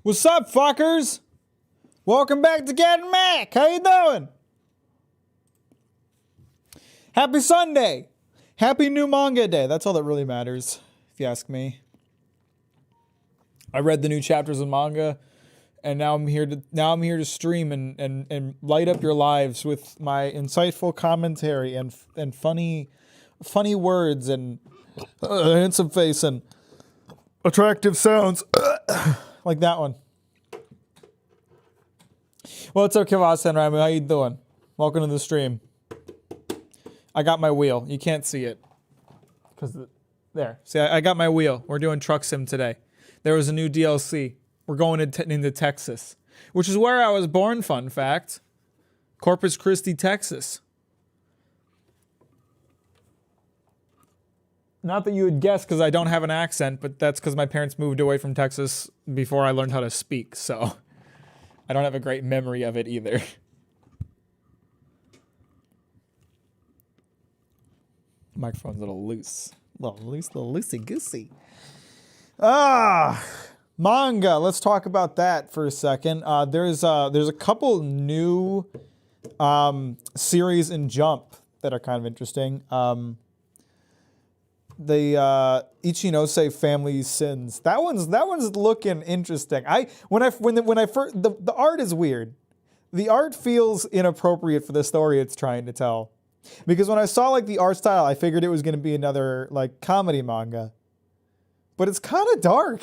What's up, fuckers? Welcome back to Cat and Mack. How you doing? Happy Sunday. Happy new manga day. That's all that really matters, if you ask me. I read the new chapters of manga, and now I'm here to stream and light up your lives with my insightful commentary and funny words and handsome face and attractive sounds. Like that one. What's up, Kivas and Ramu? How you doing? Welcome to the stream. I got my wheel. You can't see it. There. See, I got my wheel. We're doing Truck Sim today. There was a new DLC. We're going into Texas, which is where I was born, fun fact. Corpus Christi, Texas. Not that you would guess because I don't have an accent, but that's because my parents moved away from Texas before I learned how to speak, so I don't have a great memory of it either. Microphone's a little loose. A little loosey-goosey. Manga. Let's talk about that for a second. There's a couple new series in Jump that are kind of interesting. The Ichinose Family Sins. That one's looking interesting. The art is weird. The art feels inappropriate for the story it's trying to tell. Because when I saw like the art style, I figured it was going to be another like comedy manga. But it's kind of dark.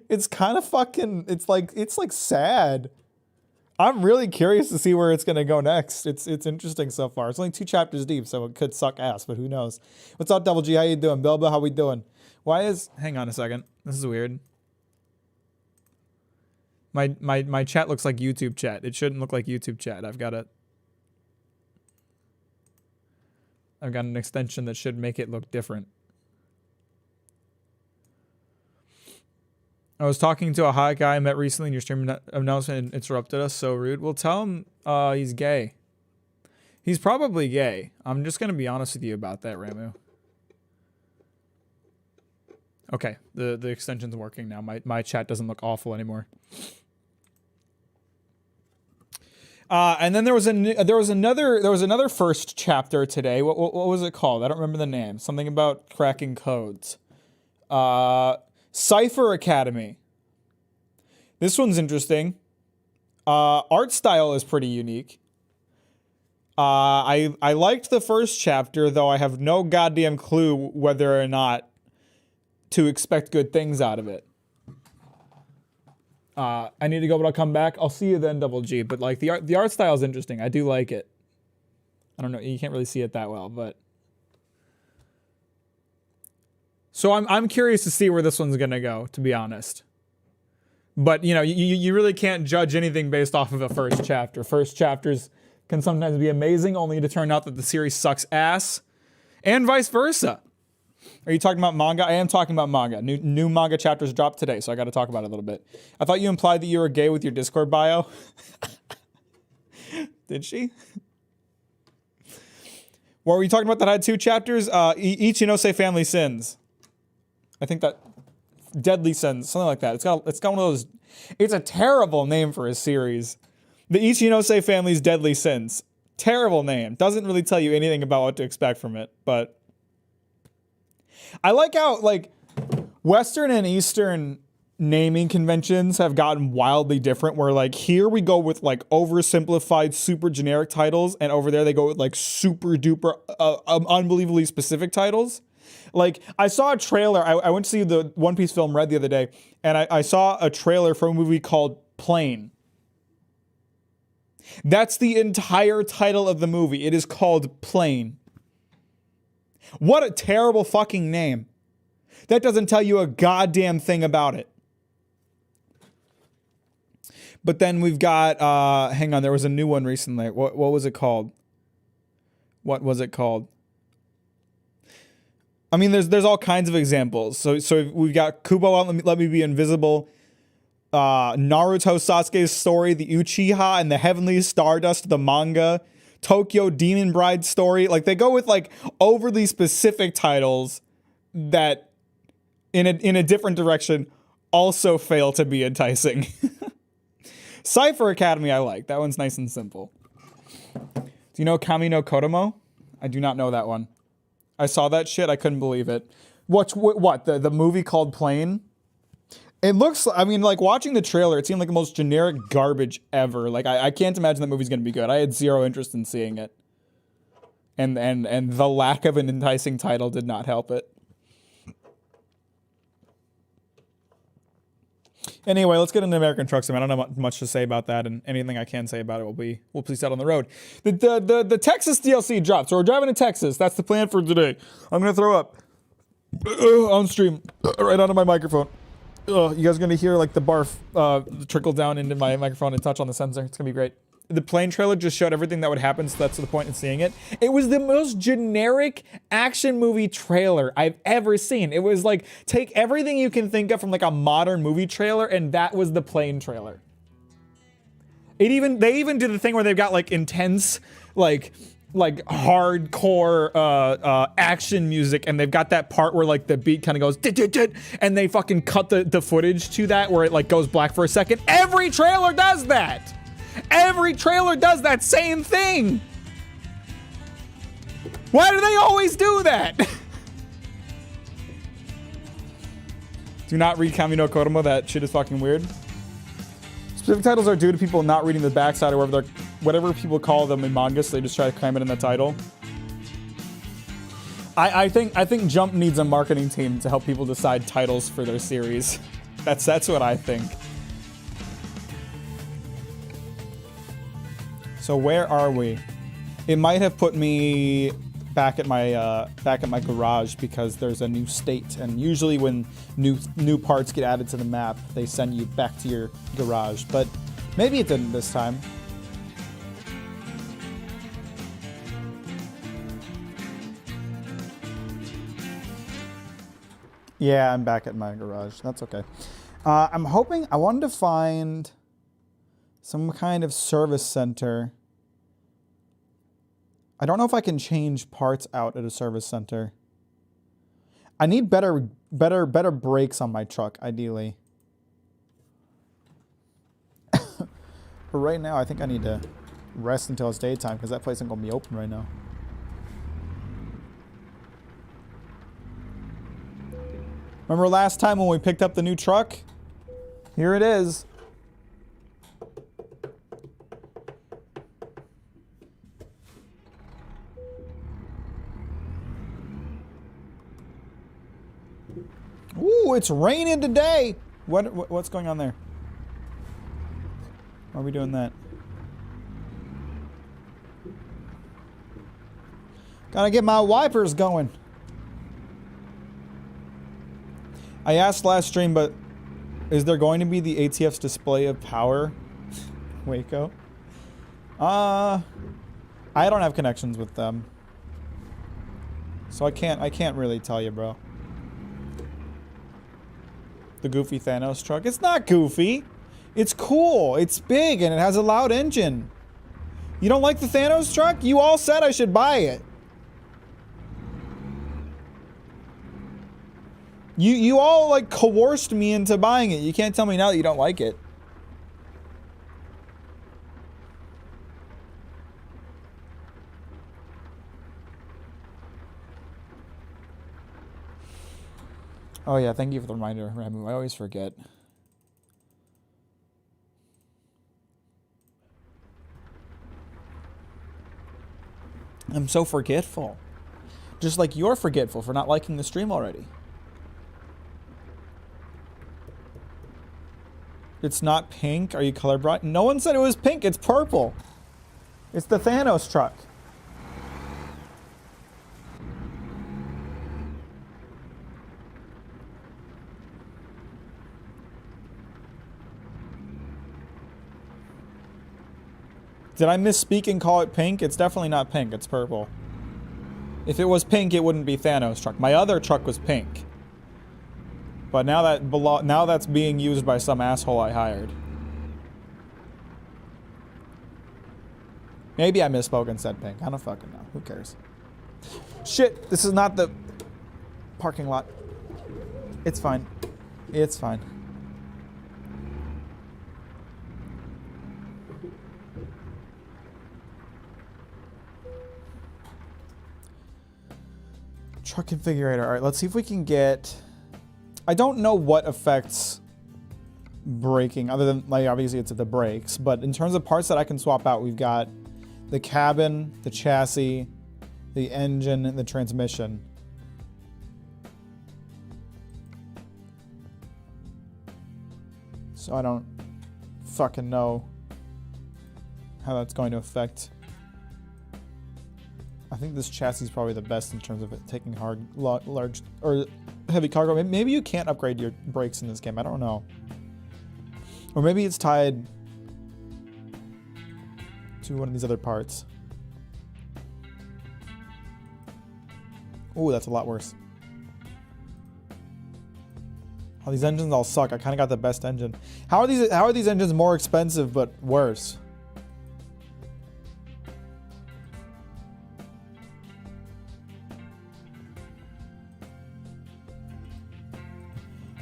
It's kind of fucking, it's like sad. I'm really curious to see where it's going to go next. It's interesting so far. It's only 2 chapters deep, so it could suck ass, but who knows. What's up, Double G? How you doing? Bilba, how we doing? Hang on a second. This is weird. My chat looks like YouTube chat. It shouldn't look like YouTube chat. I've got an extension that should make it look different. I was talking to a hot guy I met recently in your stream announcement and interrupted us. So rude. Well, tell him he's gay. He's probably gay. I'm just going to be honest with you about that, Ramu. Okay, the extension's working now. My chat doesn't look awful anymore. And then there was another first chapter today. What was it called? I don't remember the name. Something about cracking codes. Cypher Academy. This one's interesting. Art style is pretty unique. I liked the first chapter, though I have no goddamn clue whether or not to expect good things out of it. I need to go, but I'll come back. I'll see you then, Double G. But like the art style is interesting. I do like it. I don't know. You can't really see it that well, but. So I'm curious to see where this one's gonna go, to be honest. But you know, you really can't judge anything based off of a first chapter. First chapters can sometimes be amazing, only to turn out that the series sucks ass, and vice versa. Are you talking about manga? I am talking about manga. New manga chapters dropped today, so I got to talk about it a little bit. I thought you implied that you were gay with your Discord bio. Did she? What were you talking about that had 2 chapters? Ichinose Family Sins. I think that Deadly Sins, something like that. It's got one of those. It's a terrible name for a series. The Ichinose Family's Deadly Sins. Terrible name. Doesn't really tell you anything about what to expect from it, but I like how like Western and Eastern naming conventions have gotten wildly different, where like here we go with like oversimplified super generic titles, and over there they go with like super duper unbelievably specific titles. Like, I saw a trailer. I went to see the One Piece film Red the other day, and I saw a trailer for a movie called Plane. That's the entire title of the movie. It is called Plane. What a terrible fucking name. That doesn't tell you a goddamn thing about it. But then we've got, hang on, there was a new one recently. What was it called? What was it called? I mean, there's all kinds of examples. So we've got Kubo, Let Me Be Invisible, Naruto Sasuke's Story, the Uchiha and the Heavenly Stardust, the manga, Tokyo Demon Bride Story. Like, they go with like overly specific titles that in a different direction also fail to be enticing. Cypher Academy I like. That one's nice and simple. Do you know Kami no Kodomo? I do not know that one. I saw that shit. I couldn't believe it. What? The movie called Plane? It looks, I mean, like, watching the trailer, it seemed like the most generic garbage ever. Like, I can't imagine that movie's gonna be good. I had zero interest in seeing it. And the lack of an enticing title did not help it. Anyway, let's get into American Truck Sim. I don't know much to say about that, and anything I can say about it will be out on the road. The Texas DLC dropped, so we're driving to Texas. That's the plan for today. I'm gonna throw up on stream right onto my microphone. You guys are gonna hear like the barf trickle down into my microphone and touch on the sensor. It's gonna be great. The plane trailer just showed everything that would happen, so that's the point in seeing it. It was the most generic action movie trailer I've ever seen. It was like, take everything you can think of from like a modern movie trailer, and that was the plane trailer. They even did the thing where they've got like intense, like hardcore action music, and they've got that part where like the beat kind of goes dit, dit, dit, and they fucking cut the footage to that where it like goes black for a second. Every trailer does that. Every trailer does that same thing. Why do they always do that? Do not read Kami no Kodomo. That shit is fucking weird. Specific titles are due to people not reading the backside or whatever people call them in manga, so they just try to cram it in the title. I think Jump needs a marketing team to help people decide titles for their series. That's what I think. So where are we? It might have put me back at my garage because there's a new state, and usually when new parts get added to the map, they send you back to your garage. But maybe it didn't this time. Yeah, I'm back at my garage. That's okay. I wanted to find some kind of service center. I don't know if I can change parts out at a service center. I need better brakes on my truck, ideally. But right now, I think I need to rest until it's daytime because that place isn't gonna be open right now. Remember last time when we picked up the new truck? Here it is. Ooh, it's raining today. What's going on there? Why are we doing that? Gotta get my wipers going. I asked last stream, but is there going to be the ATF's display of power? Waco? I don't have connections with them. So I can't really tell you, bro. The goofy Thanos truck. It's not goofy. It's cool. It's big and it has a loud engine. You don't like the Thanos truck? You all said I should buy it. You all like coerced me into buying it. You can't tell me now that you don't like it. Oh yeah, thank you for the reminder, Ramu. I always forget. I'm so forgetful. Just like you're forgetful for not liking the stream already. It's not pink. Are you colorblind? No one said it was pink. It's purple. It's the Thanos truck. Did I misspeak and call it pink? It's definitely not pink. It's purple. If it was pink, it wouldn't be Thanos' truck. My other truck was pink. But now that's being used by some asshole I hired. Maybe I misspoke and said pink. I don't fucking know. Who cares? Shit, this is not the parking lot. It's fine. It's fine. Truck configurator. All right, let's see if we can get... I don't know what affects braking, other than, like, obviously it's the brakes. But in terms of parts that I can swap out, we've got the cabin, the chassis, the engine, and the transmission. So I don't fucking know how that's going to affect. I think this chassis is probably the best in terms of it taking large or heavy cargo. Maybe you can't upgrade your brakes in this game. I don't know. Or maybe it's tied to one of these other parts. Ooh, that's a lot worse. Oh, these engines all suck. I kind of got the best engine. How are these engines more expensive but worse?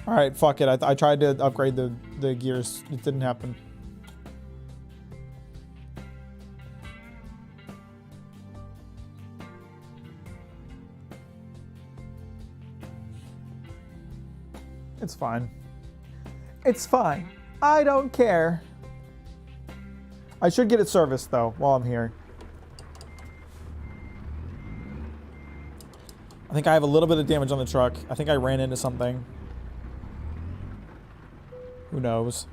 All right, fuck it. I tried to upgrade the gears. It didn't happen. It's fine. It's fine. I don't care. I should get it serviced, though, while I'm here. I think I have a little bit of damage on the truck. I think I ran into something. Who knows?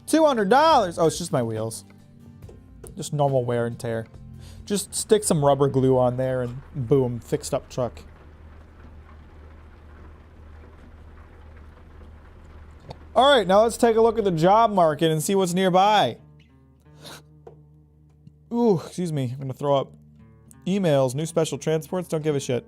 $200! Oh, it's just my wheels. Just normal wear and tear. Just stick some rubber glue on there and boom, fixed up truck. All right, now let's take a look at the job market and see what's nearby. Ooh, excuse me, I'm gonna throw up. Emails, new special transports, don't give a shit.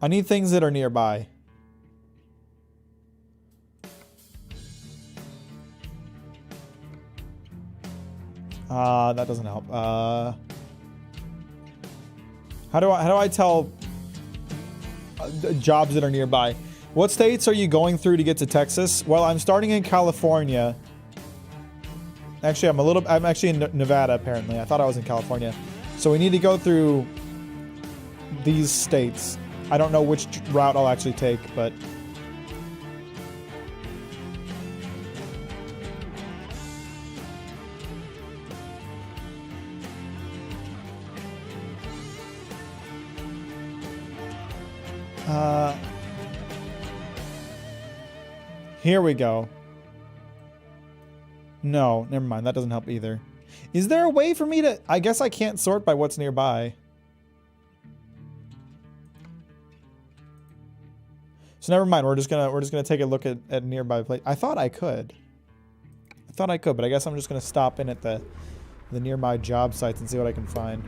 I need things that are nearby. That doesn't help. How do I tell jobs that are nearby? What states are you going through to get to Texas? Well, I'm starting in California. Actually, I'm actually in Nevada, apparently. I thought I was in California. So we need to go through these states. I don't know which route I'll actually take, but... Here we go. No, never mind. That doesn't help either. Is there a way for me to... I guess I can't sort by what's nearby. So never mind. We're just gonna take a look at nearby place. I thought I could. But I guess I'm just gonna stop in at the nearby job sites and see what I can find.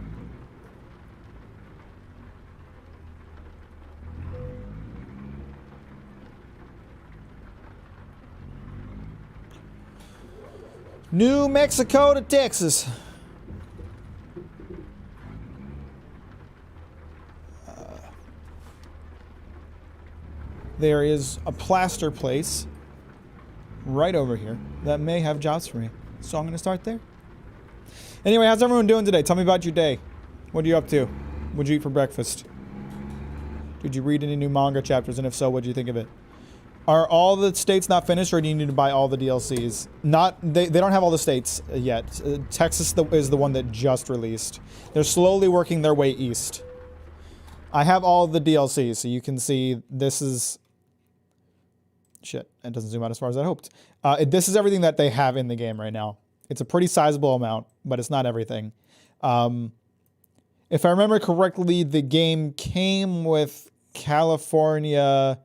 New Mexico to Texas. There is a plaster place right over here that may have jobs for me. So I'm going to start there. Anyway, how's everyone doing today? Tell me about your day. What are you up to? What'd you eat for breakfast? Did you read any new manga chapters? And if so, what'd you think of it? Are all the states not finished, or do you need to buy all the DLCs? They don't have all the states yet. Texas is the one that just released. They're slowly working their way east. I have all the DLCs, so you can see this is... Shit, it doesn't zoom out as far as I hoped. This is everything that they have in the game right now. It's a pretty sizable amount, but it's not everything. If I remember correctly, the game came with California,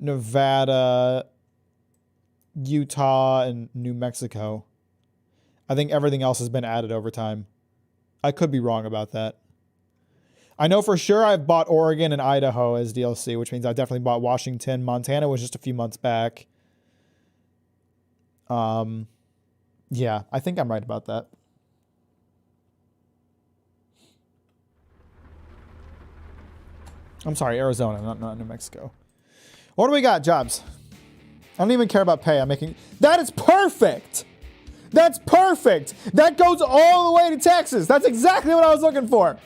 Nevada, Utah, and New Mexico. I think everything else has been added over time. I could be wrong about that. I know for sure I've bought Oregon and Idaho as DLC, which means I definitely bought Washington. Montana was just a few months back. Yeah, I think I'm right about that. I'm sorry, Arizona, not New Mexico. What do we got? Jobs. I don't even care about pay. I'm making... That is perfect! That's perfect! That goes all the way to Texas. That's exactly what I was looking for.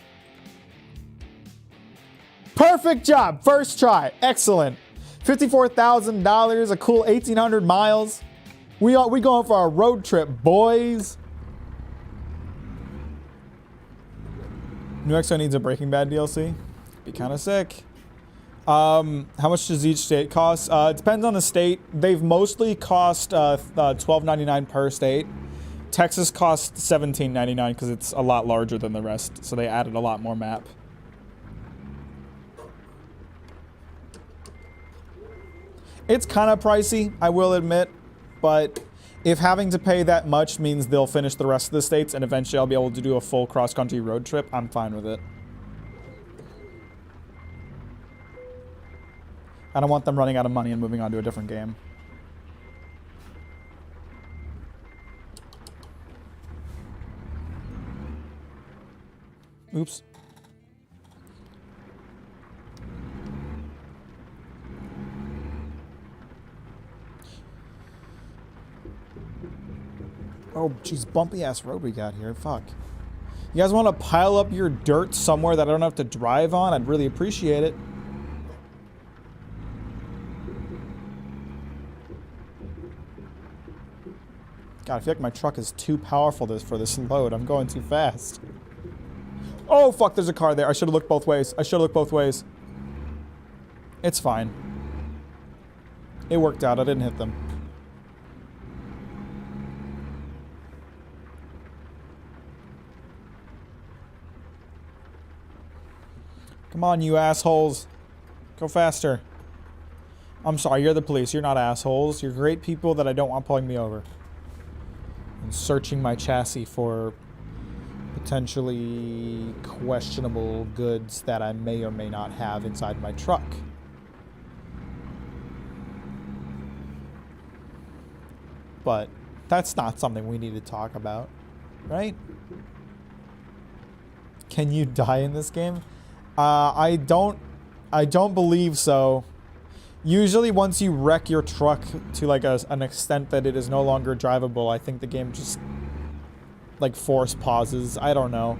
Perfect job. First try. Excellent. $54,000. A cool 1,800 miles. We going for a road trip, boys. New Mexico needs a Breaking Bad DLC. Be kind of sick. How much does each state cost? It depends on the state. They've mostly cost $12.99 per state. Texas costs $17.99 because it's a lot larger than the rest, so they added a lot more map. It's kind of pricey, I will admit, but if having to pay that much means they'll finish the rest of the states and eventually I'll be able to do a full cross-country road trip, I'm fine with it. I don't want them running out of money and moving on to a different game. Oops. Oh, geez, bumpy ass road we got here. Fuck. You guys want to pile up your dirt somewhere that I don't have to drive on? I'd really appreciate it. God, I feel like my truck is too powerful for this load. I'm going too fast. Oh, fuck, there's a car there. I should have looked both ways. I should have looked both ways. It's fine. It worked out. I didn't hit them. Come on, you assholes. Go faster. I'm sorry, you're the police. You're not assholes. You're great people that I don't want pulling me over. And searching my chassis for potentially questionable goods that I may or may not have inside my truck. But that's not something we need to talk about, right? Can you die in this game? I don't believe so. Usually once you wreck your truck to like an extent that it is no longer drivable, I think the game just like force pauses. I don't know.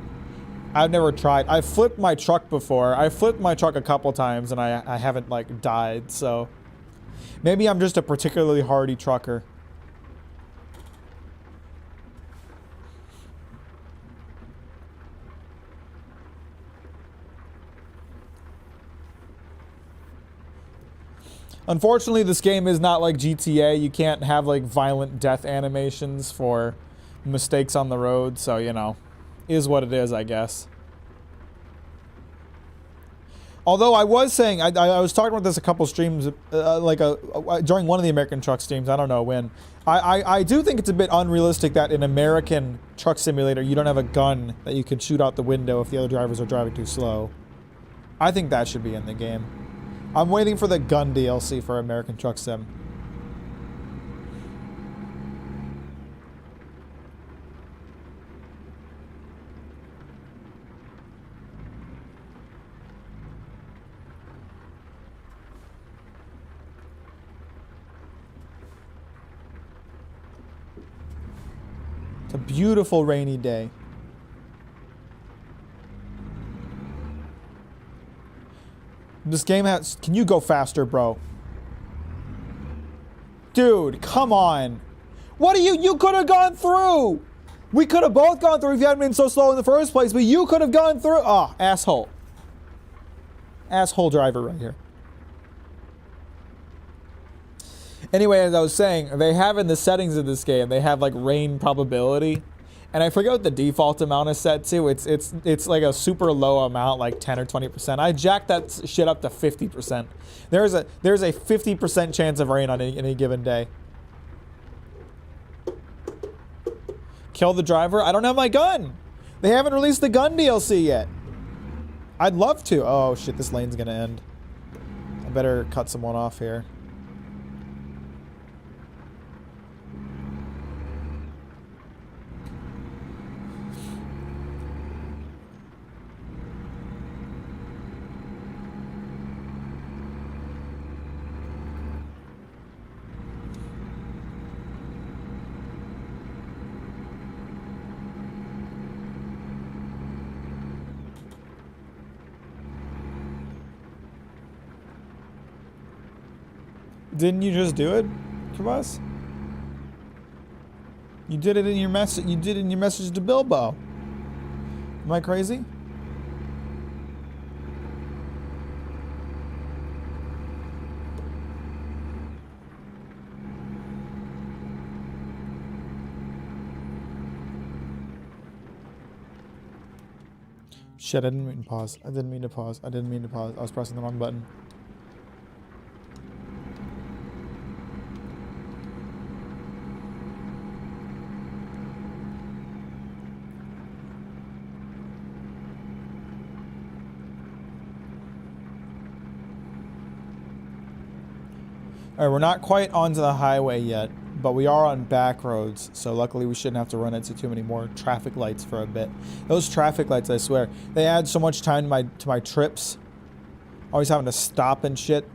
I've never tried. I've flipped my truck before. I flipped my truck a couple times and I haven't like died, so maybe I'm just a particularly hardy trucker. Unfortunately, this game is not like GTA. You can't have like violent death animations for mistakes on the road, so you know, is what it is, I guess. Although I was saying, I was talking about this a couple streams, during one of the American Truck streams, I don't know when. I do think it's a bit unrealistic that in American Truck Simulator you don't have a gun that you can shoot out the window if the other drivers are driving too slow. I think that should be in the game. I'm waiting for the gun DLC for American Truck Sim. It's a beautiful rainy day. This game has... Can you go faster, bro? Dude, come on. What are you... You could have gone through. We could have both gone through if you hadn't been so slow in the first place, but you could have gone through. Oh, asshole. Asshole driver right here. Anyway, as I was saying, they have in the settings of this game, they have like rain probability. And I forget what the default amount is set to. It's like a super low amount, like 10 or 20%. I jacked that shit up to 50%. There's a 50% chance of rain on any given day. Kill the driver? I don't have my gun. They haven't released the gun DLC yet. I'd love to. Oh shit, this lane's gonna end. I better cut someone off here. Didn't you just do it, Kavas? You did it in your message. You did it in your message to Bilbo. Am I crazy? Shit, I didn't mean to pause. I didn't mean to pause. I didn't mean to pause. I was pressing the wrong button. Alright, we're not quite onto the highway yet, but we are on back roads, so luckily we shouldn't have to run into too many more traffic lights for a bit. Those traffic lights, I swear, they add so much time to my trips. Always having to stop and shit.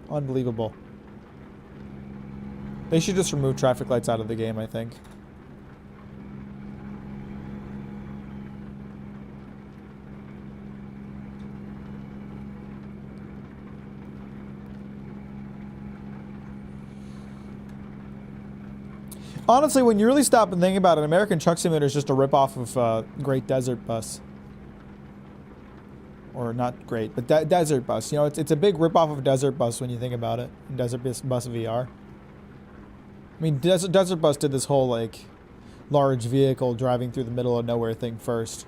Unbelievable. They should just remove traffic lights out of the game, I think. Honestly, when you really stop and think about it, American Truck Simulator is just a ripoff of Great Desert Bus. Or not great, but Desert Bus. You know, it's a big ripoff of Desert Bus when you think about it. Desert Bus VR. I mean, Desert Bus did this whole, like, large vehicle driving through the middle of nowhere thing first.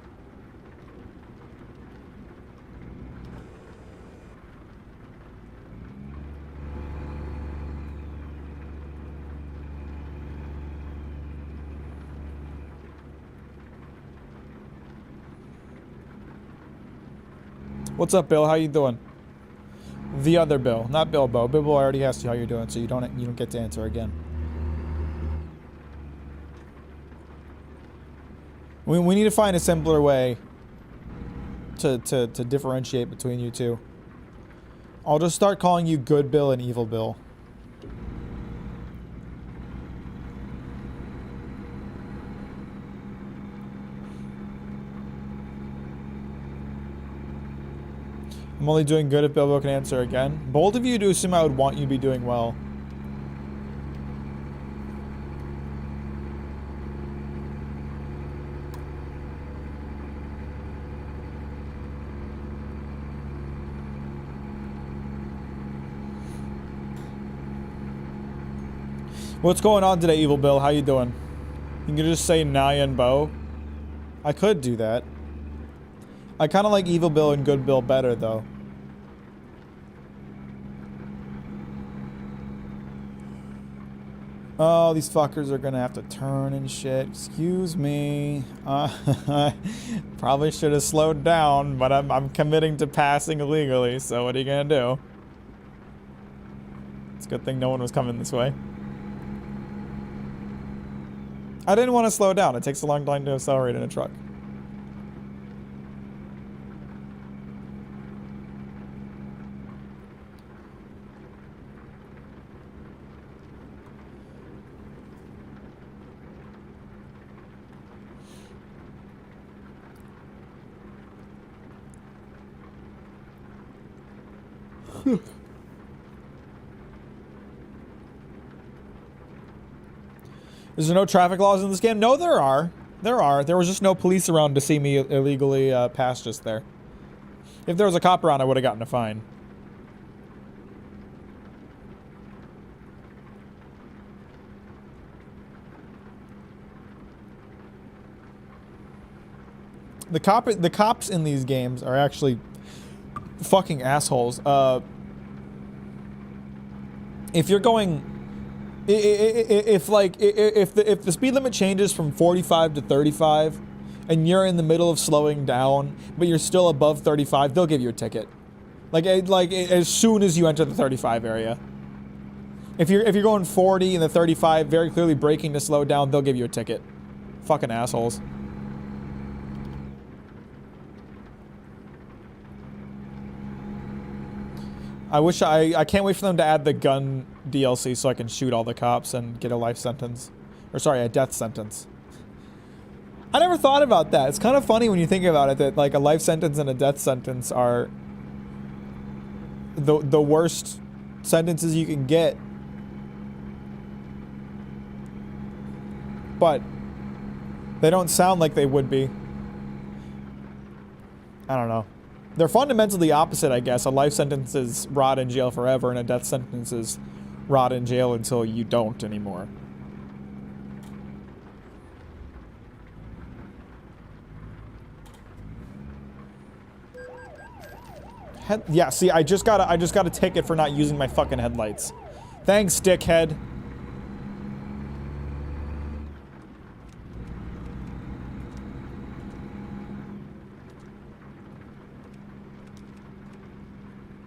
What's up, Bill? How you doing? The other Bill, not Bilbo. Bilbo already asked you how you're doing, so you don't get to answer again. We need to find a simpler way to differentiate between you two. I'll just start calling you Good Bill and Evil Bill. I'm only doing good if Bilbo can answer again. Bold of you to assume I would want you to be doing well. What's going on today, Evil Bill? How you doing? You can just say Naya and Bo. I could do that. I kind of like Evil Bill and Good Bill better, though. Oh, these fuckers are gonna have to turn and shit. Excuse me. Probably should have slowed down, but I'm committing to passing illegally, so what are you gonna do? It's a good thing no one was coming this way. I didn't want to slow down. It takes a long time to accelerate in a truck. Is there no traffic laws in this game? No, there are. There are. There was just no police around to see me illegally pass just there. If there was a cop around, I would have gotten a fine. The cops in these games are actually fucking assholes. If you're going... If the speed limit changes from 45 to 35 and you're in the middle of slowing down but you're still above 35, they'll give you a ticket. Like as soon as you enter the 35 area. If you're going 40 in the 35, very clearly braking to slow down, they'll give you a ticket. Fucking assholes. I can't wait for them to add the gun DLC so I can shoot all the cops and get a life sentence. Or sorry, a death sentence. I never thought about that. It's kind of funny when you think about it that like a life sentence and a death sentence are the worst sentences you can get. But they don't sound like they would be. I don't know. They're fundamentally opposite, I guess. A life sentence is rot in jail forever, and a death sentence is rot in jail until you don't anymore. Yeah, see, I just got a ticket for not using my fucking headlights. Thanks, dickhead.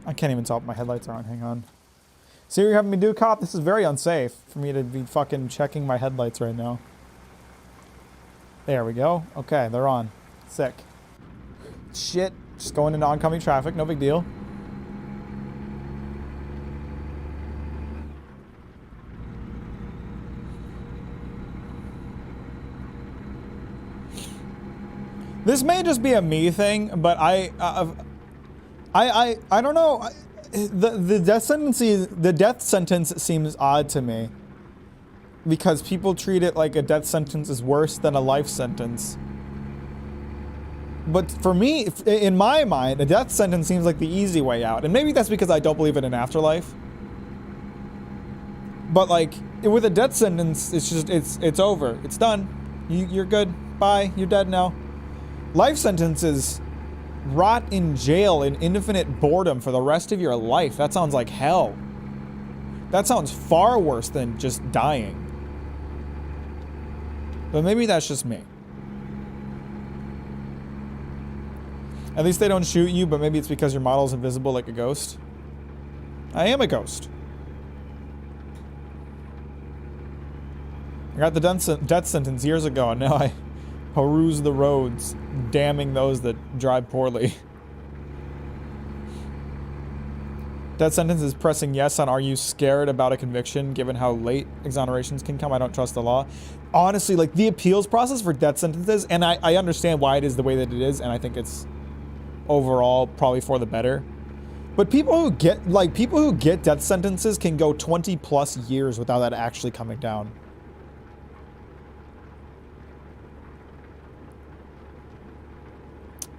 I can't even tell if my headlights are on. Hang on. See what you're having me do, cop? This is very unsafe for me to be fucking checking my headlights right now. There we go. Okay, they're on. Sick. Shit. Just going into oncoming traffic. No big deal. This may just be a me thing, but I don't know. The death sentence seems odd to me because people treat it like a death sentence is worse than a life sentence. But for me, in my mind, a death sentence seems like the easy way out, and maybe that's because I don't believe in an afterlife. But like with a death sentence, it's just it's over. It's done. You're good. Bye. You're dead now. Life sentences. Rot in jail in infinite boredom for the rest of your life. That sounds like hell. That sounds far worse than just dying. But maybe that's just me. At least they don't shoot you, but maybe it's because your model's invisible like a ghost. I am a ghost. I got the death sentence years ago, and now I peruse the roads, damning those that drive poorly. Death sentence is pressing yes on are you scared about a conviction given how late exonerations can come. I don't trust the law. Honestly, like the appeals process for death sentences, and I understand why it is the way that it is, and I think it's overall probably for the better. But people who get death sentences can go 20 plus years without that actually coming down.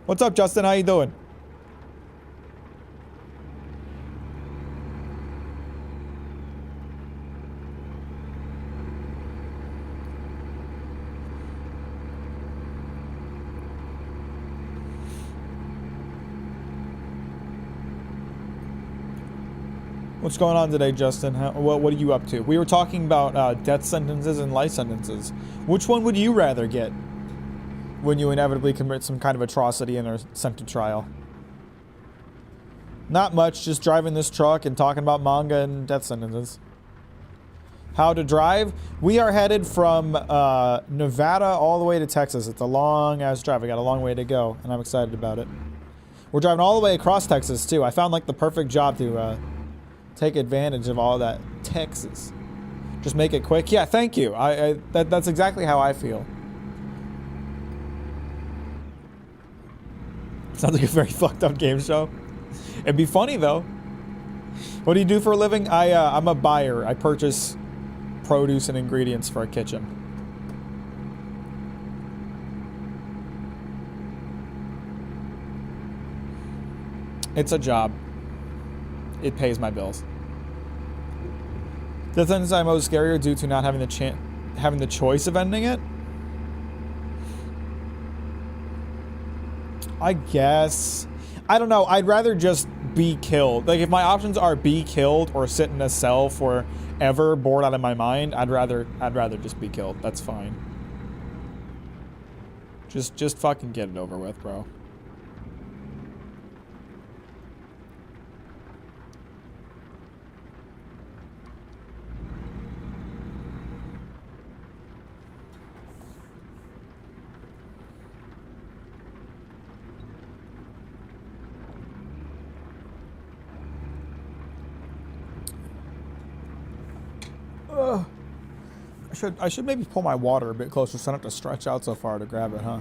What's up, Justin? How you doing? What's going on today, Justin? What are you up to? We were talking about death sentences and life sentences. Which one would you rather get when you inevitably commit some kind of atrocity and are sent to trial? Not much, just driving this truck and talking about manga and death sentences. How to drive? We are headed from Nevada all the way to Texas. It's a long-ass drive. I got a long way to go, and I'm excited about it. We're driving all the way across Texas, too. I found, like, the perfect job to take advantage of all that Texas. Just make it quick. Yeah, thank you. That's exactly how I feel. Sounds like a very fucked up game show. It'd be funny though. What do you do for a living? I'm a buyer. I purchase produce and ingredients for a kitchen. It's a job. It pays my bills. The things I'm most scarier due to not having the choice of ending it. I guess. I don't know. I'd rather just be killed. Like, if my options are be killed or sit in a cell forever, bored out of my mind, I'd rather just be killed. That's fine. Just fucking get it over with, bro. I should maybe pull my water a bit closer so I don't have to stretch out so far to grab it, huh?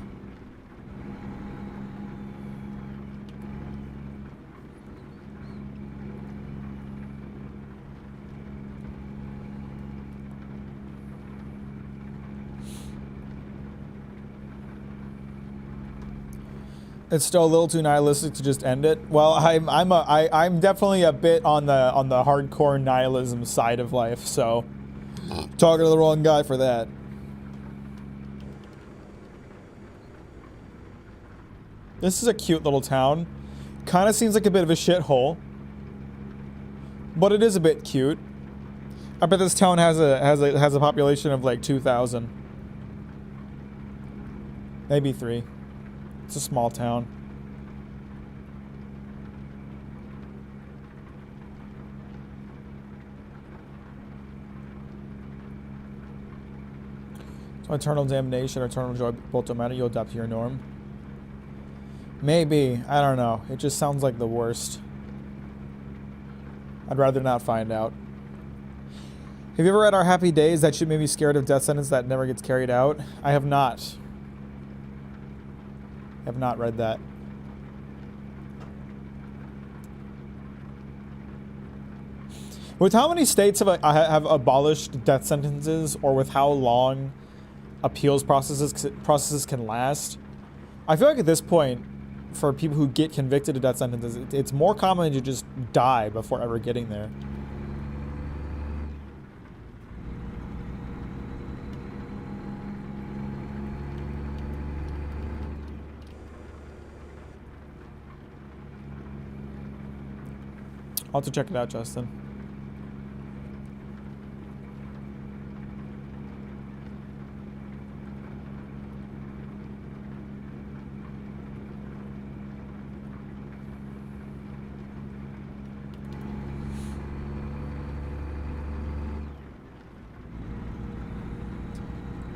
It's still a little too nihilistic to just end it. Well, I'm definitely a bit on the hardcore nihilism side of life, so talking to the wrong guy for that. This is a cute little town. Kind of seems like a bit of a shithole, but it is a bit cute. I bet this town has a population of like 2,000, maybe 3. It's a small town. So eternal damnation or eternal joy both don't matter. You'll adapt to your norm. Maybe. I don't know. It just sounds like the worst. I'd rather not find out. Have you ever read Our Happy Days? That shit made me scared of death sentence that never gets carried out. I have not. I have not read that. With how many states have abolished death sentences, or with how long appeals processes can last, I feel like at this point, for people who get convicted of death sentences, it's more common to just die before ever getting there. I'll have to check it out, Justin.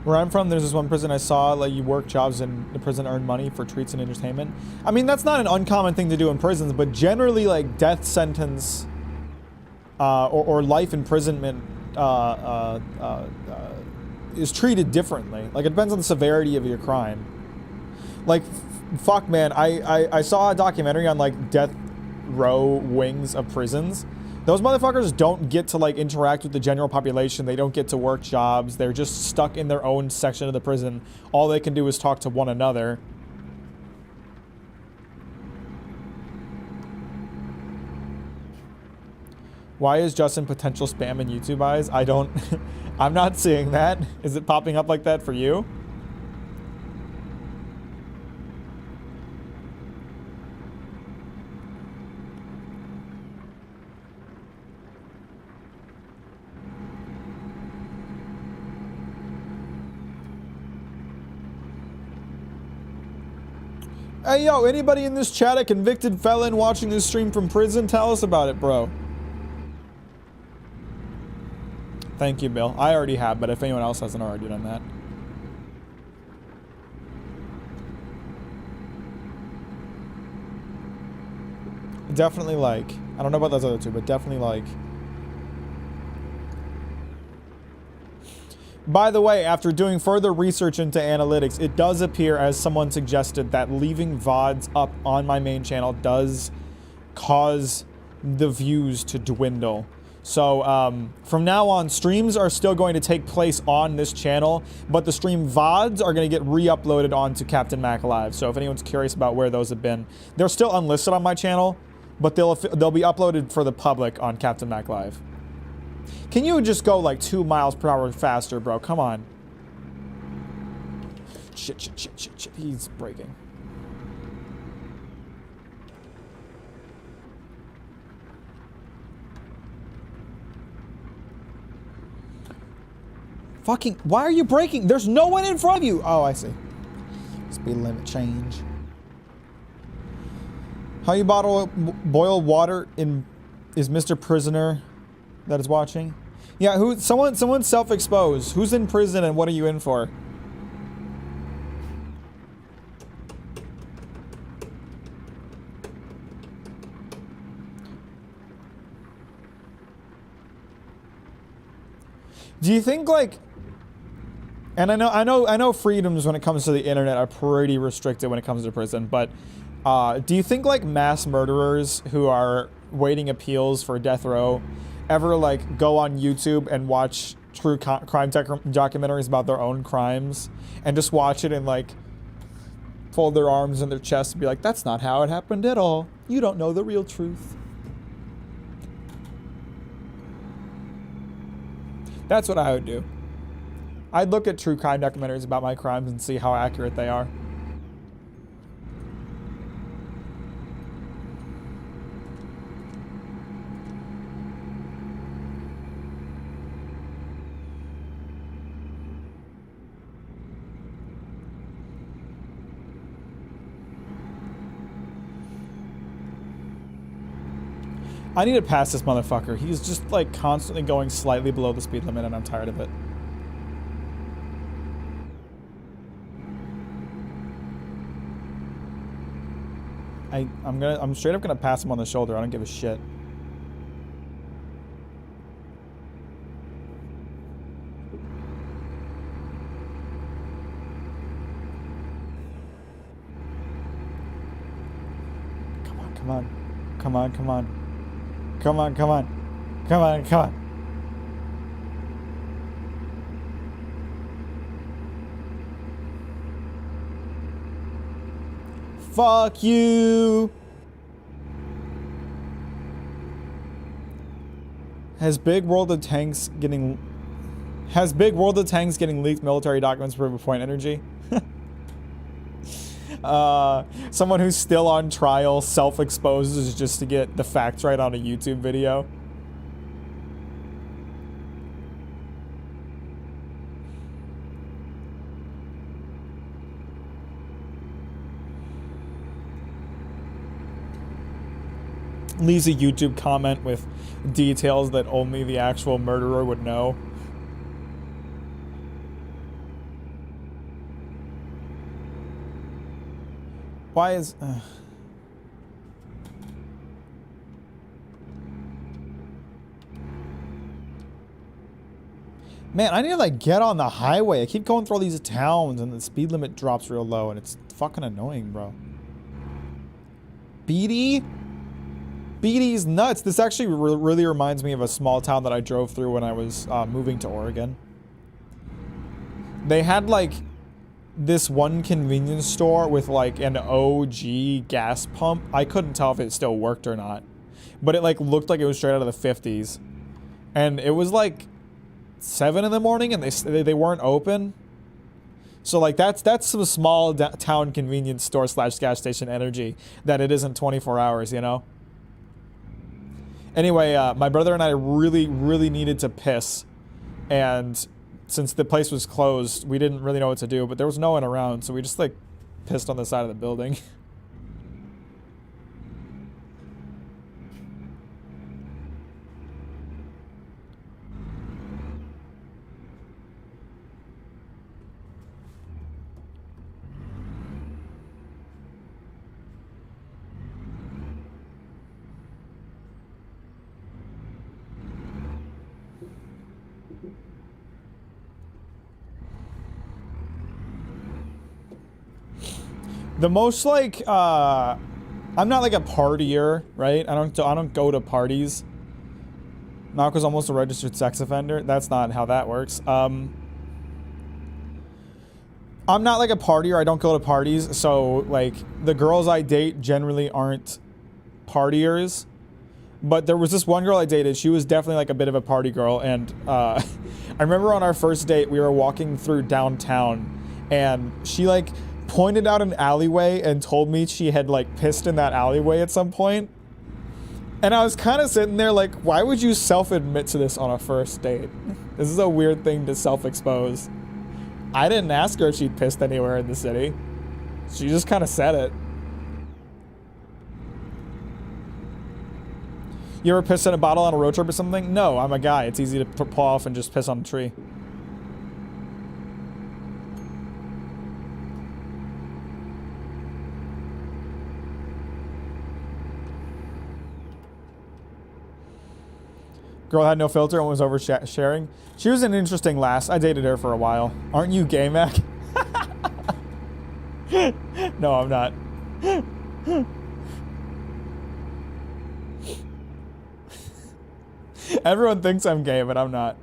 Where I'm from, there's this one prison I saw, like, you work jobs in the prison, earn money for treats and entertainment. I mean, that's not an uncommon thing to do in prisons, but generally, like, death sentence or life imprisonment is treated differently. Like, it depends on the severity of your crime. Like, fuck, man, I saw a documentary on, like, death row wings of prisons. Those motherfuckers don't get to, like, interact with the general population. They don't get to work jobs. They're just stuck in their own section of the prison. All they can do is talk to one another. Why is Justin potential spam in YouTube eyes? I don't... I'm not seeing that. Is it popping up like that for you? Hey, yo, anybody in this chat a convicted felon watching this stream from prison? Tell us about it, bro. Thank you, Bill. I already have, but if anyone else hasn't already done that. Definitely like, I don't know about those other two, but definitely like. By the way, after doing further research into analytics, it does appear, as someone suggested, that leaving VODs up on my main channel does cause the views to dwindle. So from now on, streams are still going to take place on this channel, but the stream VODs are going to get re-uploaded onto Captain Mack Live. So if anyone's curious about where those have been, they're still unlisted on my channel, but they'll be uploaded for the public on Captain Mack Live. Can you just go like 2 miles per hour faster, bro? Come on. Shit. He's braking. Fucking, why are you braking? There's no one in front of you. Oh, I see. Speed limit change. How you boil water is Mr. Prisoner that is watching? Yeah, someone self-exposed. Who's in prison and what are you in for? Do you think, like, and I know freedoms when it comes to the internet are pretty restricted when it comes to prison, but do you think, like, mass murderers who are waiting appeals for death row ever, like, go on YouTube and watch true crime documentaries about their own crimes and just watch it in, like, fold their arms in their chest and be like, that's not how it happened at all. You don't know the real truth. That's what I would do. I'd look at true crime documentaries about my crimes and see how accurate they are. I need to pass this motherfucker. He's just like constantly going slightly below the speed limit and I'm tired of it. I'm straight up gonna pass him on the shoulder. I don't give a shit. Come on, come on. Come on, come on. Come on, come on. Come on, come on. Fuck you. Has Big World of Tanks getting leaked military documents for Point Energy? Someone who's still on trial self-exposes just to get the facts right on a YouTube video. Leaves a YouTube comment with details that only the actual murderer would know. Why is... Man, I need to like get on the highway. I keep going through all these towns and the speed limit drops real low and it's fucking annoying, bro. Beatty? Beatty's nuts. This actually really reminds me of a small town that I drove through when I was moving to Oregon. They had like this one convenience store with like an OG gas pump. I couldn't tell if it still worked or not, but it like looked like it was straight out of the 50s. And it was like 7 in the morning and they weren't open. So like that's some small town convenience store / gas station energy that it isn't 24 hours, you know? Anyway, my brother and I really needed to piss, and since the place was closed, we didn't really know what to do, but there was no one around, so we just like pissed on the side of the building. The most like, I'm not like a partier, right? I don't go to parties. Mack was almost a registered sex offender. That's not how that works. I'm not like a partier. I don't go to parties. So like the girls I date generally aren't partiers. But there was this one girl I dated. She was definitely like a bit of a party girl. And I remember on our first date, we were walking through downtown and she like pointed out an alleyway and told me she had like pissed in that alleyway at some point. And I was kind of sitting there like, why would you self-admit to this on a first date? This is a weird thing to self-expose. I didn't ask her if she'd pissed anywhere in the city. She just kind of said it. You ever pissed in a bottle on a road trip or something? No, I'm a guy. It's easy to pull off and just piss on a tree. Girl had no filter and was oversharing. She was an interesting lass. I dated her for a while. Aren't you gay, Mac? No, I'm not. Everyone thinks I'm gay, but I'm not.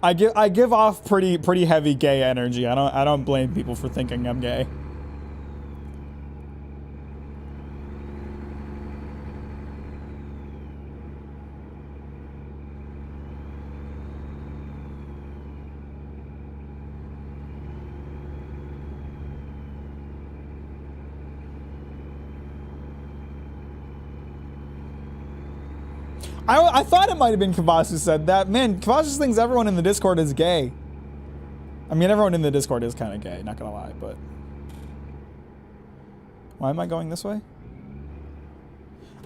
I give off pretty heavy gay energy. I don't blame people for thinking I'm gay. I thought it might have been Kavash who said that. Man, Kavash just thinks everyone in the Discord is gay. I mean, everyone in the Discord is kind of gay, not gonna lie, but... Why am I going this way?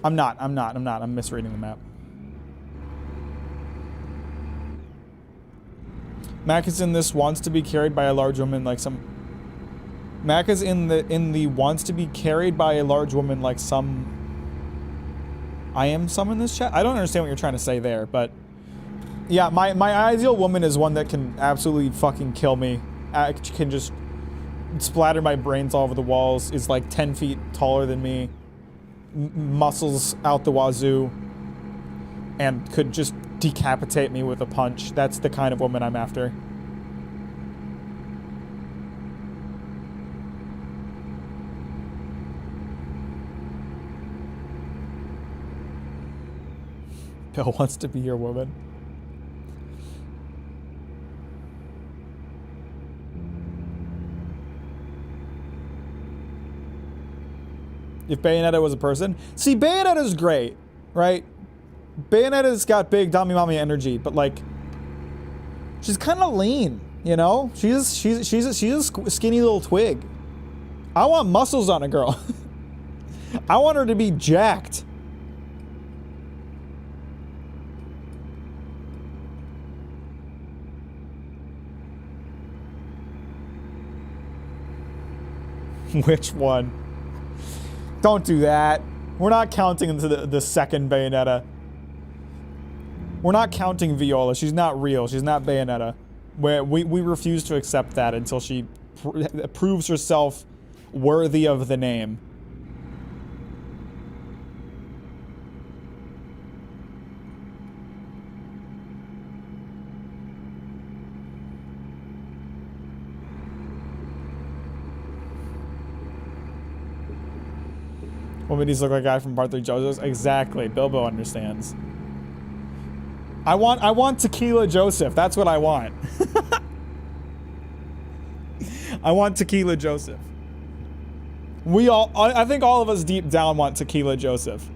I'm not. I'm misreading the map. Mack is in this wants to be carried by a large woman like some... Mack is in the wants to be carried by a large woman like some... I am some in this chat? I don't understand what you're trying to say there, but... Yeah, my ideal woman is one that can absolutely fucking kill me. Can just splatter my brains all over the walls, is like 10 feet taller than me, muscles out the wazoo, and could just decapitate me with a punch. That's the kind of woman I'm after. Bill wants to be your woman. If Bayonetta was a person. See, Bayonetta's great, right? Bayonetta's got big dummy mommy energy, but like, she's kind of lean, you know? She's a skinny little twig. I want muscles on a girl. I want her to be jacked. Which one? Don't do that. We're not counting into the second Bayonetta. We're not counting Viola. She's not real. She's not Bayonetta. We refuse to accept that until she proves herself worthy of the name. Women look like a guy from Part 3 JoJo's. Exactly. Bilbo understands. I want Tequila Joseph. That's what I want. I want Tequila Joseph. I think all of us deep down want Tequila Joseph.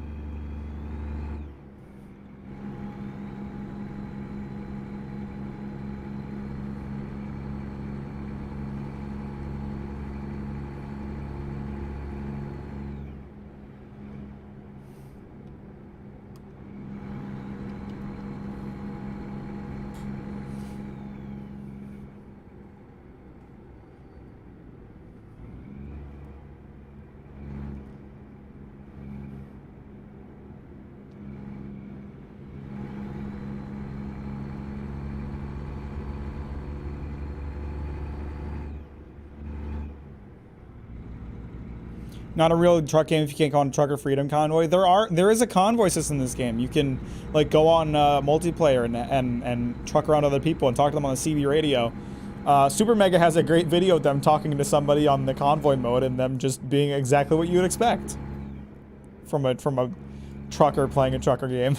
Not a real truck game if you can't go on a trucker freedom convoy. There is a convoy system in this game. You can like go on multiplayer and truck around other people and talk to them on the CB radio. Super Mega has a great video of them talking to somebody on the convoy mode and them just being exactly what you would expect from a trucker playing a trucker game.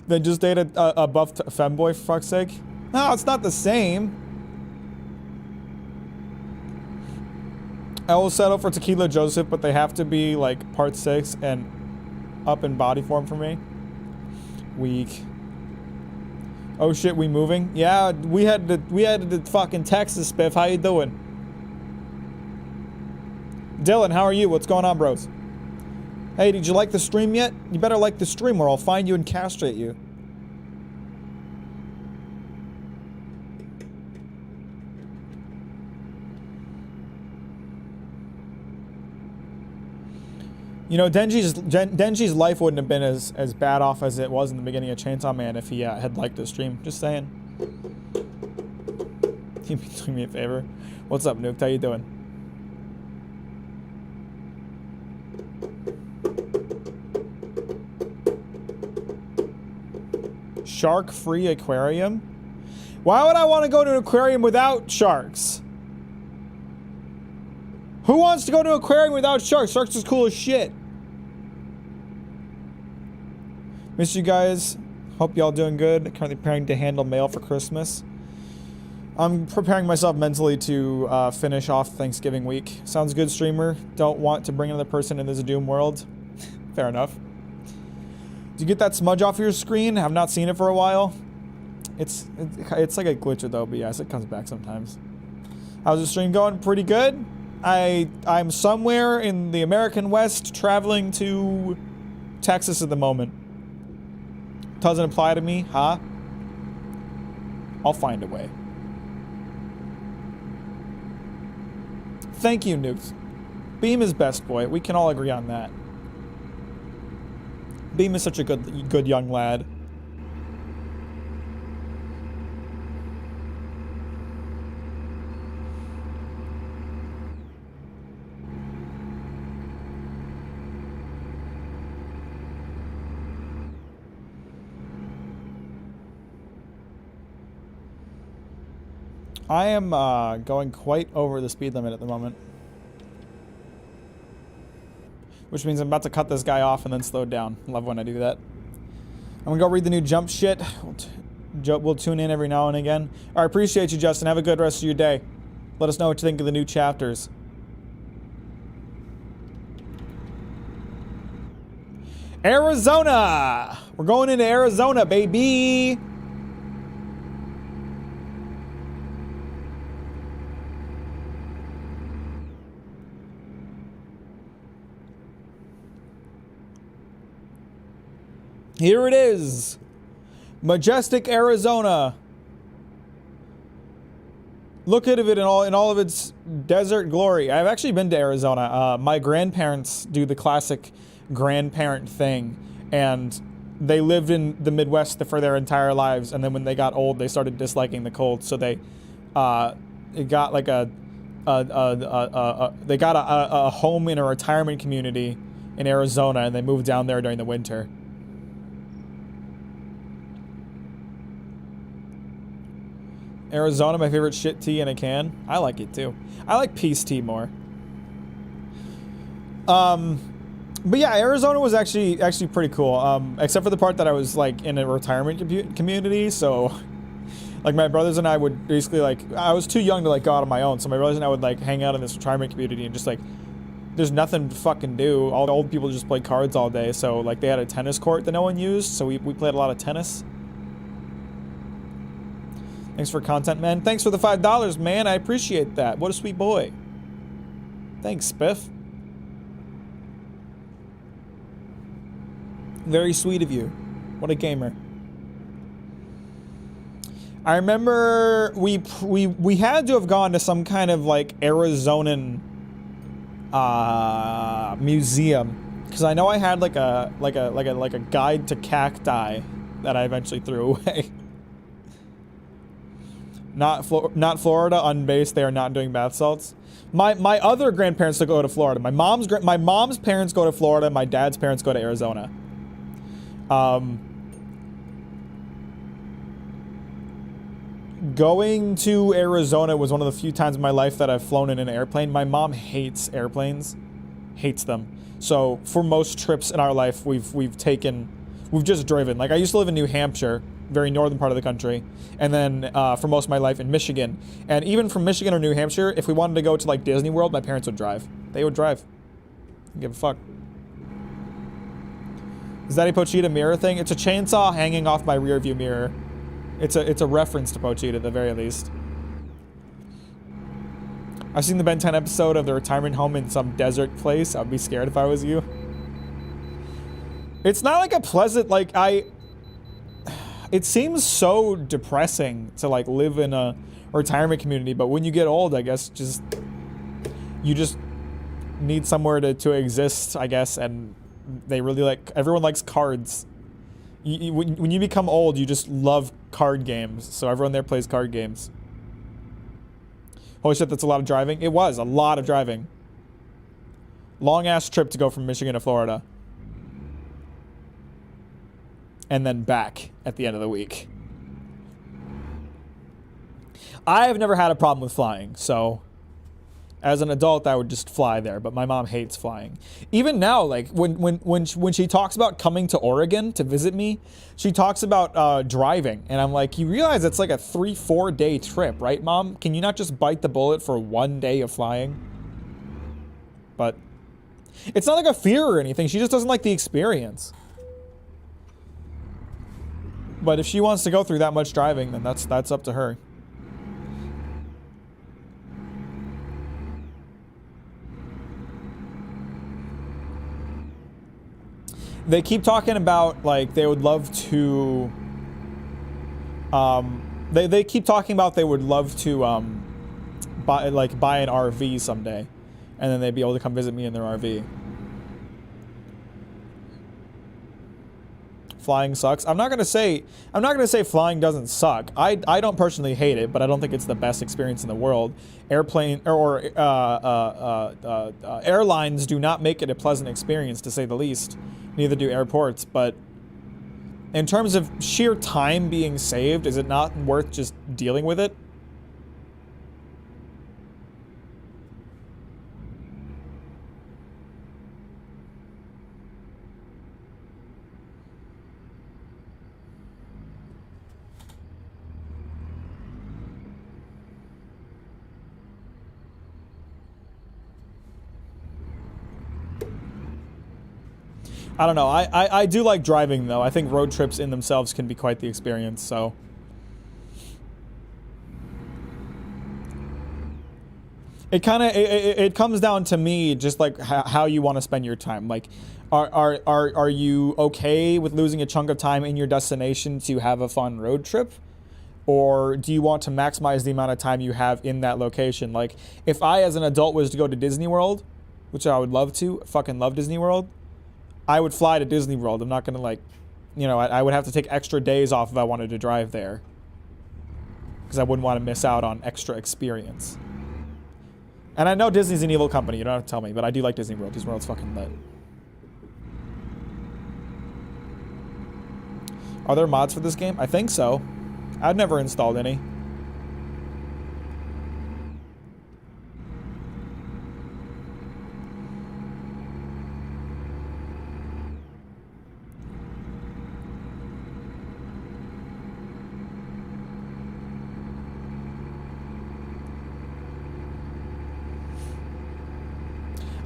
They just dated a buff femboy for fuck's sake. No, it's not the same. I will settle for Tequila Joseph, but they have to be like part 6 and up in body form for me. Weak. Oh shit, we moving? Yeah, we had to fucking Texas, Spiff. How you doing? Dylan, how are you? What's going on, bros? Hey, did you like the stream yet? You better like the stream or I'll find you and castrate you. You know, Denji's life wouldn't have been as bad off as it was in the beginning of Chainsaw Man if he had liked the stream. Just saying. Can you do me a favor? What's up, Nuke? How you doing? Shark-free aquarium? Why would I want to go to an aquarium without sharks? Who wants to go to an aquarium without sharks? Sharks is cool as shit. Miss you guys. Hope y'all doing good. Currently preparing to handle mail for Christmas. I'm preparing myself mentally to finish off Thanksgiving week. Sounds good, streamer. Don't want to bring another person in this doom world. Fair enough. Did you get that smudge off your screen? I've not seen it for a while. It's like a glitch with OBS. It comes back sometimes. How's the stream going? Pretty good. I'm somewhere in the American West traveling to Texas at the moment. Doesn't apply to me, huh? I'll find a way. Thank you, Nukes. Beam is best boy. We can all agree on that. Beam is such a good young lad. I am going quite over the speed limit at the moment. Which means I'm about to cut this guy off and then slow down. Love when I do that. I'm gonna go read the new Jump shit. We'll tune in every now and again. I appreciate you, Justin. Have a good rest of your day. Let us know what you think of the new chapters. Arizona! We're going into Arizona, baby! Here it is. Majestic Arizona. Look at it in all of its desert glory. I've actually been to Arizona. My grandparents do the classic grandparent thing, and they lived in the Midwest for their entire lives, and then when they got old, they started disliking the cold, so they got like a home in a retirement community in Arizona, and they moved down there during the winter. Arizona, my favorite shit tea in a can. I like it too. I like peace tea more. But yeah, Arizona was actually pretty cool. Except for the part that I was like in a retirement community. So, like my brothers and I would basically like, I was too young to like go out on my own. So my brothers and I would like hang out in this retirement community and just like, there's nothing to fucking do. All the old people just play cards all day. So like they had a tennis court that no one used. So we played a lot of tennis. Thanks for content, man. Thanks for the $5, man. I appreciate that. What a sweet boy. Thanks, Spiff. Very sweet of you. What a gamer. I remember we had to have gone to some kind of like Arizonan museum, because I know I had like a guide to cacti that I eventually threw away. Not Florida, unbased. They are not doing bath salts. My other grandparents go to Florida. My mom's parents go to Florida. My dad's parents go to Arizona. Going to Arizona was one of the few times in my life that I've flown in an airplane. My mom hates airplanes, hates them. So for most trips in our life, we've just driven. Like I used to live in New Hampshire, very northern part of the country, and then for most of my life in Michigan. And even from Michigan or New Hampshire, if we wanted to go to like Disney World, my parents would drive. They would drive. Didn't give a fuck. Is that a Pochita mirror thing? It's a chainsaw hanging off my rear view mirror. It's a reference to Pochita at the very least. I've seen the Ben 10 episode of the retirement home in some desert place. I'd be scared if I was you. It's not like a pleasant, like it seems so depressing to like live in a retirement community, but when you get old, I guess you just need somewhere to exist, I guess, and they really like, everyone likes cards. When you become old, you just love card games, so everyone there plays card games. Holy shit, that's a lot of driving. It was a lot of driving. Long ass trip to go from Michigan to Florida. and then back at the end of the week. I have never had a problem with flying, so as an adult, I would just fly there, but my mom hates flying. Even now, like when she talks about coming to Oregon to visit me, she talks about driving, and I'm like, you realize it's like a 3-4 day trip, right, Mom? Can you not just bite the bullet for 1 day of flying? But it's not like a fear or anything. She just doesn't like the experience. But if she wants to go through that much driving, then that's up to her. They keep talking about, like, they would love to, they keep talking about they would love to, buy an RV someday, and then they'd be able to come visit me in their RV. Flying sucks. I'm not gonna say flying doesn't suck. I don't personally hate it, but I don't think it's the best experience in the world. Airlines do not make it a pleasant experience, to say the least. Neither do airports, but in terms of sheer time being saved, is it not worth just dealing with it? I don't know. I do like driving, though. I think road trips in themselves can be quite the experience, so. It kind of, it comes down to me, just like how you want to spend your time. Like, are you okay with losing a chunk of time in your destination to have a fun road trip? Or do you want to maximize the amount of time you have in that location? Like, if I, as an adult, was to go to Disney World, which I would love to, fucking love Disney World, I would fly to Disney World. I'm not going to, like, you know, I would have to take extra days off if I wanted to drive there. Because I wouldn't want to miss out on extra experience. And I know Disney's an evil company. You don't have to tell me, but I do like Disney World. Disney World's fucking lit. Are there mods for this game? I think so. I've never installed any.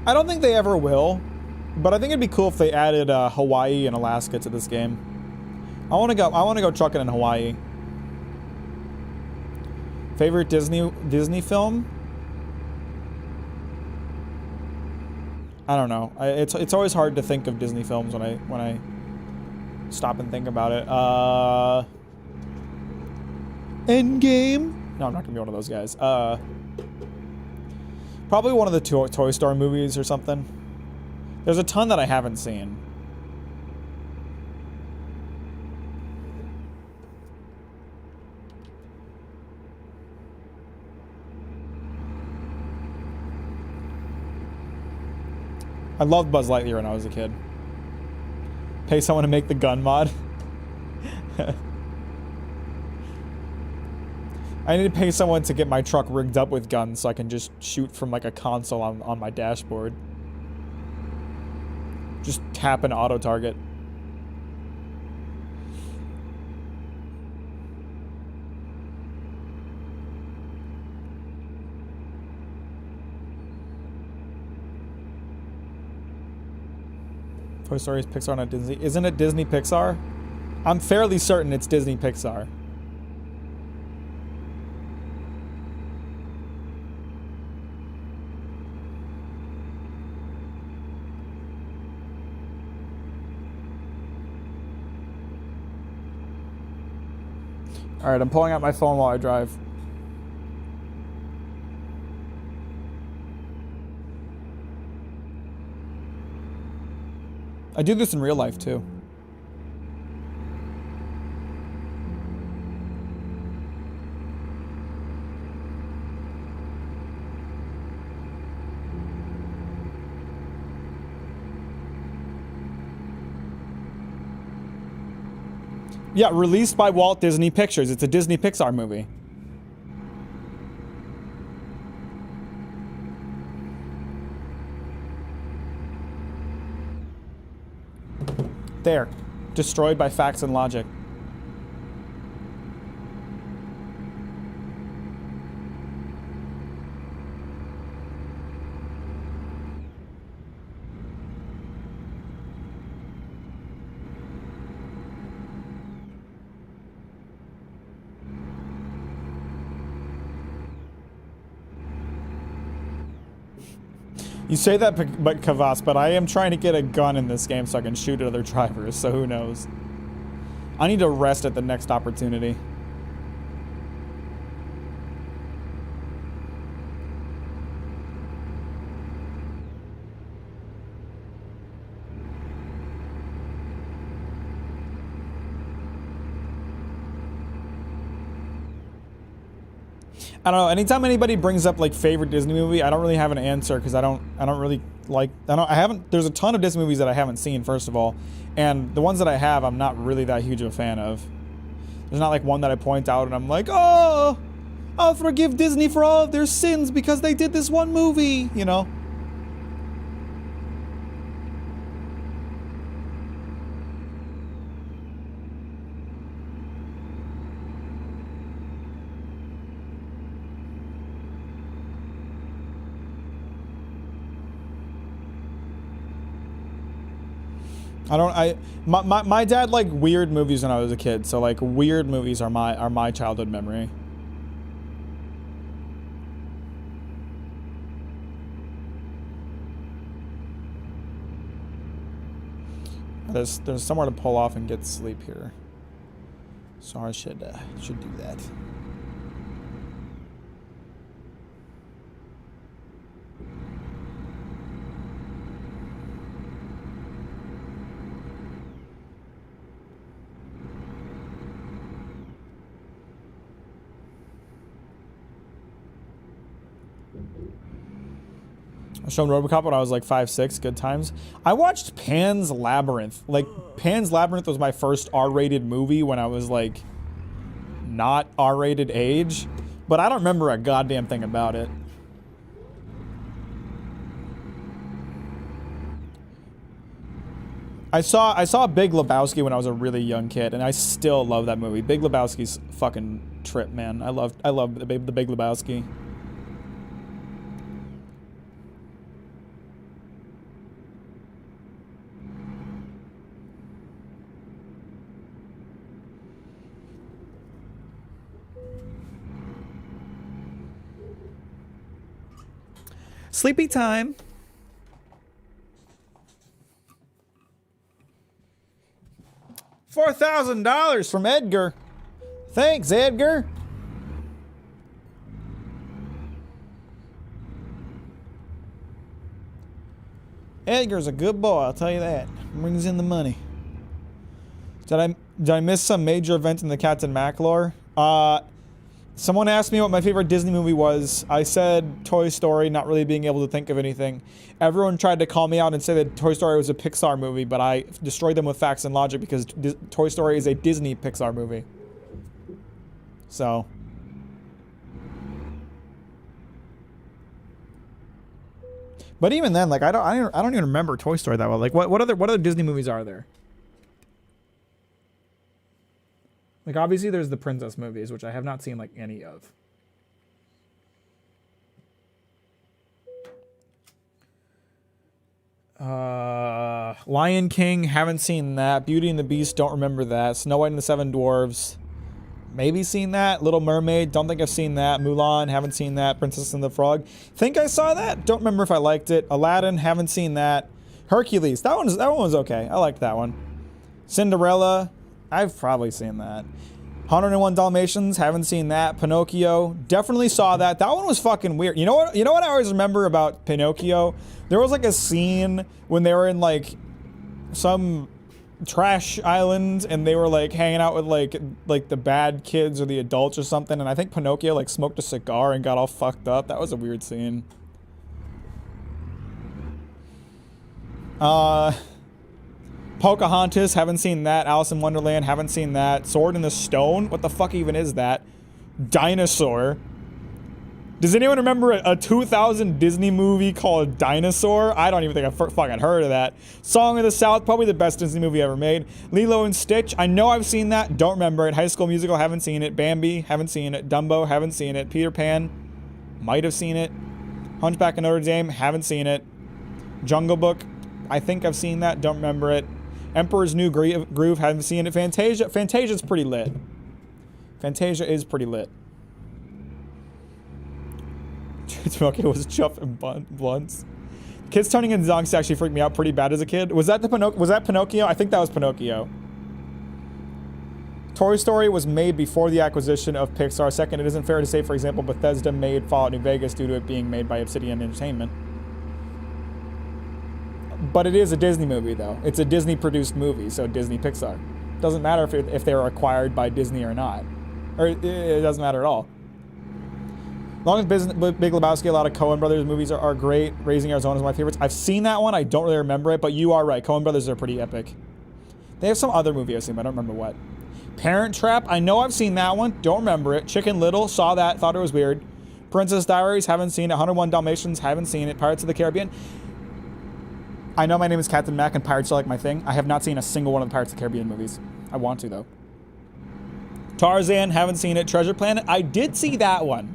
I don't think they ever will, but I think it'd be cool if they added Hawaii and Alaska to this game. I want to go trucking in Hawaii. Favorite Disney film? I don't know. It's always hard to think of Disney films when I stop and think about it. Endgame? No, I'm not gonna be one of those guys. Probably one of the Toy Story movies or something. There's a ton that I haven't seen. I loved Buzz Lightyear when I was a kid. Pay someone to make the gun mod. I need to pay someone to get my truck rigged up with guns so I can just shoot from like a console on my dashboard. Just tap an auto target. Toy Story is Pixar, not Disney. Isn't it Disney Pixar? I'm fairly certain it's Disney Pixar. All right, I'm pulling out my phone while I drive. I do this in real life too. Yeah, released by Walt Disney Pictures. It's a Disney Pixar movie. There. Destroyed by facts and logic. You say that, but Kavas, but I am trying to get a gun in this game so I can shoot at other drivers, so who knows. I need to rest at the next opportunity. I don't know. Anytime anybody brings up like favorite Disney movie, I don't really have an answer because I don't really like. I haven't. There's a ton of Disney movies that I haven't seen. First of all, and the ones that I have, I'm not really that huge of a fan of. There's not like one that I point out and I'm like, oh, I'll forgive Disney for all of their sins because they did this one movie. You know. My dad liked weird movies when I was a kid, so like weird movies are my childhood memory. There's somewhere to pull off and get sleep here, so I should do that. I showed RoboCop when I was like 5'6", good times. I watched Pan's Labyrinth. Like, Pan's Labyrinth was my first R-rated movie when I was like not R-rated age, but I don't remember a goddamn thing about it. I saw Big Lebowski when I was a really young kid, and I still love that movie. Big Lebowski's fucking trip, man. I love the Big Lebowski. Sleepy time. $4,000 from Edgar. Thanks, Edgar. Edgar's a good boy, I'll tell you that. Brings in the money. Did I miss some major event in the Captain Mack lore? Someone asked me what my favorite Disney movie was. I said Toy Story, not really being able to think of anything. Everyone tried to call me out and say that Toy Story was a Pixar movie, but I destroyed them with facts and logic because Toy Story is a Disney Pixar movie. So. But even then, like I don't even remember Toy Story that well. Like what other Disney movies are there? Like, obviously, there's the princess movies, which I have not seen, like, any of. Lion King, haven't seen that. Beauty and the Beast, don't remember that. Snow White and the Seven Dwarfs, maybe seen that. Little Mermaid, don't think I've seen that. Mulan, haven't seen that. Princess and the Frog, think I saw that. Don't remember if I liked it. Aladdin, haven't seen that. Hercules, that one was okay. I liked that one. Cinderella, I've probably seen that. 101 Dalmatians, haven't seen that. Pinocchio, definitely saw that. That one was fucking weird. You know what I always remember about Pinocchio? There was like a scene when they were in like some trash island and they were like hanging out with like the bad kids or the adults or something, and I think Pinocchio like smoked a cigar and got all fucked up. That was a weird scene. Pocahontas, haven't seen that. Alice in Wonderland, haven't seen that. Sword in the Stone, what the fuck even is that? Dinosaur. Does anyone remember a 2000 Disney movie called Dinosaur? I don't even think I've fucking heard of that. Song of the South, probably the best Disney movie ever made. Lilo and Stitch, I know I've seen that, don't remember it. High School Musical, haven't seen it. Bambi, haven't seen it. Dumbo, haven't seen it. Peter Pan, might have seen it. Hunchback of Notre Dame, haven't seen it. Jungle Book, I think I've seen that, don't remember it. Emperor's New Groove, haven't seen it. Fantasia's pretty lit. Fantasia is pretty lit. Pinocchio was chuff and blunts. Kids turning into donks actually freaked me out pretty bad as a kid. Was that Pinocchio? I think that was Pinocchio. Toy Story was made before the acquisition of Pixar. Second, it isn't fair to say, for example, Bethesda made Fallout New Vegas due to it being made by Obsidian Entertainment. But it is a Disney movie, though. It's a Disney-produced movie, so Disney Pixar. Doesn't matter if they were acquired by Disney or not. Or it doesn't matter at all. Long as Big Lebowski, a lot of Coen Brothers movies are great. Raising Arizona is one of my favorites. I've seen that one. I don't really remember it, but you are right. Coen Brothers are pretty epic. They have some other movie I've seen, but I don't remember what. Parent Trap. I know I've seen that one. Don't remember it. Chicken Little. Saw that. Thought it was weird. Princess Diaries. Haven't seen it. 101 Dalmatians. Haven't seen it. Pirates of the Caribbean. I know my name is Captain Mack and pirates are like my thing. I have not seen a single one of the Pirates of the Caribbean movies. I want to, though. Tarzan. Haven't seen it. Treasure Planet. I did see that one.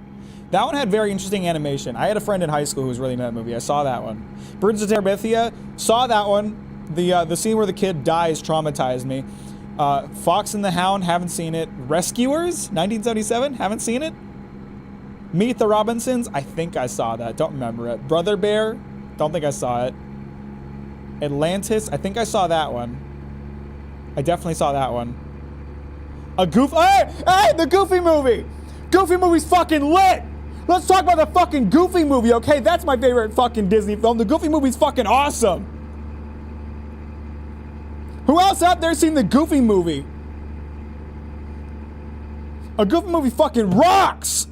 That one had very interesting animation. I had a friend in high school who was really into that movie. I saw that one. Birds of Terabithia, saw that one. The scene where the kid dies traumatized me. Fox and the Hound, haven't seen it. Rescuers, 1977, haven't seen it. Meet the Robinsons, I think I saw that. Don't remember it. Brother Bear, don't think I saw it. Atlantis, I think I saw that one. I definitely saw that one. Hey, the Goofy movie! Goofy movie's fucking lit! Let's talk about the fucking Goofy movie, okay? That's my favorite fucking Disney film. The Goofy movie's fucking awesome. Who else out there seen the Goofy movie? A Goofy movie fucking rocks!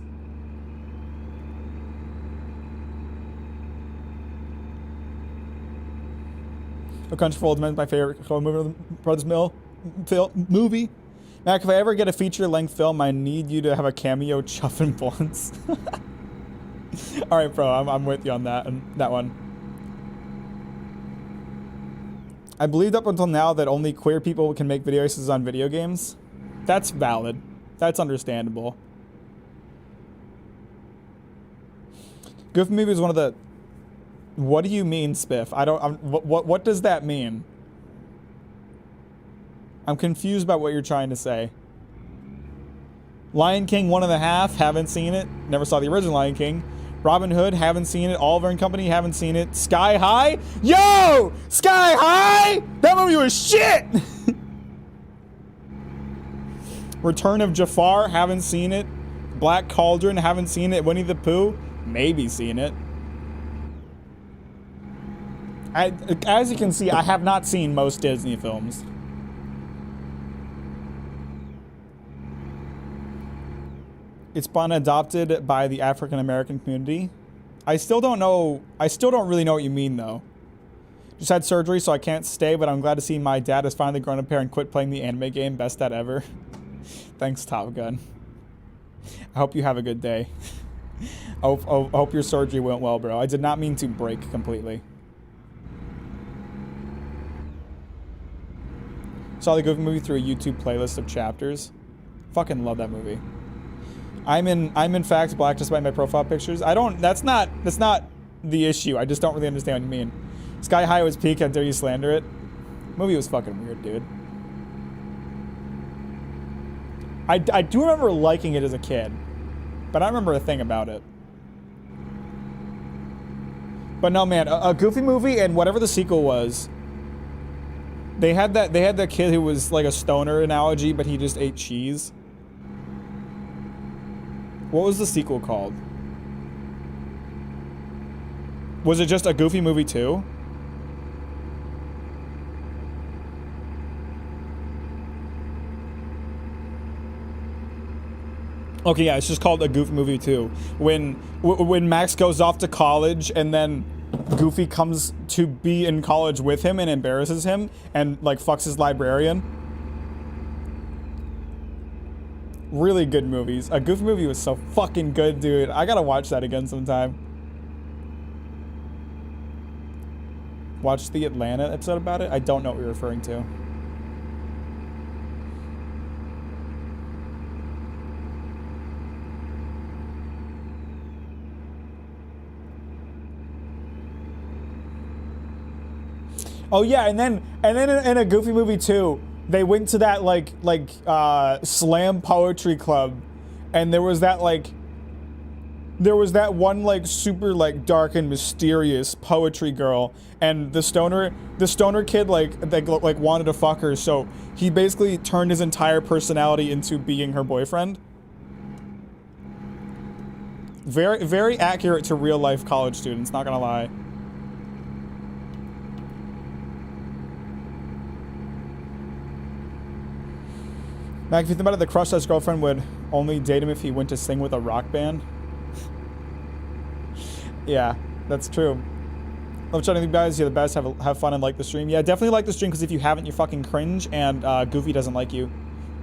A Country Full of Men is my favorite Coen Brothers movie. Mac, if I ever get a feature-length film, I need you to have a cameo Chuff and Blunts. All right, bro, I'm with you on that one. I believed up until now that only queer people can make videos on video games. That's valid. That's understandable. Goofy movie is one of the... What do you mean, Spiff? What does that mean? I'm confused by what you're trying to say. Lion King 1.5, haven't seen it. Never saw the original Lion King. Robin Hood, haven't seen it. Oliver and Company, haven't seen it. Sky High? Yo! Sky High? That movie was shit! Return of Jafar, haven't seen it. Black Cauldron, haven't seen it. Winnie the Pooh, maybe seen it. As you can see, I have not seen most Disney films. It's been adopted by the African American community. I still don't really know what you mean, though. Just had surgery, so I can't stay, but I'm glad to see my dad has finally grown up here and quit playing the anime game. Best dad ever. Thanks, Top Gun. I hope you have a good day. I hope your surgery went well, bro. I did not mean to break completely. Saw the Goofy movie through a YouTube playlist of chapters. Fucking love that movie. I'm in fact black despite my profile pictures. That's not the issue. I just don't really understand what you mean. Sky High was peak, how dare you slander it? Movie was fucking weird, dude. I do remember liking it as a kid, but I don't remember a thing about it. But no, man, a Goofy movie and whatever the sequel was, they had that kid who was like a stoner analogy, but he just ate cheese. What was the sequel called? Was it just a Goofy movie 2? Okay, yeah, it's just called a Goofy movie 2. When Max goes off to college and then Goofy comes to be in college with him and embarrasses him and like fucks his librarian. Really good movies. A Goofy movie was so fucking good, dude. I gotta watch that again sometime. Watch the Atlanta episode about it? I don't know what you're referring to. Oh yeah, and then in a Goofy movie too, they went to that slam poetry club, and there was that one like super like dark and mysterious poetry girl, and the stoner kid like wanted to fuck her, so he basically turned his entire personality into being her boyfriend. Very, very accurate to real life college students, not gonna lie. Mac, if you think about it, the crush-sized girlfriend would only date him if he went to sing with a rock band. Yeah, that's true. Love chatting with you guys. You're the best. Have fun and like the stream. Yeah, definitely like the stream, because if you haven't, you fucking cringe, and Goofy doesn't like you.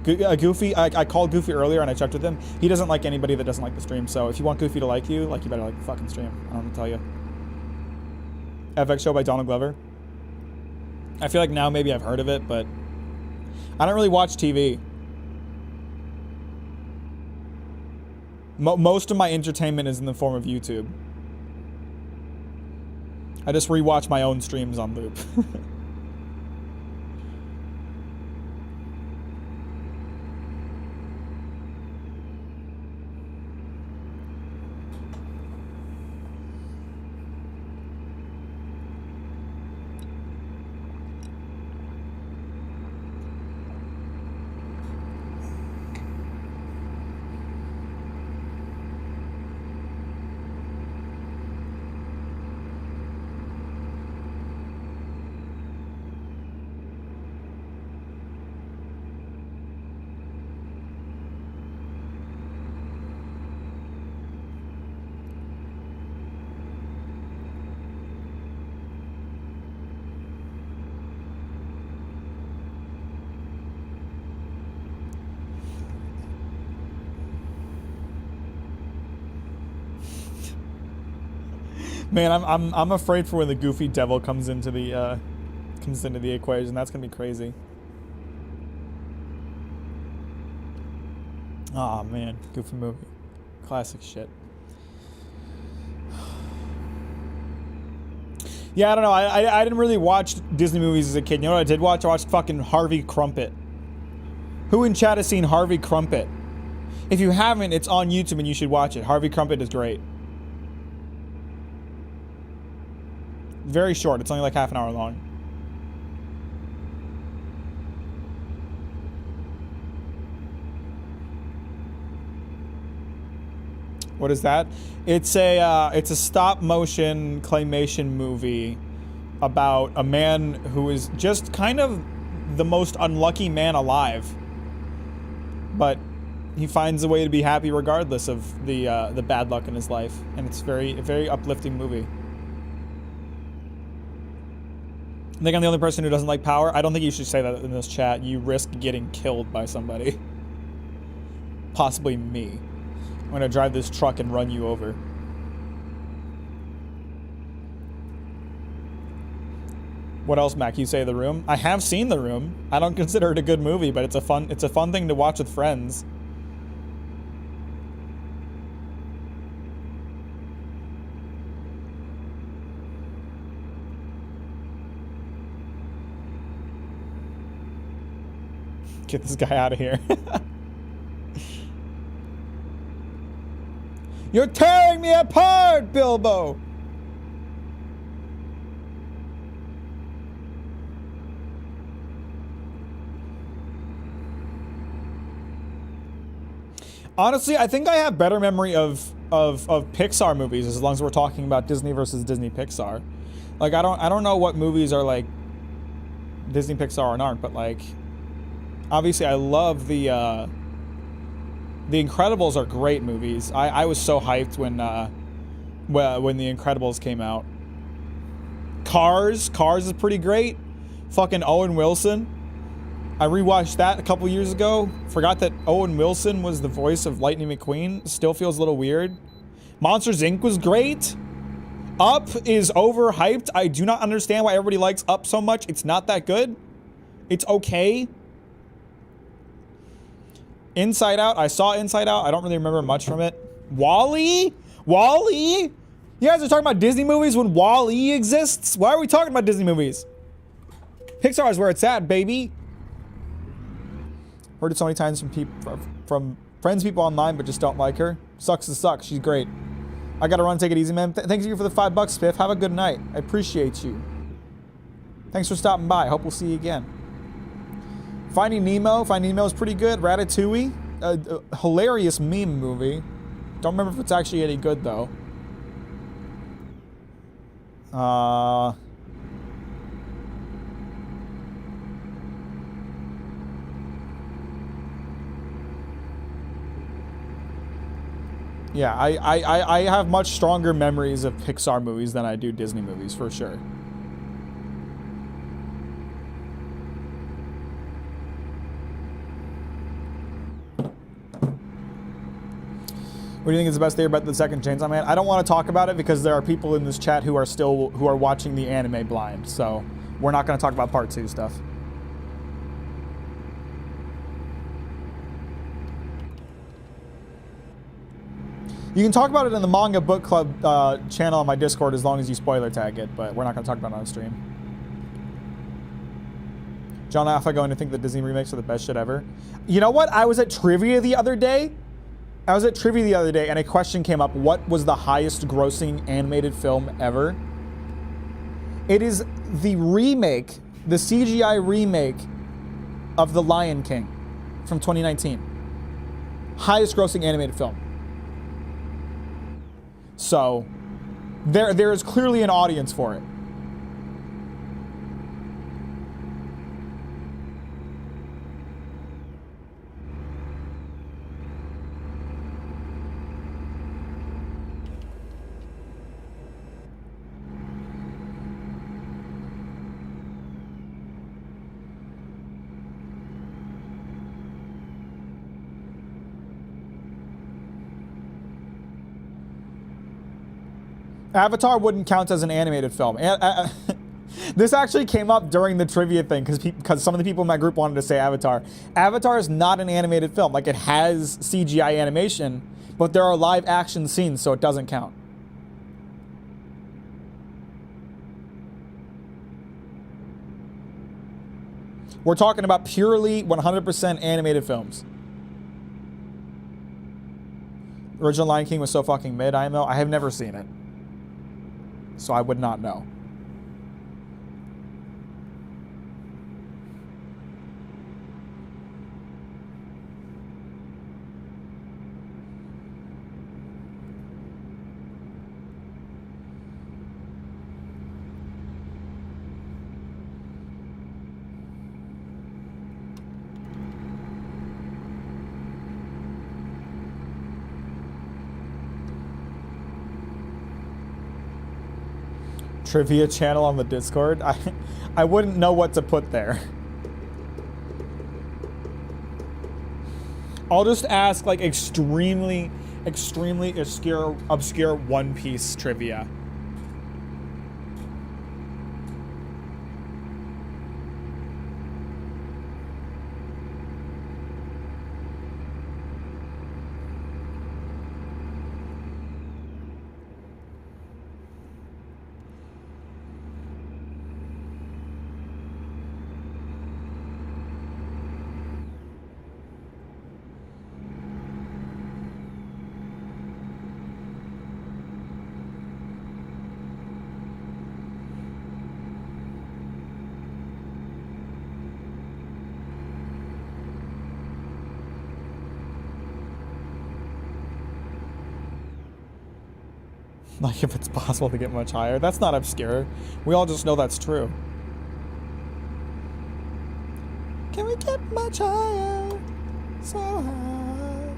Goofy, I called Goofy earlier and I checked with him. He doesn't like anybody that doesn't like the stream, so if you want Goofy to like you better like the fucking stream. I don't know what to tell you. FX Show by Donald Glover. I feel like now maybe I've heard of it, but I don't really watch TV. Most of my entertainment is in the form of YouTube. I just rewatch my own streams on loop. Man, I'm afraid for when the Goofy devil comes into the equation. That's gonna be crazy. Oh man, Goofy movie, classic shit. Yeah, I don't know. I didn't really watch Disney movies as a kid. You know what I did watch? I watched fucking Harvey Crumpet. Who in chat has seen Harvey Crumpet? If you haven't, it's on YouTube and you should watch it. Harvey Crumpet is great. Very short. It's only like half an hour long. What is that? It's a stop motion claymation movie about a man who is just kind of the most unlucky man alive, but he finds a way to be happy regardless of the bad luck in his life, and it's a very uplifting movie. I think I'm the only person who doesn't like power. I don't think you should say that in this chat. You risk getting killed by somebody. Possibly me. I'm gonna drive this truck and run you over. What else, Mac? You say The Room? I have seen The Room. I don't consider it a good movie, but it's a fun thing to watch with friends. Get this guy out of here. You're tearing me apart, Bilbo! Honestly, I think I have better memory of Pixar movies, as long as we're talking about Disney versus Disney Pixar. Like, I don't know what movies are like Disney Pixar and aren't, but like, obviously I love the Incredibles are great movies. I was so hyped when The Incredibles came out. Cars is pretty great. Fucking Owen Wilson. I rewatched that a couple years ago. Forgot that Owen Wilson was the voice of Lightning McQueen. Still feels a little weird. Monsters Inc. was great. Up is overhyped. I do not understand why everybody likes Up so much. It's not that good. It's okay. Inside Out. I saw Inside Out. I don't really remember much from it. WALL-E? WALL-E? You guys are talking about Disney movies when WALL-E exists? Why are we talking about Disney movies? Pixar is where it's at, baby. Heard it so many times from friends, people online, but just don't like her. Sucks to suck. She's great. I gotta run. Take it easy, man. Thanks you for the $5, Spiff. Have a good night. I appreciate you. Thanks for stopping by. Hope we'll see you again. Finding Nemo. Finding Nemo is pretty good. Ratatouille. A hilarious meme movie. Don't remember if it's actually any good, though. Yeah, I have much stronger memories of Pixar movies than I do Disney movies, for sure. What do you think is the best thing about the second Chainsaw Man? I don't want to talk about it because there are people in this chat who are watching the anime blind, so we're not going to talk about part 2 stuff. You can talk about it in the Manga Book Club channel on my Discord as long as you spoiler tag it, but we're not going to talk about it on stream. John Alpha going to think the Disney remakes are the best shit ever. You know what? I was at trivia the other day, and a question came up. What was the highest grossing animated film ever? It is the remake, the CGI remake of The Lion King from 2019. Highest grossing animated film. So, there is clearly an audience for it. Avatar wouldn't count as an animated film. This actually came up during the trivia thing because some of the people in my group wanted to say Avatar. Avatar is not an animated film. Like, it has CGI animation, but there are live action scenes, so it doesn't count. We're talking about purely 100% animated films. Original Lion King was so fucking mid, I know. I have never seen it, so I would not know. Trivia channel on the Discord. I wouldn't know what to put there. I'll just ask like extremely obscure One Piece trivia. Like, if it's possible to get much higher. That's not obscure. We all just know that's true. Can we get much higher? So high.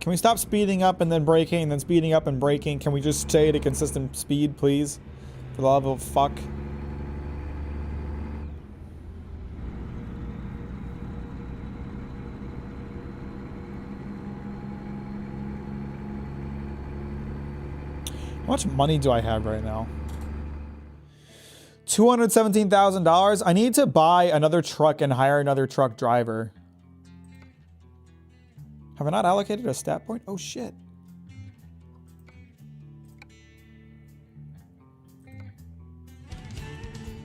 Can we stop speeding up and then braking and then speeding up and braking? Can we just stay at a consistent speed, please? For the love of fuck. How much money do I have right now? $217,000. I need to buy another truck and hire another truck driver. Have I not allocated a stat point? Oh shit.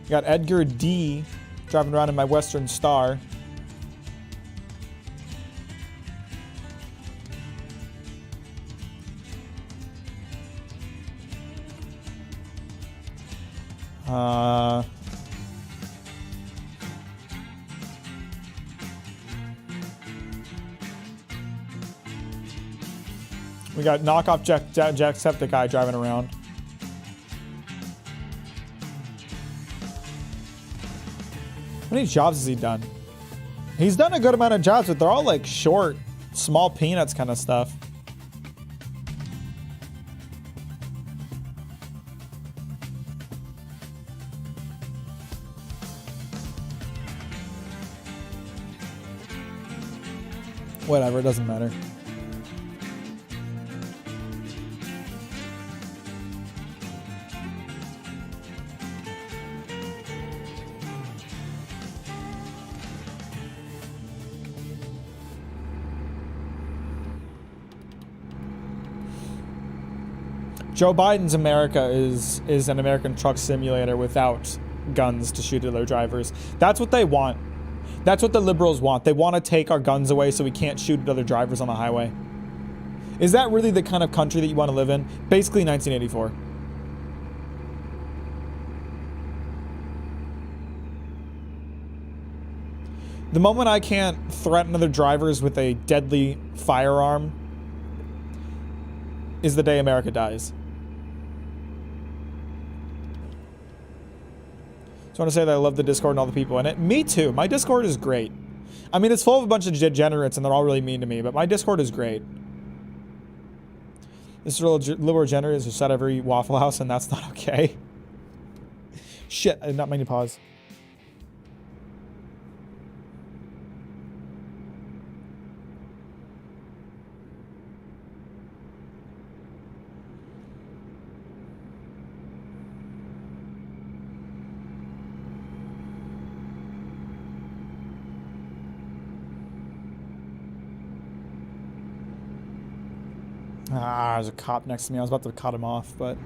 Got Edgar D driving around in my Western Star. We got knockoff Jacksepticeye driving around. How many jobs has he done? He's done a good amount of jobs, but they're all like short, small peanuts kind of stuff. Whatever, it doesn't matter. Joe Biden's America is an American truck simulator without guns to shoot at their drivers. That's what they want. That's what the liberals want. They want to take our guns away so we can't shoot at other drivers on the highway. Is that really the kind of country that you want to live in? Basically 1984. The moment I can't threaten other drivers with a deadly firearm is the day America dies. I want to say that I love the Discord and all the people in it. Me too. My Discord is great. I mean, it's full of a bunch of degenerates and they're all really mean to me, but my Discord is great. This liberal degenerate is at every Waffle House and that's not okay. Shit, I did not mean to pause. There's a cop next to me. I was about to cut him off, but...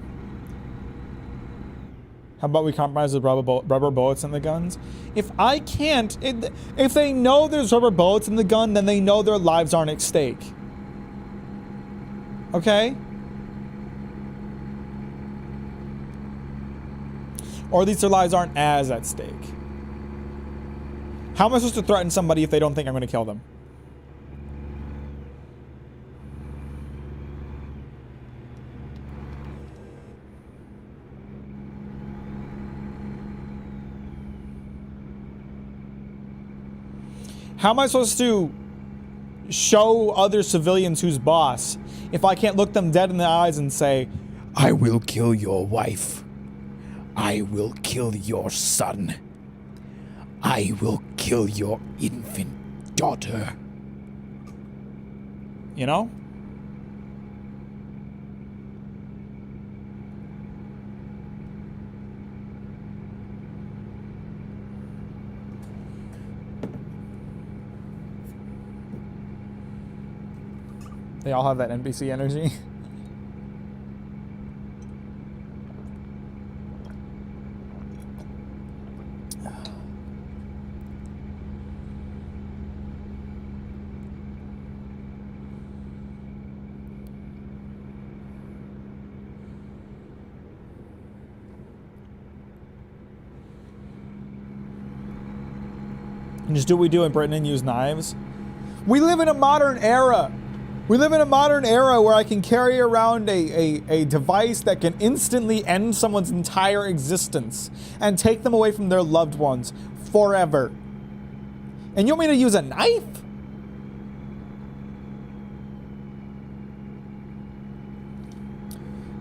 How about we compromise with rubber bullets in the guns? If I can't... If they know there's rubber bullets in the gun, then they know their lives aren't at stake. Okay? Or at least their lives aren't as at stake. How am I supposed to threaten somebody if they don't think I'm going to kill them? How am I supposed to show other civilians who's boss if I can't look them dead in the eyes and say, I will kill your wife. I will kill your son. I will kill your infant daughter. You know? They all have that NPC energy. And just do what we do in Britain and use knives. We live in a modern era. We live in a modern era where I can carry around a device that can instantly end someone's entire existence and take them away from their loved ones forever. And you want me to use a knife?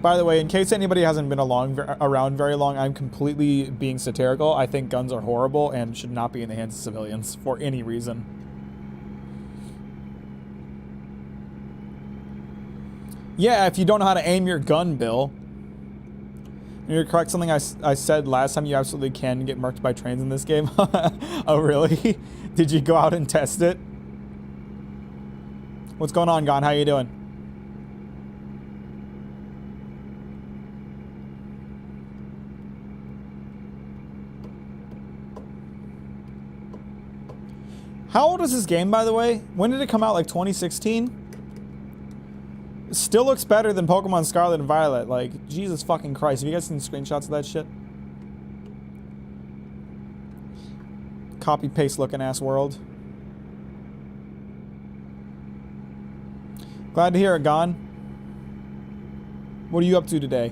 By the way, in case anybody hasn't been around very long, I'm completely being satirical. I think guns are horrible and should not be in the hands of civilians for any reason. Yeah, if you don't know how to aim your gun, Bill. You're correct. Something I said last time, you absolutely can get marked by trains in this game. Oh, really? Did you go out and test it? What's going on, Gon? How you doing? How old is this game, by the way? When did it come out? Like 2016? Still looks better than Pokemon Scarlet and Violet. Like, Jesus fucking Christ. Have you guys seen screenshots of that shit? Copy-paste looking ass world. Glad to hear it, Gon. What are you up to today?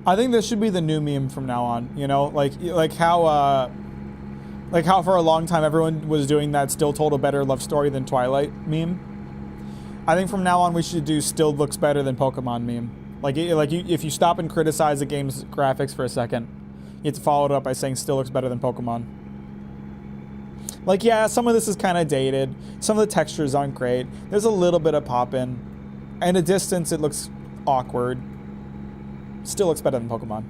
I think this should be the new meme from now on, you know? Like how for a long time everyone was doing that still told a better love story than Twilight meme. I think from now on we should do still looks better than Pokemon meme. If you stop and criticize a game's graphics for a second, you have to follow it up by saying still looks better than Pokemon. Like, yeah, some of this is kind of dated. Some of the textures aren't great. There's a little bit of pop-in. And at distance it looks awkward. Still looks better than Pokemon.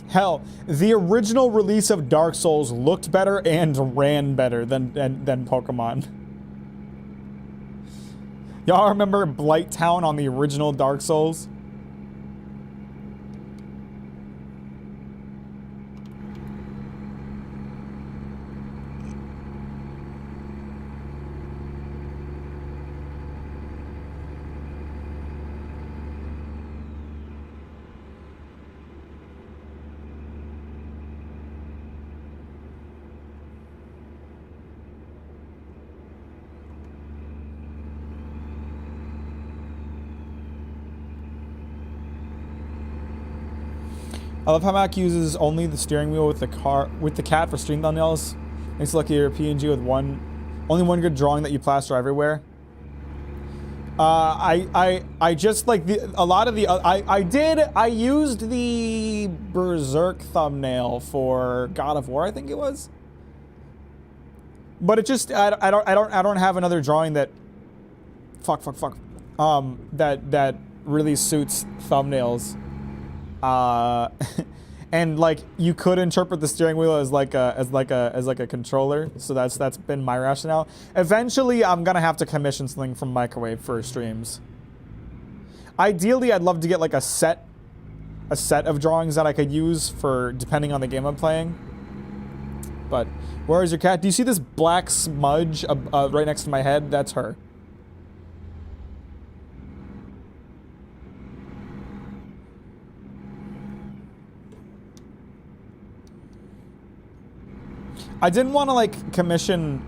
Hell, the original release of Dark Souls looked better and ran better than Pokemon. Y'all remember Blight Town on the original Dark Souls? I love how Mack uses only the steering wheel with the cat for stream thumbnails. Makes it like your PNG with only one good drawing that you plaster everywhere. I just like I used the Berserk thumbnail for God of War, I think it was. But it just I don't have another drawing that that really suits thumbnails. And like you could interpret the steering wheel as like a controller, so that's been my rationale. Eventually, I'm gonna have to commission something from Microwave for streams. Ideally, I'd love to get like a set of drawings that I could use for depending on the game I'm playing. But where is your cat? Do you see this black smudge right next to my head? That's her. I didn't want to like commission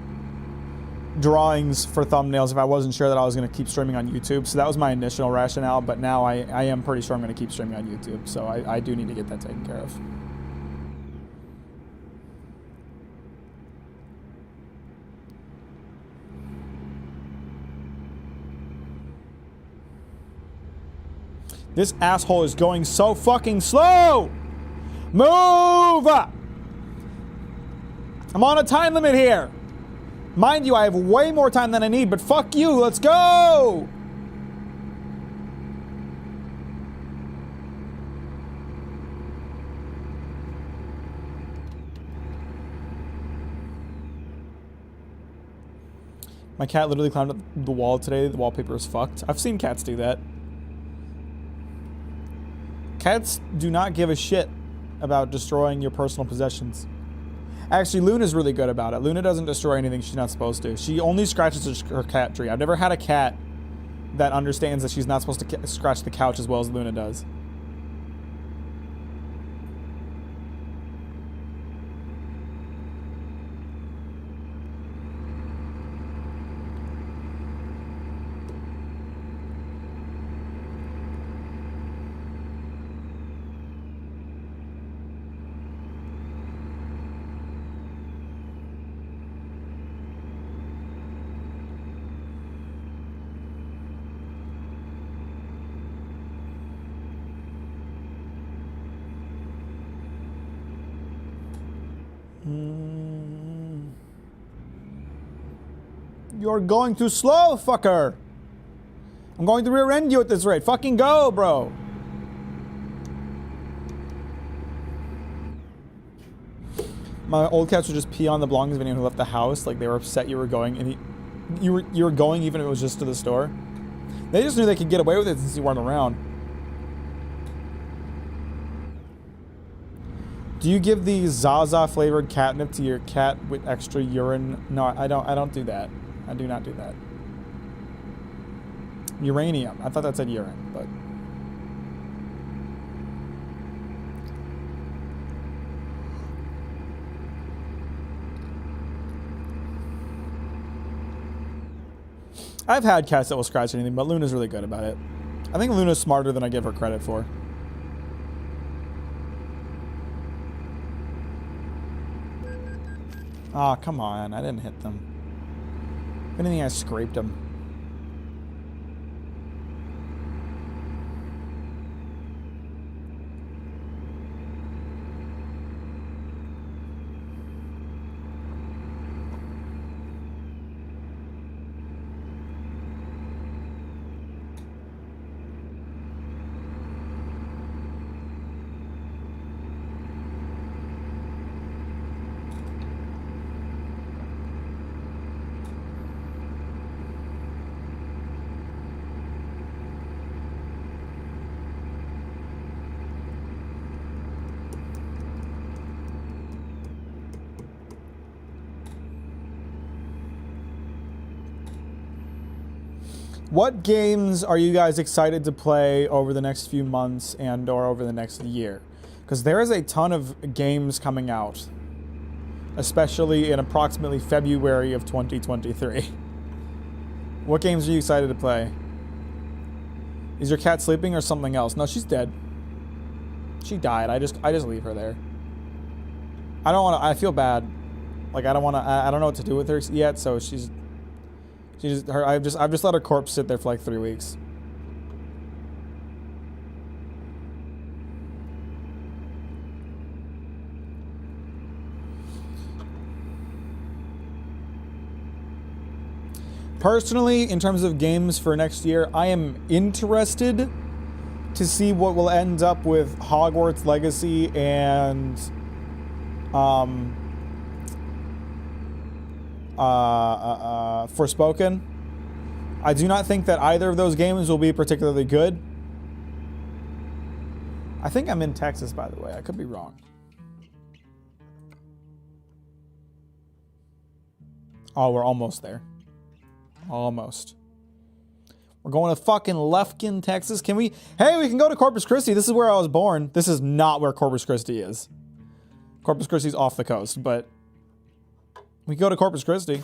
drawings for thumbnails if I wasn't sure that I was going to keep streaming on YouTube. So that was my initial rationale, but now I am pretty sure I'm going to keep streaming on YouTube. So I do need to get that taken care of. This asshole is going so fucking slow! Move up! I'm on a time limit here. Mind you, I have way more time than I need, but fuck you, let's go! My cat literally climbed up the wall today. The wallpaper is fucked. I've seen cats do that. Cats do not give a shit about destroying your personal possessions. Actually, Luna's really good about it. Luna doesn't destroy anything she's not supposed to. She only scratches her cat tree. I've never had a cat that understands that she's not supposed to scratch the couch as well as Luna does. You're going too slow, fucker. I'm going to rear end you at this rate. Fucking go, bro. My old cats would just pee on the belongings of anyone who left the house. Like they were upset you were going, and you were going even if it was just to the store. They just knew they could get away with it since you weren't around. Do you give the Zaza flavored catnip to your cat with extra urine? No, I don't do that. I do not do that. Uranium. I thought that said urine, but. I've had cats that will scratch anything, but Luna's really good about it. I think Luna's smarter than I give her credit for. Aw, oh, come on. I didn't hit them. If anything, I scraped them. What games are you guys excited to play over the next few months and or over the next year? Because there is a ton of games coming out, especially in approximately February of 2023. What games are you excited to play? Is your cat sleeping or something else? No, she's dead. She died. I just leave her there. I don't want to. I feel bad. Like I don't want to. I don't know what to do with her yet. So I've just let her corpse sit there for like 3 weeks. Personally, in terms of games for next year, I am interested to see what will end up with Hogwarts Legacy and Forspoken. I do not think that either of those games will be particularly good. I think I'm in Texas, by the way. I could be wrong. Oh, we're almost there. Almost. We're going to fucking Lufkin, Texas. Can we? Hey, we can go to Corpus Christi. This is where I was born. This is not where Corpus Christi is. Corpus Christi's off the coast, but we go to Corpus Christi.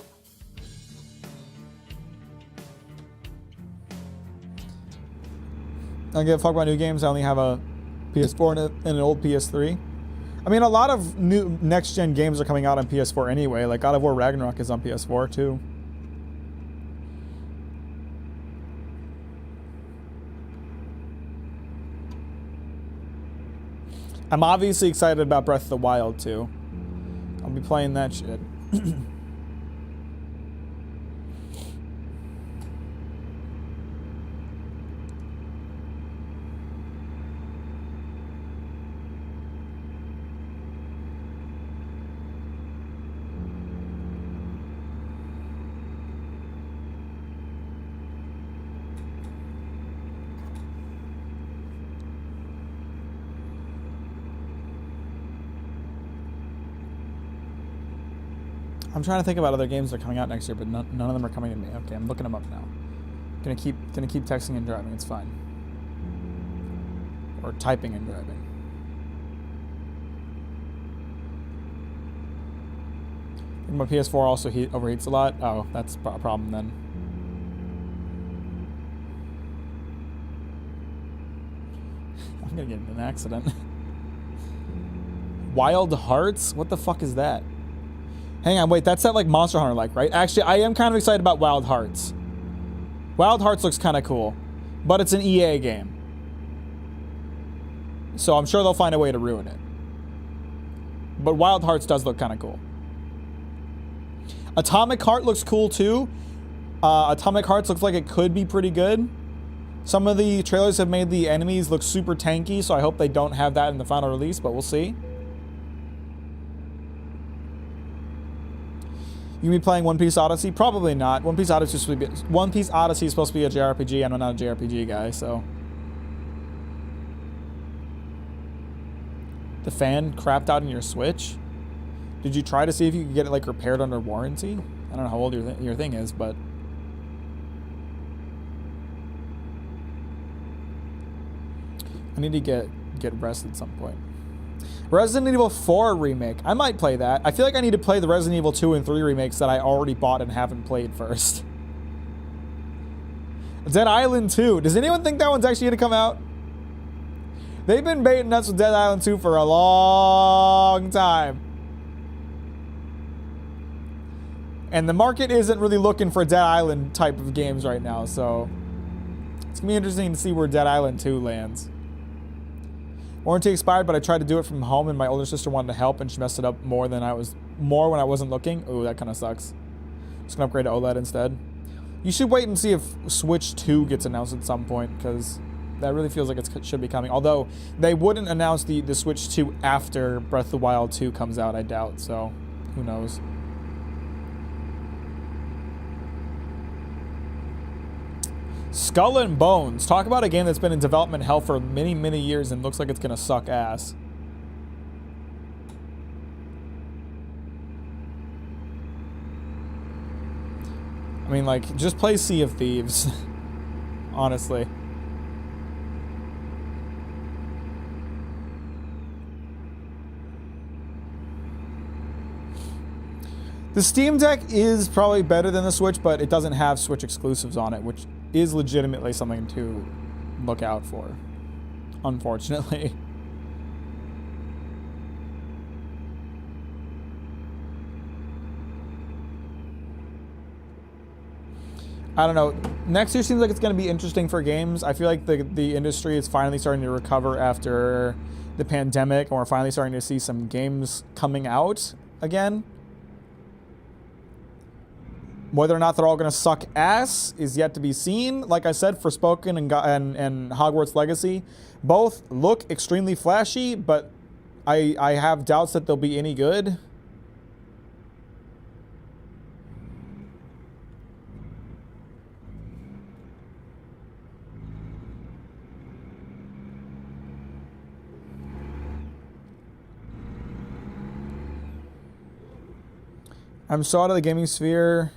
I don't give a fuck about new games. I only have a PS4 and an old PS3. I mean, a lot of new next-gen games are coming out on PS4 anyway. Like God of War Ragnarok is on PS4 too. I'm obviously excited about Breath of the Wild too. I'll be playing that shit. I'm trying to think about other games that are coming out next year, but none of them are coming to me. Okay, I'm looking them up now. Gonna keep texting and driving. It's fine. Or typing and driving. And my PS4 also overheats a lot. Oh, that's a problem then. I'm gonna get in an accident. Wild Hearts? What the fuck is that? Hang on, wait, that's that like Monster Hunter like, right? Actually, I am kind of excited about Wild Hearts. Wild Hearts looks kind of cool, but it's an EA game. So I'm sure they'll find a way to ruin it. But Wild Hearts does look kind of cool. Atomic Heart looks cool too. Atomic Hearts looks like it could be pretty good. Some of the trailers have made the enemies look super tanky, so I hope they don't have that in the final release, but we'll see. You be playing One Piece Odyssey? Probably not. One Piece Odyssey is supposed to be a JRPG, and I'm not a JRPG guy, so. The fan crapped out in your Switch? Did you try to see if you could get it like repaired under warranty? I don't know how old your thing is, but. I need to get rest at some point. Resident Evil 4 remake. I might play that. I feel like I need to play the Resident Evil 2 and 3 remakes that I already bought and haven't played first. Dead Island 2. Does anyone think that one's actually going to come out? They've been baiting us with Dead Island 2 for a long time. And the market isn't really looking for Dead Island type of games right now, so it's going to be interesting to see where Dead Island 2 lands. Warranty expired, but I tried to do it from home, and my older sister wanted to help, and she messed it up more when I wasn't looking. Ooh, that kind of sucks. Just gonna upgrade to OLED instead. You should wait and see if Switch 2 gets announced at some point, because that really feels like it should be coming. Although they wouldn't announce the Switch 2 after Breath of the Wild 2 comes out, I doubt. So who knows? Skull and Bones. Talk about a game that's been in development hell for many, many years and looks like it's gonna suck ass. I mean, like, just play Sea of Thieves. Honestly. The Steam Deck is probably better than the Switch, but it doesn't have Switch exclusives on it, which is legitimately something to look out for, unfortunately. I don't know. Next year seems like it's going to be interesting for games. I feel like the industry is finally starting to recover after the pandemic, and we're finally starting to see some games coming out again. Whether or not they're all going to suck ass is yet to be seen. Like I said, Forspoken and Hogwarts Legacy both look extremely flashy, but I have doubts that they'll be any good. I'm so out of the gaming sphere.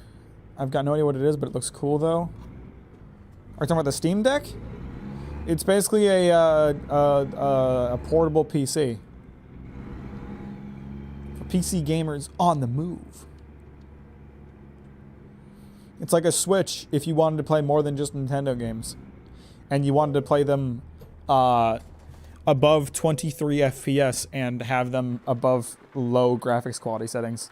I've got no idea what it is, but it looks cool though. Are you talking about the Steam Deck? It's basically a portable PC. For PC gamers on the move. It's like a Switch if you wanted to play more than just Nintendo games. And you wanted to play them above 23 FPS and have them above low graphics quality settings.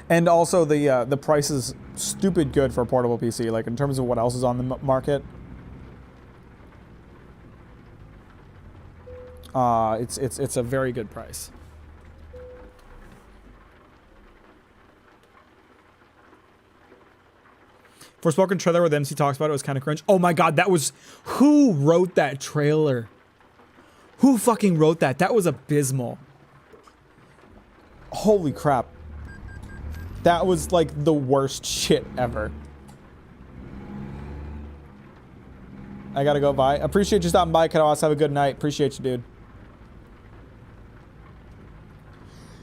And also the price is stupid good for a portable PC, like in terms of what else is on the market. It's a very good price. Forspoken trailer where the MC talks about it was kind of cringe. Oh my god, that was... Who wrote that trailer? Who fucking wrote that? That was abysmal. Holy crap. That was like the worst shit ever. I gotta go by. Appreciate you stopping by, Kadawas. Have a good night. Appreciate you, dude.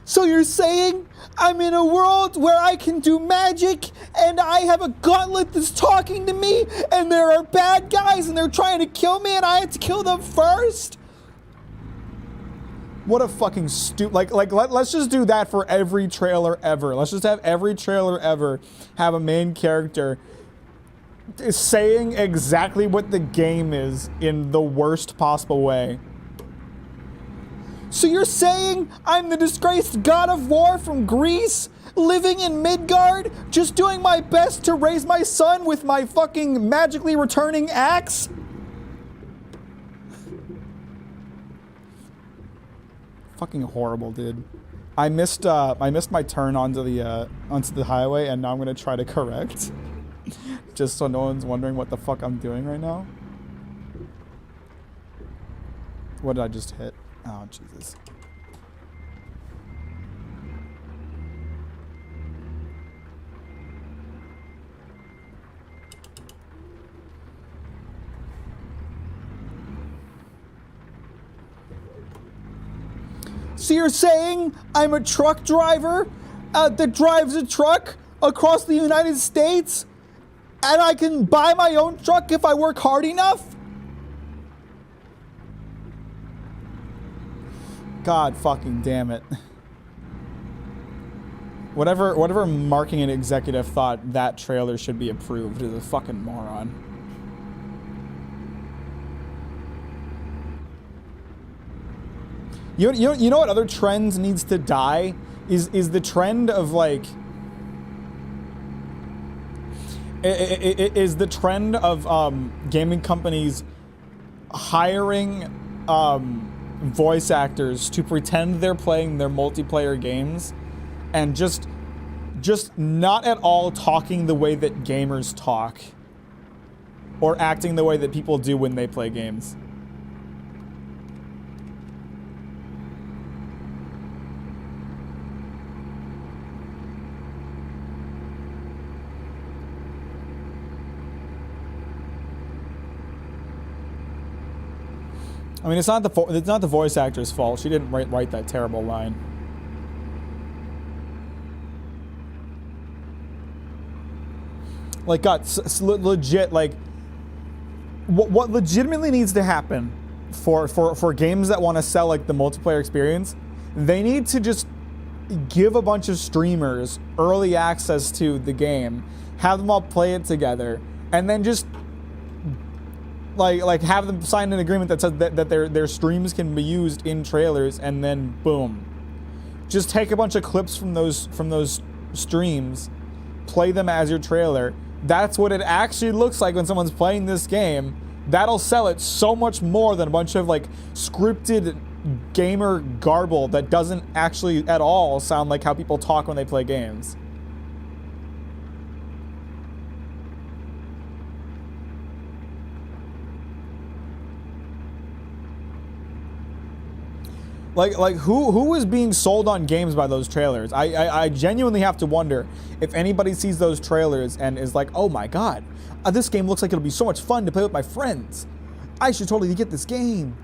So you're saying I'm in a world where I can do magic and I have a gauntlet that's talking to me and there are bad guys and they're trying to kill me and I have to kill them first? What a fucking let's just do that for every trailer ever. Let's just have every trailer ever have a main character saying exactly what the game is in the worst possible way. So you're saying I'm the disgraced god of war from Greece, living in Midgard, just doing my best to raise my son with my fucking magically returning axe? Fucking horrible, dude. I missed my turn onto the highway, and now I'm gonna try to correct, just so no one's wondering what the fuck I'm doing right now. What did I just hit? Oh, Jesus. So you're saying I'm a truck driver that drives a truck across the United States, and I can buy my own truck if I work hard enough? God fucking damn it. Whatever marketing executive thought that trailer should be approved is a fucking moron. You know what other trends needs to die? Is the trend of like... Is the trend of gaming companies hiring voice actors to pretend they're playing their multiplayer games and just not at all talking the way that gamers talk or acting the way that people do when they play games. I mean, it's not the voice actor's fault. She didn't write that terrible line. Like, God, legit, like, what legitimately needs to happen for games that want to sell, like, the multiplayer experience, they need to just give a bunch of streamers early access to the game, have them all play it together, and then just like have them sign an agreement that says that their streams can be used in trailers, and then boom, just take a bunch of clips from those streams, play them as your trailer. That's what it actually looks like when someone's playing this game. That'll sell it so much more than a bunch of like scripted gamer garble that doesn't actually at all sound like how people talk when they play games. Like who is being sold on games by those trailers? I genuinely have to wonder if anybody sees those trailers and is like, oh my god, this game looks like it'll be so much fun to play with my friends. I should totally get this game.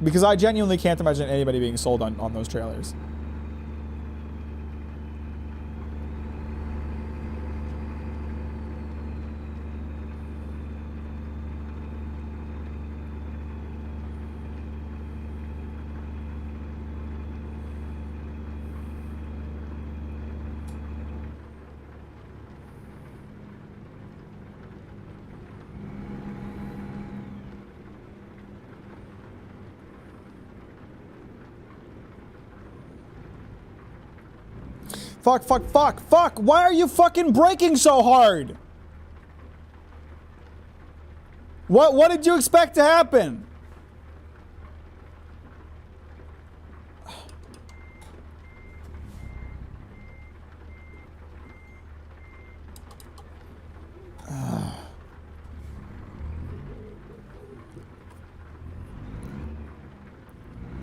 Because I genuinely can't imagine anybody being sold on those trailers. Fuck. Why are you fucking braking so hard? What did you expect to happen?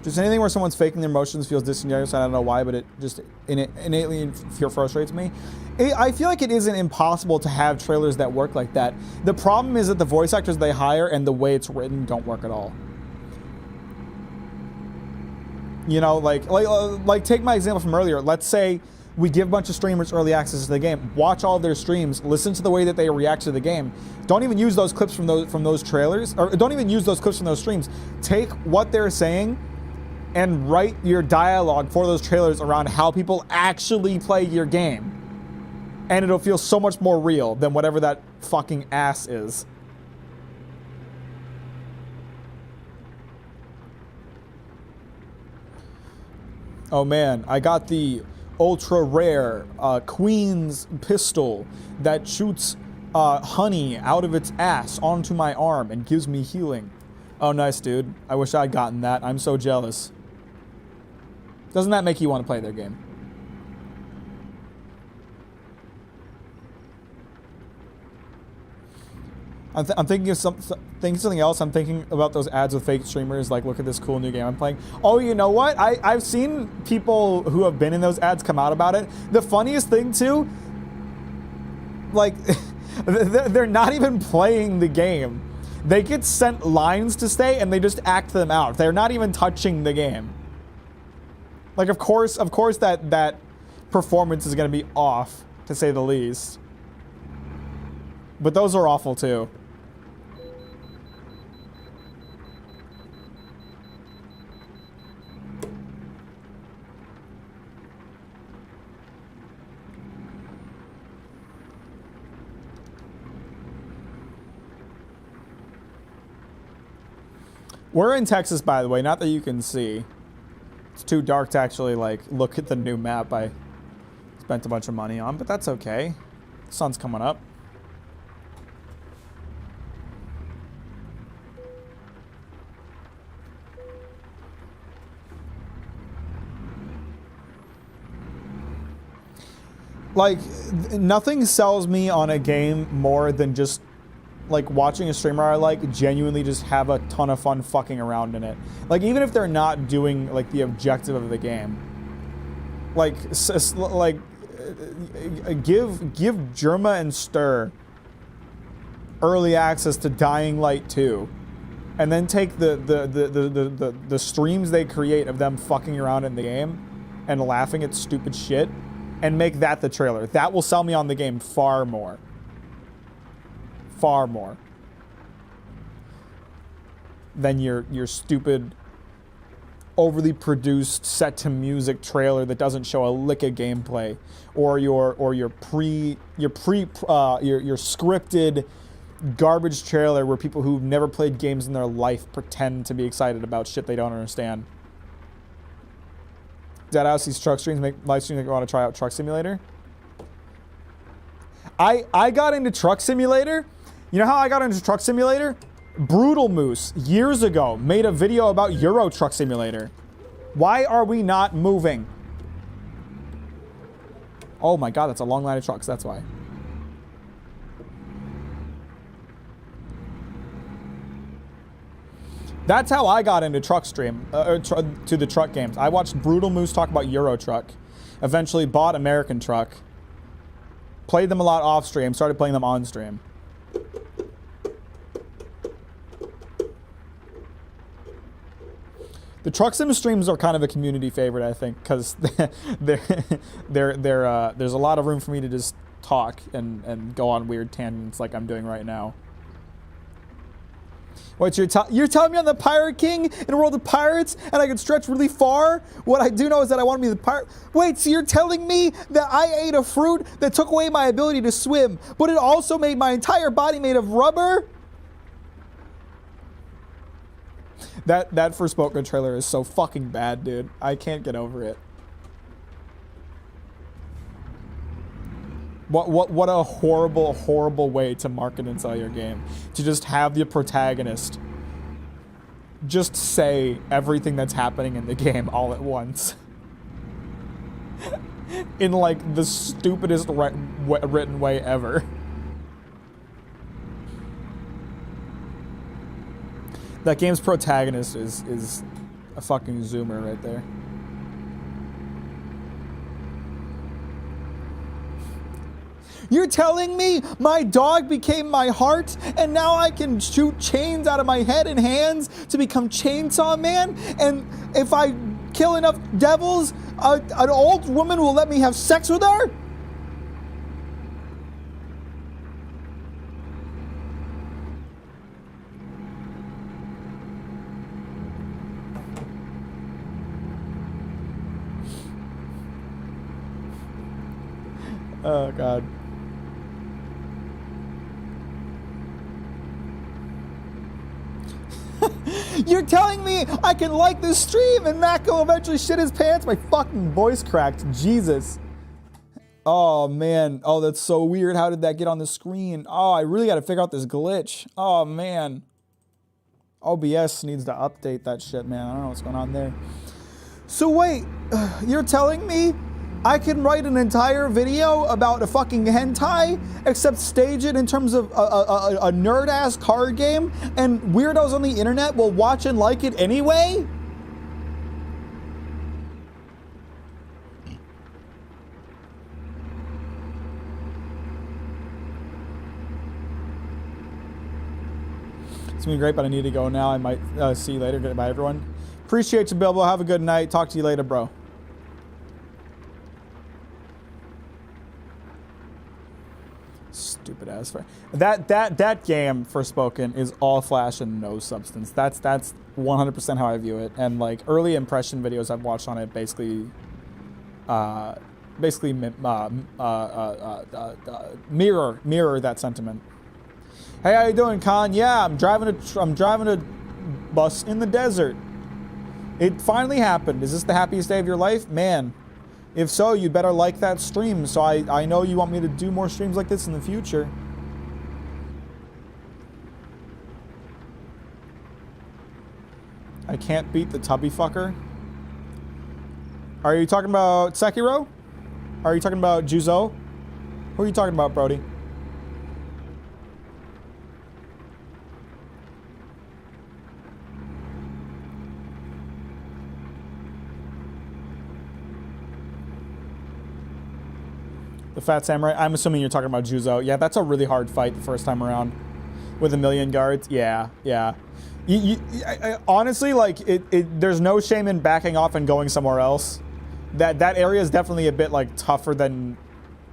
Just anything where someone's faking their emotions feels disingenuous. I don't know why, but it just innately frustrates me. I feel like it isn't impossible to have trailers that work like that. The problem is that the voice actors they hire and the way it's written don't work at all. You know, like take my example from earlier. Let's say we give a bunch of streamers early access to the game. Watch all their streams. Listen to the way that they react to the game. Don't even use those clips from those trailers, or don't even use those clips from those streams. Take what they're saying and write your dialogue for those trailers around how people actually play your game. And it'll feel so much more real than whatever that fucking ass is. Oh man, I got the ultra rare Queen's pistol that shoots honey out of its ass onto my arm and gives me healing. Oh, nice, dude. I wish I'd gotten that. I'm so jealous. Doesn't that make you want to play their game? I'm thinking of something else. I'm thinking about those ads with fake streamers. Like, look at this cool new game I'm playing. Oh, you know what? I've seen people who have been in those ads come out about it. The funniest thing too, like, they're not even playing the game. They get sent lines to say and they just act them out. They're not even touching the game. Like, of course that performance is going to be off, to say the least. But those are awful too. We're in Texas, by the way, not that you can see. It's too dark to actually, like, look at the new map I spent a bunch of money on, but that's okay. The sun's coming up. Like, nothing sells me on a game more than just like watching a streamer I like genuinely just have a ton of fun fucking around in it. Like, even if they're not doing like the objective of the game, like give Germa and Stir early access to Dying Light 2, and then take the streams they create of them fucking around in the game and laughing at stupid shit, and make that the trailer. That will sell me on the game far more. Far more than your stupid, overly produced, set to music trailer that doesn't show a lick of gameplay, or your scripted garbage trailer where people who've never played games in their life pretend to be excited about shit they don't understand. Deadass, these truck streams make live streams make me want to try out Truck Simulator. I got into Truck Simulator. You know how I got into Truck Simulator? Brutal Moose, years ago, made a video about Euro Truck Simulator. Why are we not moving? Oh my god, that's a long line of trucks, that's why. That's how I got into truck stream, to the truck games. I watched Brutal Moose talk about Euro Truck, eventually bought American Truck, played them a lot off stream, started playing them on stream. The Truck Sim streams are kind of a community favorite, I think, because there's a lot of room for me to just talk and go on weird tangents like I'm doing right now. What, you're telling me I'm the Pirate King in a world of pirates and I can stretch really far? What I do know is that I want to be the pirate. Wait, so you're telling me that I ate a fruit that took away my ability to swim, but it also made my entire body made of rubber? That Forspoken trailer is so fucking bad, dude. I can't get over it. What a horrible, horrible way to market and sell your game. To just have the protagonist just say everything that's happening in the game all at once. In like the stupidest written way ever. That game's protagonist is a fucking zoomer right there. You're telling me my dog became my heart and now I can shoot chains out of my head and hands to become Chainsaw Man? And if I kill enough devils, an old woman will let me have sex with her? Oh, God. You're telling me I can like this stream and Mack will eventually shit his pants? My fucking voice cracked. Jesus. Oh, man. Oh, that's so weird. How did that get on the screen? Oh, I really got to figure out this glitch. Oh, man. OBS needs to update that shit, man. I don't know what's going on there. So wait, you're telling me I can write an entire video about a fucking hentai, except stage it in terms of a nerd-ass card game, and weirdos on the internet will watch and like it anyway? It's been great, but I need to go now. I might see you later. Goodbye, everyone. Appreciate you, Bilbo. Have a good night. Talk to you later, bro. Stupid ass. That game, Forspoken, is all flash and no substance. That's 100% how I view it. And like early impression videos I've watched on it basically mirror that sentiment. Hey, how you doing, Con? Yeah, I'm driving a bus in the desert. It finally happened. Is this the happiest day of your life? Man, if so, you better like that stream, so I know you want me to do more streams like this in the future. I can't beat the tubby fucker. Are you talking about Sekiro? Are you talking about Juzo? Who are you talking about, Brody? The Fat Samurai. I'm assuming you're talking about Juzo. Yeah, that's a really hard fight the first time around. With a million guards. Yeah, yeah. Honestly, like, there's no shame in backing off and going somewhere else. That area is definitely a bit, like, tougher than,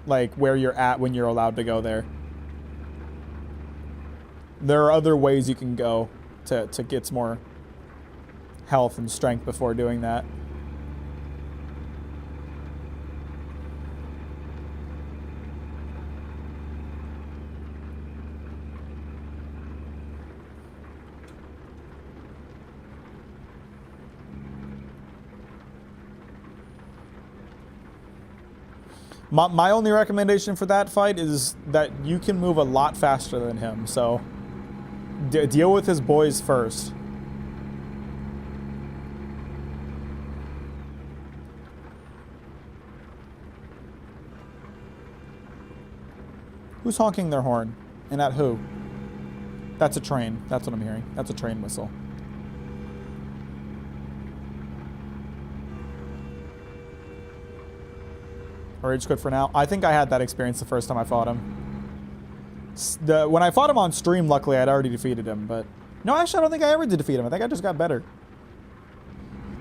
like, where you're at when you're allowed to go there. There are other ways you can go to get some more health and strength before doing that. My only recommendation for that fight is that you can move a lot faster than him, so deal with his boys first. Who's honking their horn? And at who? That's a train. That's what I'm hearing. That's a train whistle. Rage quit for now. I think I had that experience the first time I fought him. When I fought him on stream, luckily I'd already defeated him, but... No, actually I don't think I ever did defeat him. I think I just got better.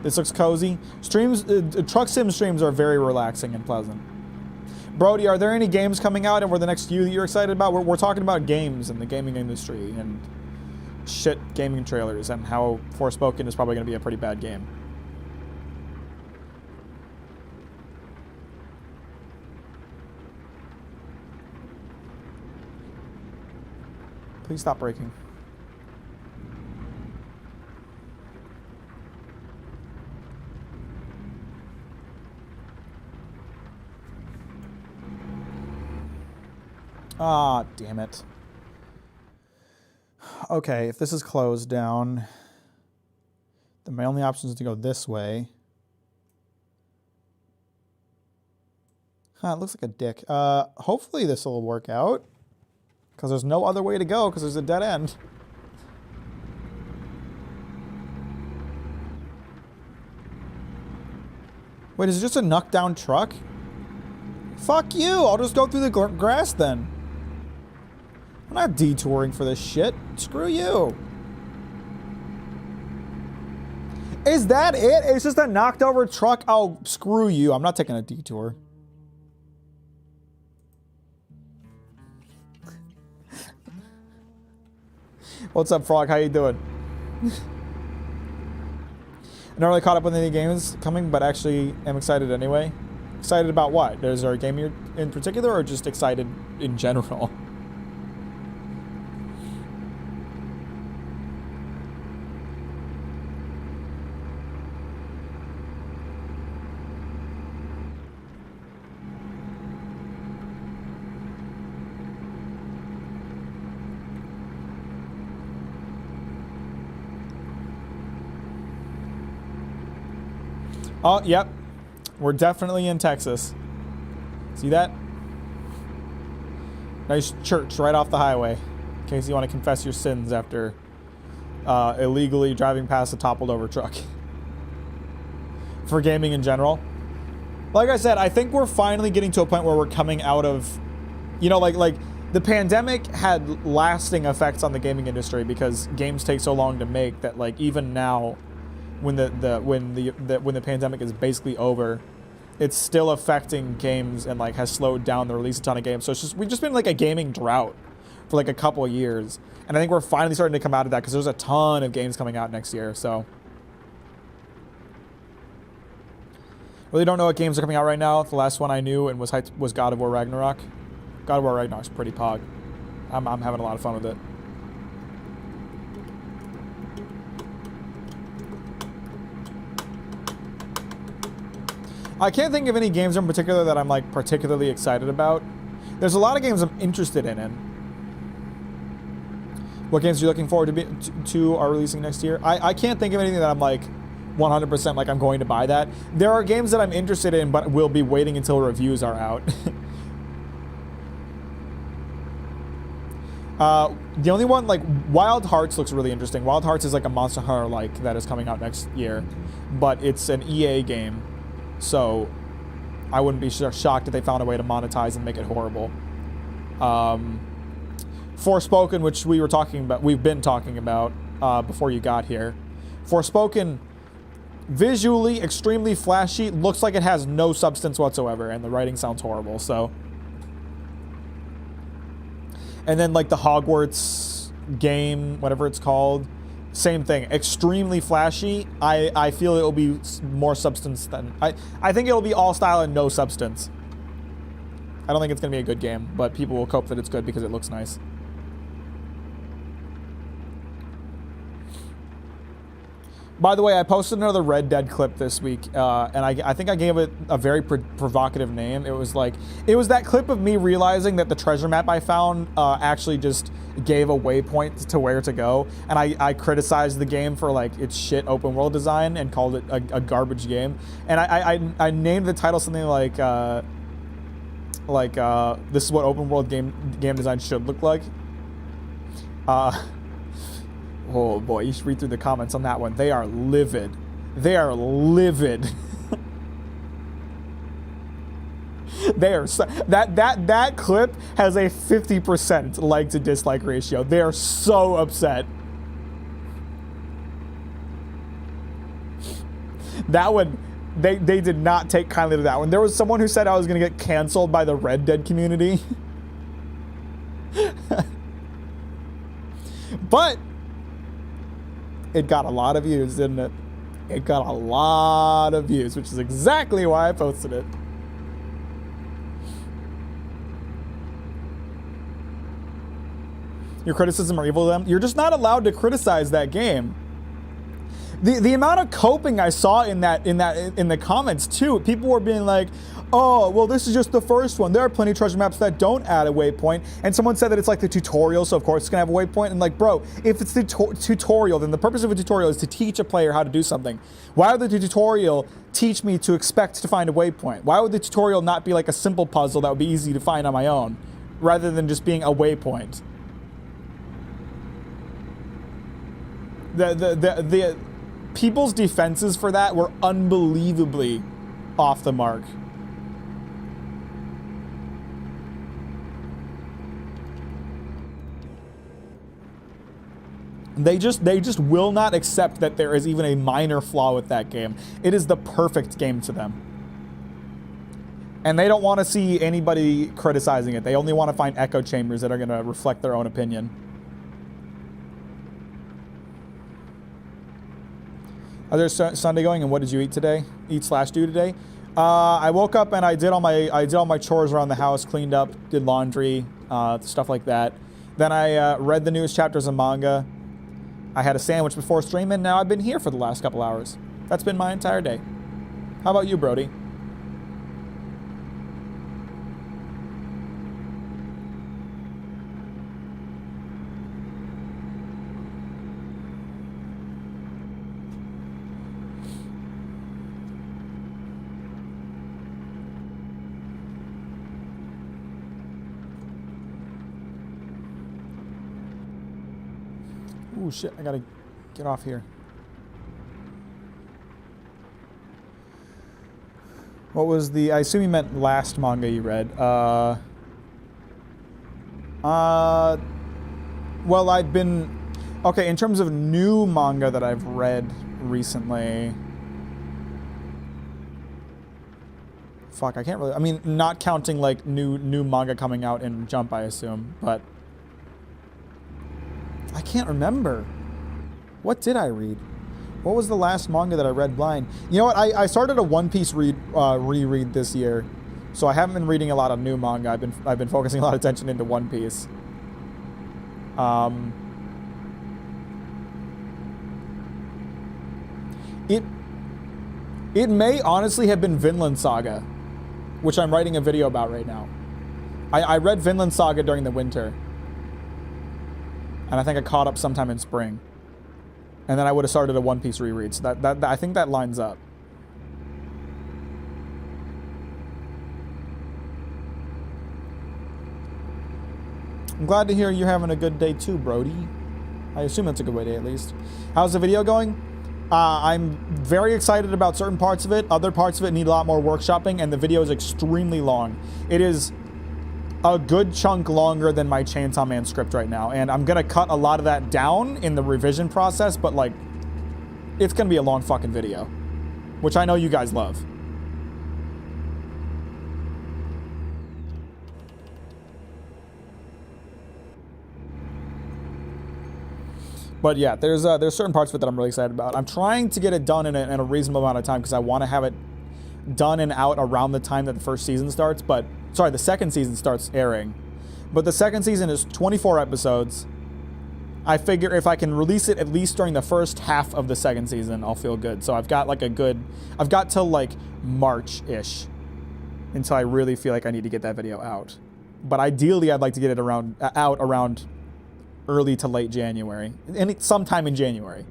This looks cozy. Streams, Truck Sim streams are very relaxing and pleasant. Brody, are there any games coming out over the next few that you're excited about? We're talking about games in the gaming industry and shit gaming trailers and how Forspoken is probably going to be a pretty bad game. Please stop breaking. Ah, damn it. Okay, if this is closed down, then my only option is to go this way. Huh, it looks like a dick. Hopefully this will work out. Because there's no other way to go, because there's a dead end. Wait, is it just a knockdown truck? Fuck you! I'll just go through the grass then. I'm not detouring for this shit. Screw you. Is that it? It's just a knocked over truck? Oh, screw you. I'm not taking a detour. What's up, Frog? How you doing? I not really caught up with any games coming, but actually am excited anyway. Excited about what? Is there a game you're in particular, or just excited in general? Oh, yep. We're definitely in Texas. See that? Nice church right off the highway. In case you want to confess your sins after illegally driving past a toppled over truck. For gaming in general. Like I said, I think we're finally getting to a point where we're coming out of, you know, like the pandemic had lasting effects on the gaming industry because games take so long to make that, like, even now, when the pandemic is basically over, it's still affecting games and like has slowed down the release of a ton of games. So it's just we've just been like a gaming drought for like a couple of years, and I think we're finally starting to come out of that because there's a ton of games coming out next year. So really don't know what games are coming out right now. The last one I knew and was hyped was God of War Ragnarok. God of War Ragnarok's pretty pog. I'm having a lot of fun with it. I can't think of any games in particular that I'm like particularly excited about. There's a lot of games I'm interested in. What games are you looking forward to are releasing next year? I can't think of anything that I'm like 100% like I'm going to buy that. There are games that I'm interested in but will be waiting until reviews are out. The only one, like, Wild Hearts looks really interesting. Wild Hearts is like a Monster Hunter like that is coming out next year, but it's an EA game. So I wouldn't be shocked if they found a way to monetize and make it horrible. Forspoken, which we've been talking about before you got here. Forspoken, visually extremely flashy, looks like it has no substance whatsoever, and the writing sounds horrible. So, and then like the Hogwarts game, whatever it's called. Same thing, extremely flashy. I feel it will be more substance than... I think it will be all style and no substance. I don't think it's going to be a good game, but people will cope that it's good because it looks nice. By the way, I posted another Red Dead clip this week, and I think I gave it a very provocative name. It was that clip of me realizing that the treasure map I found actually just gave a waypoint to where to go, and I criticized the game for like its shit open world design and called it a garbage game. And I named the title something like this is what open world game design should look like. Oh boy, you should read through the comments on that one. They are livid. They are livid. They are that clip has a 50% like to dislike ratio. They are so upset. That one, they did not take kindly to that one. There was someone who said I was going to get canceled by the Red Dead community. But it got a lot of views, didn't it? It got a lot of views, which is exactly why I posted it. Your criticism are evil to them. You're just not allowed to criticize that game. The amount of coping I saw in the comments too, people were being like, oh, well, this is just the first one. There are plenty of treasure maps that don't add a waypoint. And someone said that it's like the tutorial, so of course it's gonna have a waypoint. And like, bro, if it's the tutorial, then the purpose of a tutorial is to teach a player how to do something. Why would the tutorial teach me to expect to find a waypoint? Why would the tutorial not be like a simple puzzle that would be easy to find on my own, rather than just being a waypoint? The people's defenses for that were unbelievably off the mark. They just will not accept that there is even a minor flaw with that game. It is the perfect game to them. And they don't want to see anybody criticizing it. They only want to find echo chambers that are going to reflect their own opinion. How's your Sunday going, and what did you eat today? Eat/do today? I woke up and I did all my chores around the house, cleaned up, did laundry, stuff like that. Then I read the newest chapters of manga. I had a sandwich before stream, and now I've been here for the last couple hours. That's been my entire day. How about you, Brody? Ooh, shit, I gotta get off here. What was the... I assume you meant last manga you read. Well, I've been... Okay, in terms of new manga that I've read recently... Fuck, I can't really... I mean, not counting, like, new manga coming out in Jump, I assume, but... I can't remember. What did I read? What was the last manga that I read blind? You know what? I started a One Piece reread this year, so I haven't been reading a lot of new manga. I've been focusing a lot of attention into One Piece. It may honestly have been Vinland Saga, which I'm writing a video about right now. I read Vinland Saga during the winter, and I think I caught up sometime in spring. And then I would have started a One Piece reread. So that I think that lines up. I'm glad to hear you're having a good day too, Brody. I assume it's a good day at least. How's the video going? I'm very excited about certain parts of it. Other parts of it need a lot more workshopping, and the video is extremely long. It is a good chunk longer than my Chainsaw Man script right now, and I'm gonna cut a lot of that down in the revision process, but like, it's gonna be a long fucking video, which I know you guys love. But yeah, there's certain parts of it that I'm really excited about. I'm trying to get it done in a reasonable amount of time because I want to have it done and out around the time that the first season starts, but sorry, the second season starts airing. But the second season is 24 episodes. I figure if I can release it at least during the first half of the second season, I'll feel good. So I've got like I've got till like March-ish until I really feel like I need to get that video out. But ideally, I'd like to get it out around early to late January, sometime in January.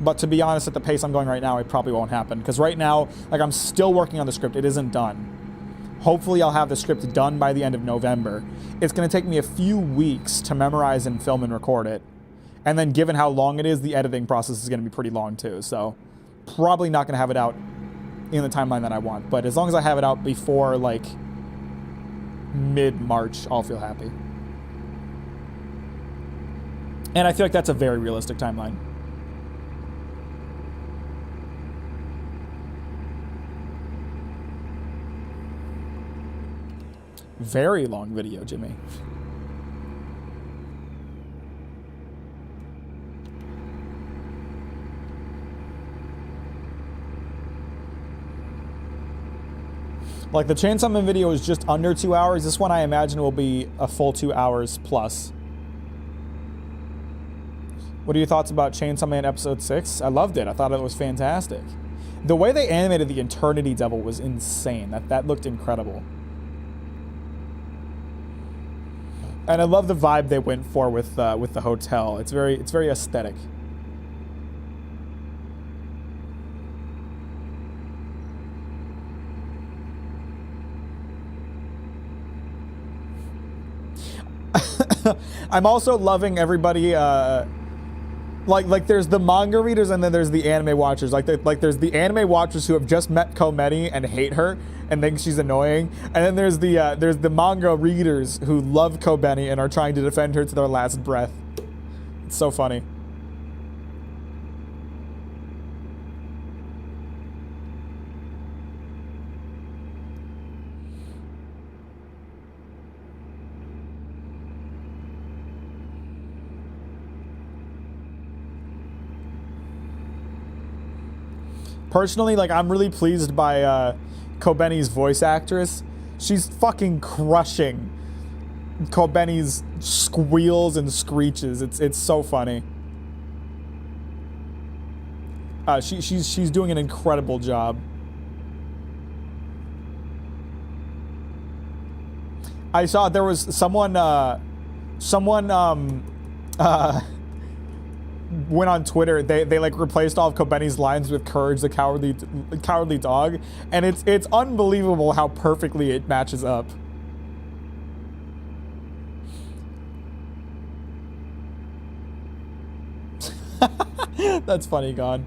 But to be honest, at the pace I'm going right now, it probably won't happen. Because right now, like, I'm still working on the script. It isn't done. Hopefully, I'll have the script done by the end of November. It's going to take me a few weeks to memorize and film and record it. And then given how long it is, the editing process is going to be pretty long too. So probably not going to have it out in the timeline that I want. But as long as I have it out before, like, mid-March, I'll feel happy. And I feel like that's a very realistic timeline. Very long video, Jimmy. Like, the Chainsaw Man video is just under 2 hours. This one I imagine will be a full 2 hours plus. What are your thoughts about Chainsaw Man episode 6? I loved it. I thought it was fantastic. The way they animated the Eternity Devil was insane. That looked incredible. And I love the vibe they went for with the hotel. It's very aesthetic. I'm also loving everybody. Like there's the manga readers and then there's the anime watchers. Like there's the anime watchers who have just met Komeni and hate her and think she's annoying, and then there's the manga readers who love Komeni and are trying to defend her to their last breath. It's so funny. Personally, like, I'm really pleased by Kobeni's voice actress. She's fucking crushing Kobeni's squeals and screeches. It's so funny. She's doing an incredible job. I saw there was someone went on Twitter. They like replaced all of Kobeni's lines with Courage the Cowardly Dog, and it's unbelievable how perfectly it matches up. That's funny, Gone.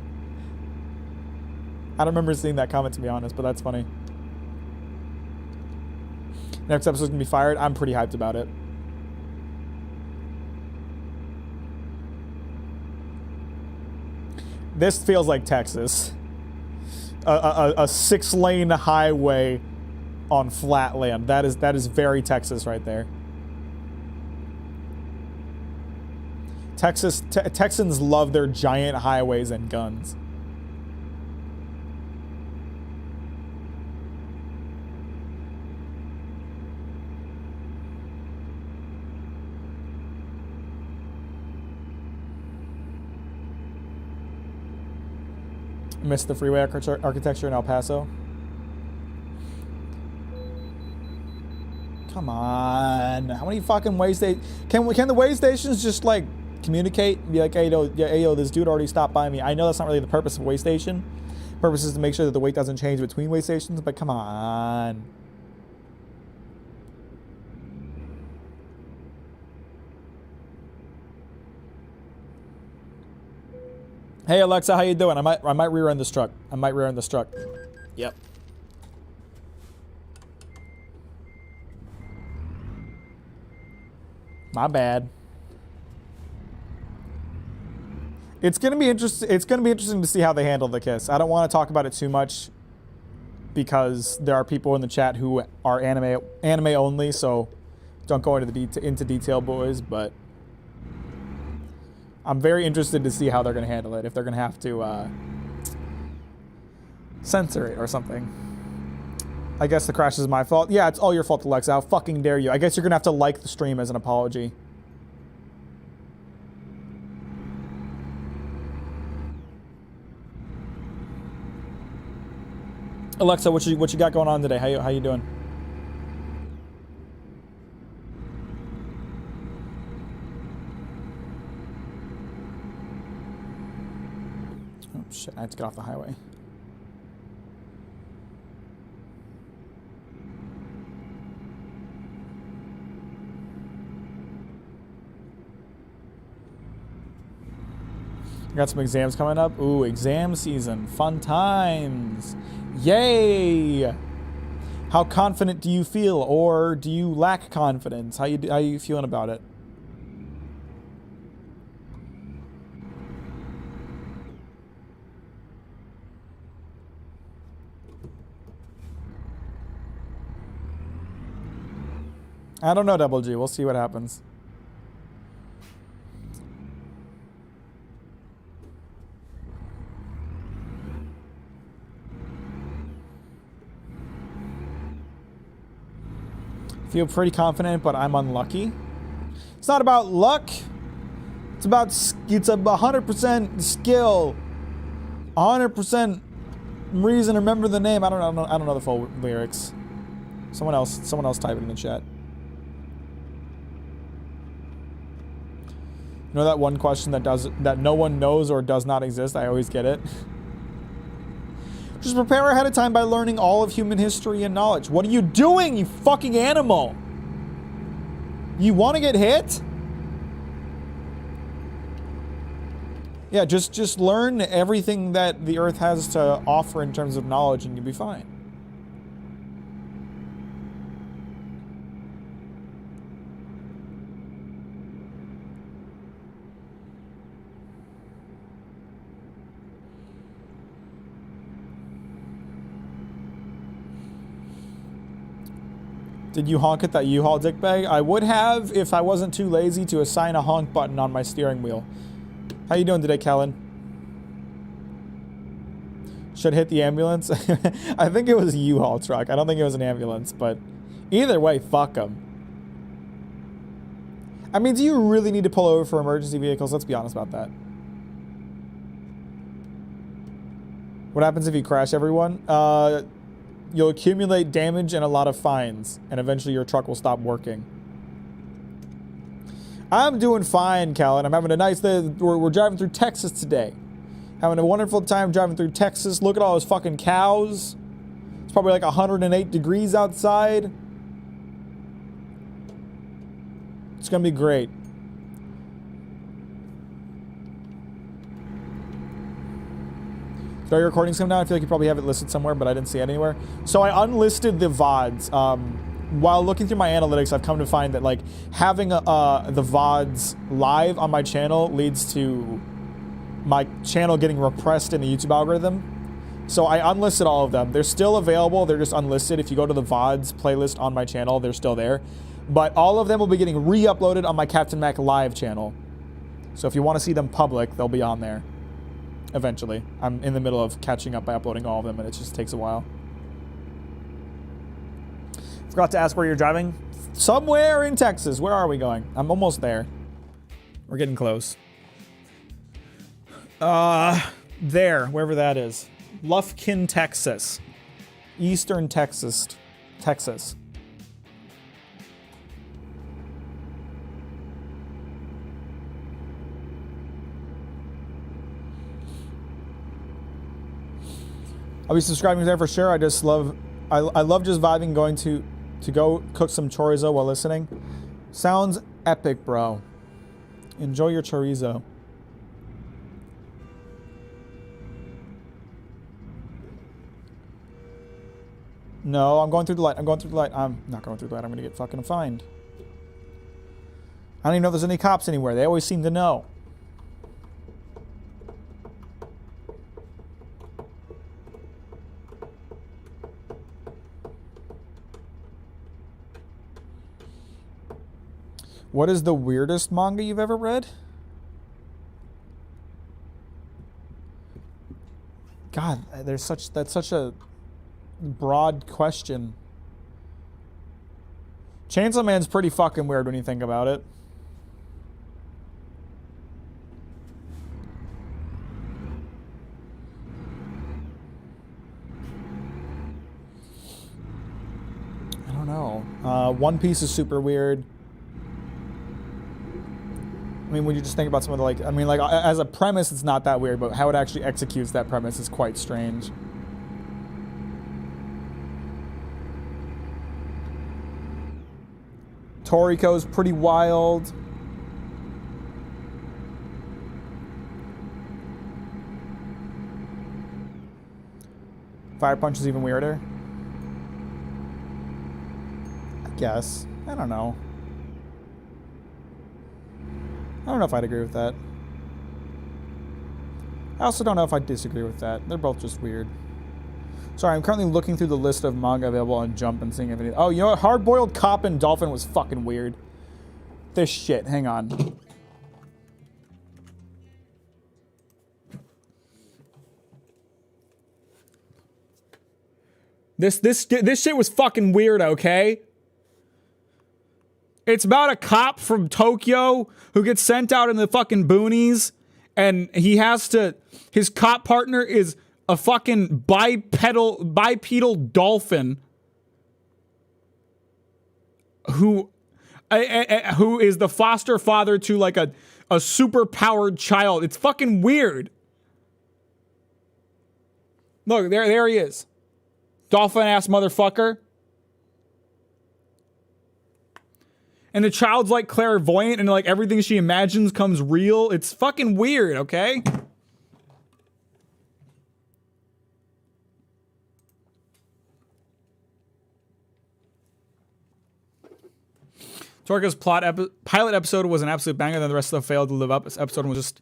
I don't remember seeing that comment, to be honest, but that's funny. Next episode's gonna be fired. I'm pretty hyped about it. This feels like Texas. A 6-lane highway on flat land. That is very Texas right there. Texans love their giant highways and guns. Missed the freeway architecture in El Paso. Come on. How many fucking way stations? Can the way stations just like communicate and be like, hey, yo, this dude already stopped by me. I know that's not really the purpose of way station. Purpose is to make sure that the weight doesn't change between way stations, but come on. Hey Alexa, how you doing? I might rear end this truck. Yep. My bad. It's gonna be interesting. It's gonna be interesting to see how they handle the kiss. I don't want to talk about it too much because there are people in the chat who are anime only. So don't go into detail, boys. But I'm very interested to see how they're gonna handle it. If they're gonna have to censor it or something. I guess the crash is my fault. Yeah, it's all your fault, Alexa. How fucking dare you? I guess you're gonna have to like the stream as an apology. Alexa, what you got going on today? How you doing? Oh shit! I have to get off the highway. Got some exams coming up. Ooh, exam season. Fun times. Yay! How confident do you feel, or do you lack confidence? How you feeling about it? I don't know, Double G. We'll see what happens. Feel pretty confident, but I'm unlucky. It's not about luck. It's about 100% skill, 100% reason to remember the name. I don't know the full lyrics. Someone else type it in the chat. You know that one question that no one knows or does not exist? I always get it. Just prepare ahead of time by learning all of human history and knowledge. What are you doing, you fucking animal? You want to get hit? Yeah, just learn everything that the Earth has to offer in terms of knowledge and you'll be fine. Did you honk at that U-Haul dickbag? I would have if I wasn't too lazy to assign a honk button on my steering wheel. How you doing today, Kellen? Should hit the ambulance? I think it was a U-Haul truck. I don't think it was an ambulance, but either way, fuck them. I mean, do you really need to pull over for emergency vehicles? Let's be honest about that. What happens if you crash everyone? You'll accumulate damage and a lot of fines, and eventually your truck will stop working. I'm doing fine, Callan. I'm having a nice day. We're driving through Texas today. Having a wonderful time driving through Texas. Look at all those fucking cows. It's probably like 108 degrees outside. It's gonna be great. Start your recordings come down. I feel like you probably have it listed somewhere, but I didn't see it anywhere. So I unlisted the VODs. While looking through my analytics, I've come to find that like having the VODs live on my channel leads to my channel getting repressed in the YouTube algorithm. So I unlisted all of them. They're still available. They're just unlisted. If you go to the VODs playlist on my channel, they're still there. But all of them will be getting re-uploaded on my Captain Mack live channel. So if you want to see them public, they'll be on there. Eventually. I'm in the middle of catching up by uploading all of them, and it just takes a while. Forgot to ask where you're driving. Somewhere in Texas. Where are we going? I'm almost there. We're getting close. There, wherever that is. Lufkin, Texas. Eastern Texas. Texas. I'll be subscribing there for sure. I love just vibing, going to go cook some chorizo while listening. Sounds epic, bro. Enjoy your chorizo. No, I'm going through the light. I'm going through the light. I'm not going through the light. I'm going to get fucking fined. I don't even know if there's any cops anywhere. They always seem to know. What is the weirdest manga you've ever read? God, that's such a broad question. Chainsaw Man's pretty fucking weird when you think about it. I don't know. One Piece is super weird. I mean, when you just think about some of the, like, I mean, like, as a premise, it's not that weird, but how it actually executes that premise is quite strange. Toriko's pretty wild. Fire Punch is even weirder. I guess. I don't know. I don't know if I'd agree with that. I also don't know if I disagree with that. They're both just weird. Sorry, I'm currently looking through the list of manga available on Jump and seeing if any... Oh, you know what? Hard-Boiled Cop and Dolphin was fucking weird. This shit. Hang on. This shit was fucking weird, okay? It's about a cop from Tokyo who gets sent out in the fucking boonies, and he has to... His cop partner is a fucking bipedal dolphin who is the foster father to like a super powered child. It's fucking weird. Look, there he is. Dolphin ass motherfucker. And the child's like clairvoyant and like everything she imagines comes real. It's fucking weird, okay? Toriko's pilot episode was an absolute banger, then the rest of them failed to live up. This episode was just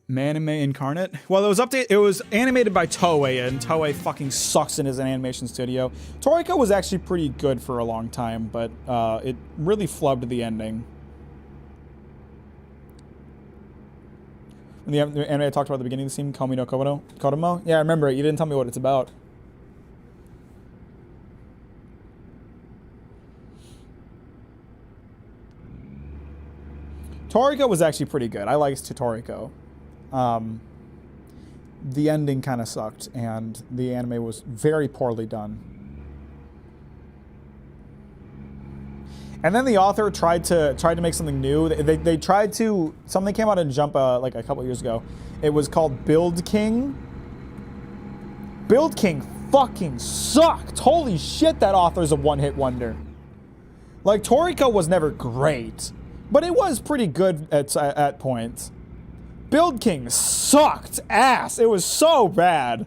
anime incarnate. Well, it was animated by Toei, and Toei fucking sucks in as an animation studio. Toriko was actually pretty good for a long time, but it really flubbed the ending. The anime I talked about at the beginning of the scene, Komi no Kodomo? Yeah, I remember it. You didn't tell me what it's about. Toriko was actually pretty good. I liked Toriko. The ending kind of sucked, and the anime was very poorly done. And then the author tried to make something new. They tried to... Something came out in Jump like a couple years ago. It was called Build King. Build King fucking sucked. Holy shit, that author's a one-hit wonder. Like, Toriko was never great, but it was pretty good at points. Build King sucked ass. It was so bad.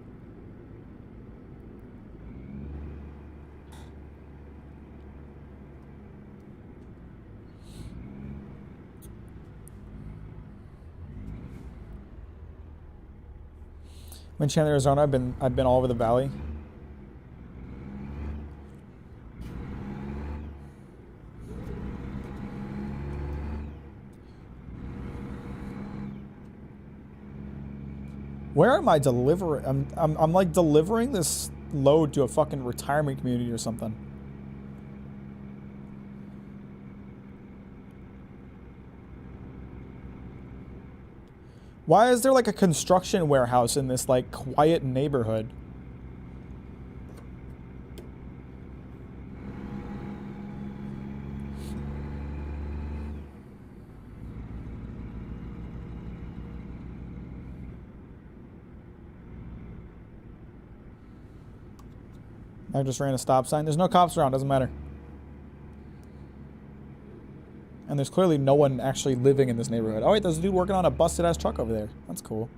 I'm in Chandler, Arizona. I've been all over the valley. Where am I delivering? I'm like delivering this load to a fucking retirement community or something. Why is there like a construction warehouse in this like quiet neighborhood? I just ran a stop sign. There's no cops around, doesn't matter. And there's clearly no one actually living in this neighborhood. Oh wait, there's a dude working on a busted ass truck over there. That's cool.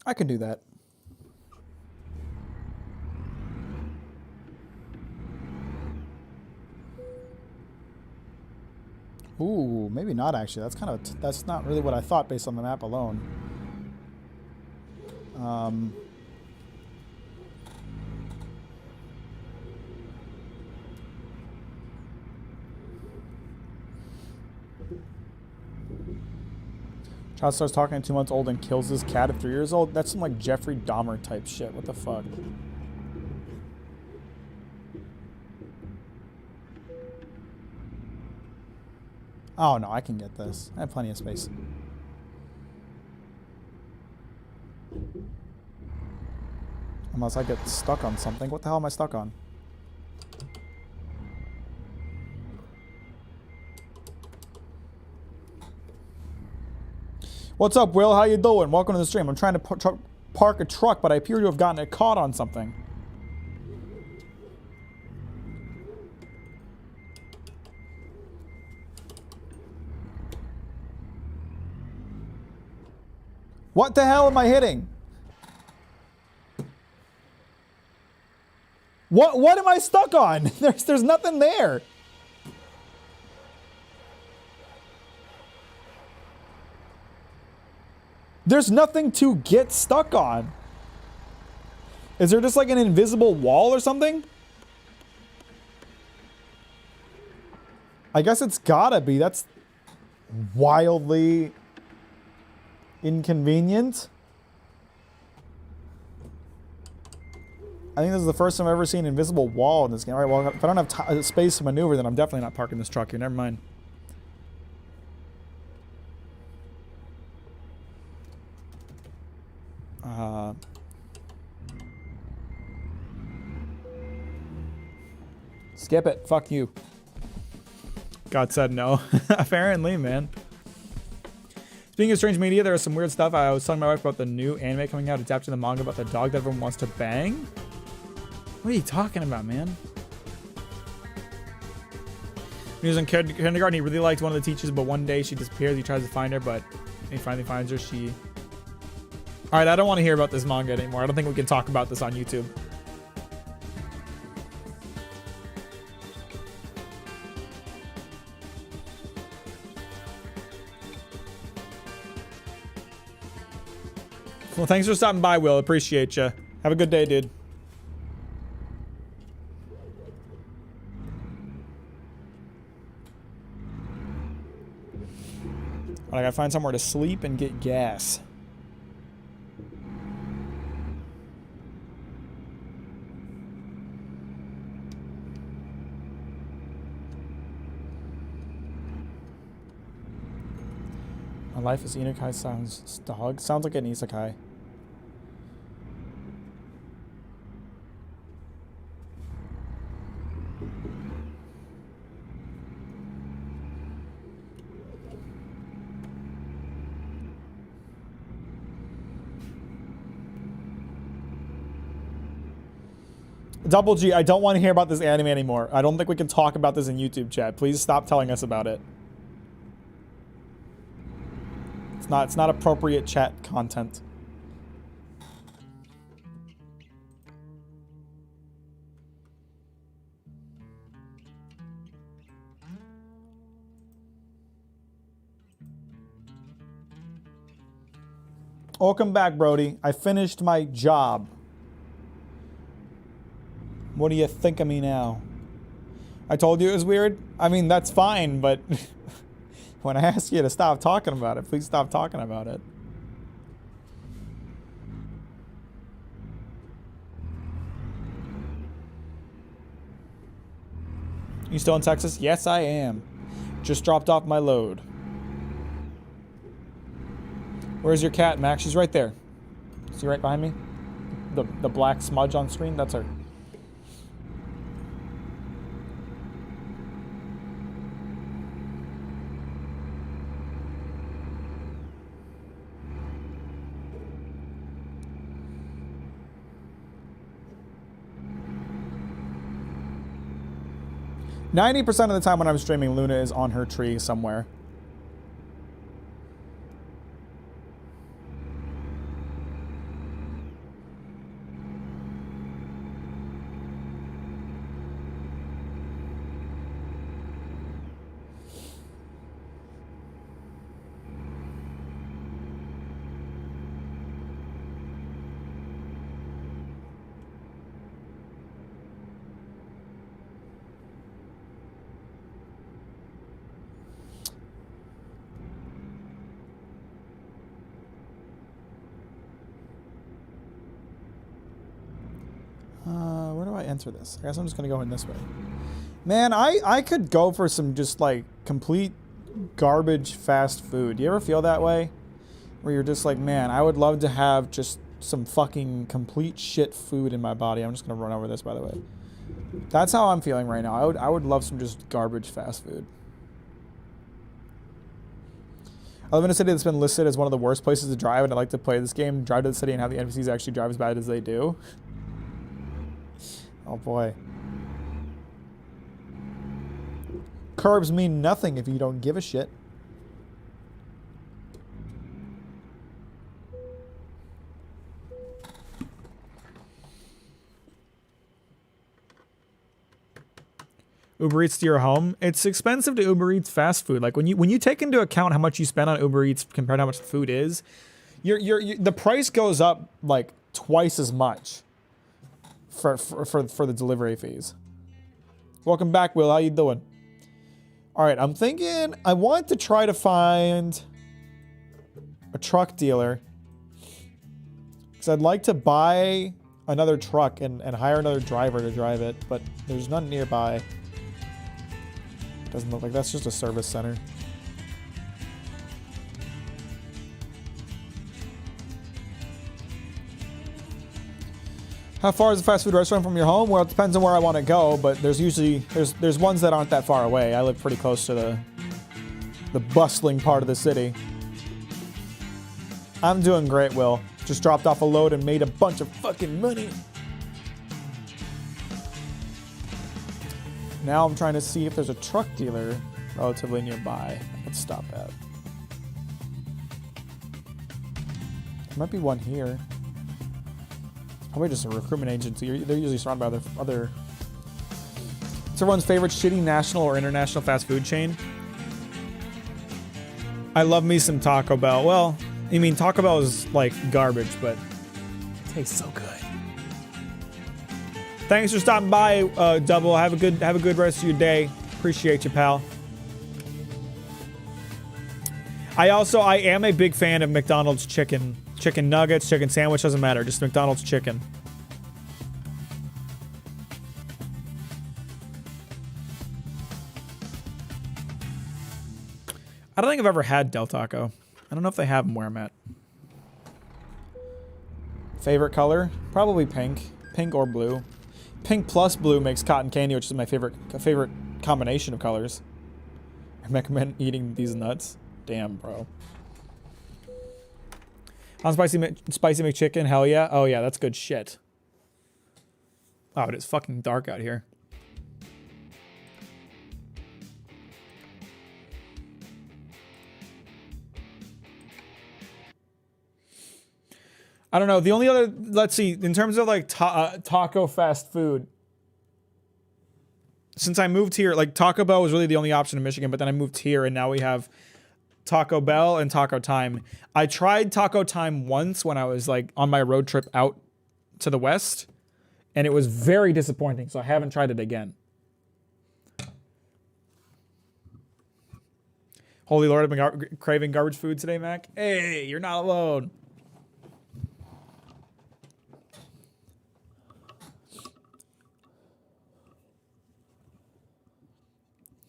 I can do that. Ooh, maybe not actually. That's kind of that's not really what I thought based on the map alone. Child starts talking at 2 months old and kills his cat at 3 years old. That's some like Jeffrey Dahmer type shit. What the fuck? Oh no, I can get this. I have plenty of space. Unless I get stuck on something. What the hell am I stuck on? What's up, Will? How you doing? Welcome to the stream. I'm trying to park a truck, but I appear to have gotten it caught on something. What the hell am I hitting? What am I stuck on? There's nothing there. There's nothing to get stuck on. Is there just like an invisible wall or something? I guess it's gotta be. That's wildly inconvenient. I think this is the first time I've ever seen an invisible wall in this game. All right, well, if I don't have space to maneuver, then I'm definitely not parking this truck here. Never mind. Skip it. Fuck you. God said no. Apparently, man. Speaking of strange media, there is some weird stuff. I was telling my wife about the new anime coming out, adapting the manga about the dog that everyone wants to bang. What are you talking about, man? When he was in kindergarten, he really liked one of the teachers, but one day she disappears. He tries to find her, but he finally finds her. Alright, I don't want to hear about this manga anymore. I don't think we can talk about this on YouTube. Well, thanks for stopping by, Will. Appreciate you. Have a good day, dude. I gotta find somewhere to sleep and get gas. My life is Inukai sounds dog. Sounds like an isekai. Double G, I don't want to hear about this anime anymore. I don't think we can talk about this in YouTube chat. Please stop telling us about it. It's not appropriate chat content. Welcome back, Brody. I finished my job. What do you think of me now? I told you it was weird. I mean, that's fine, but when I ask you to stop talking about it, please stop talking about it. You still in Texas? Yes, I am. Just dropped off my load. Where's your cat, Max? She's right there. See right behind me? The black smudge on screen? That's her. %of the time when I'm streaming, Luna is on her tree somewhere. Where do I enter this? I guess I'm just gonna go in this way. Man, I could go for some just like complete garbage fast food. Do you ever feel that way? Where you're just like, man, I would love to have just some fucking complete shit food in my body. I'm just gonna run over this, by the way. That's how I'm feeling right now. I would love some just garbage fast food. I live in a city that's been listed as one of the worst places to drive, and I'd like to play this game, drive to the city, and have the NPCs actually drive as bad as they do. Oh boy. Curbs mean nothing if you don't give a shit. Uber Eats to your home. It's expensive to Uber Eats fast food. Like when you take into account how much you spend on Uber Eats compared to how much the food is, the price goes up like twice as much for the delivery fees. Welcome back, Will. How you doing? All right, I'm thinking I want to try to find a truck dealer because I'd like to buy another truck and hire another driver to drive it, but there's none nearby. Doesn't look like that's just a service center. How far is a fast food restaurant from your home? Well, it depends on where I want to go, but there's usually there's ones that aren't that far away. I live pretty close to the bustling part of the city. I'm doing great, Will. Just dropped off a load and made a bunch of fucking money. Now I'm trying to see if there's a truck dealer relatively nearby I could stop at. There might be one here. Probably just a recruitment agency. They're usually surrounded by other... It's everyone's favorite shitty national or international fast food chain. I love me some Taco Bell. Well, I mean, Taco Bell is like garbage, but it tastes so good. Thanks for stopping by, Double. Have a good rest of your day. Appreciate you, pal. I am a big fan of McDonald's chicken. Chicken nuggets, chicken sandwich, doesn't matter. Just McDonald's chicken. I don't think I've ever had Del Taco. I don't know if they have them where I'm at. Favorite color? Probably pink. Pink or blue. Pink plus blue makes cotton candy, which is my favorite combination of colors. I recommend eating these nuts. Damn, bro. On spicy McChicken, hell yeah. Oh yeah, that's good shit. Oh, it is fucking dark out here. I don't know. The only other, let's see, in terms of like taco fast food, since I moved here, like Taco Bell was really the only option in Michigan, but then I moved here and now we have Taco Bell and Taco Time. I tried Taco Time once when I was like on my road trip out to the west, and it was very disappointing, so I haven't tried it again. Holy Lord, I've been craving garbage food today, Mac. Hey, you're not alone.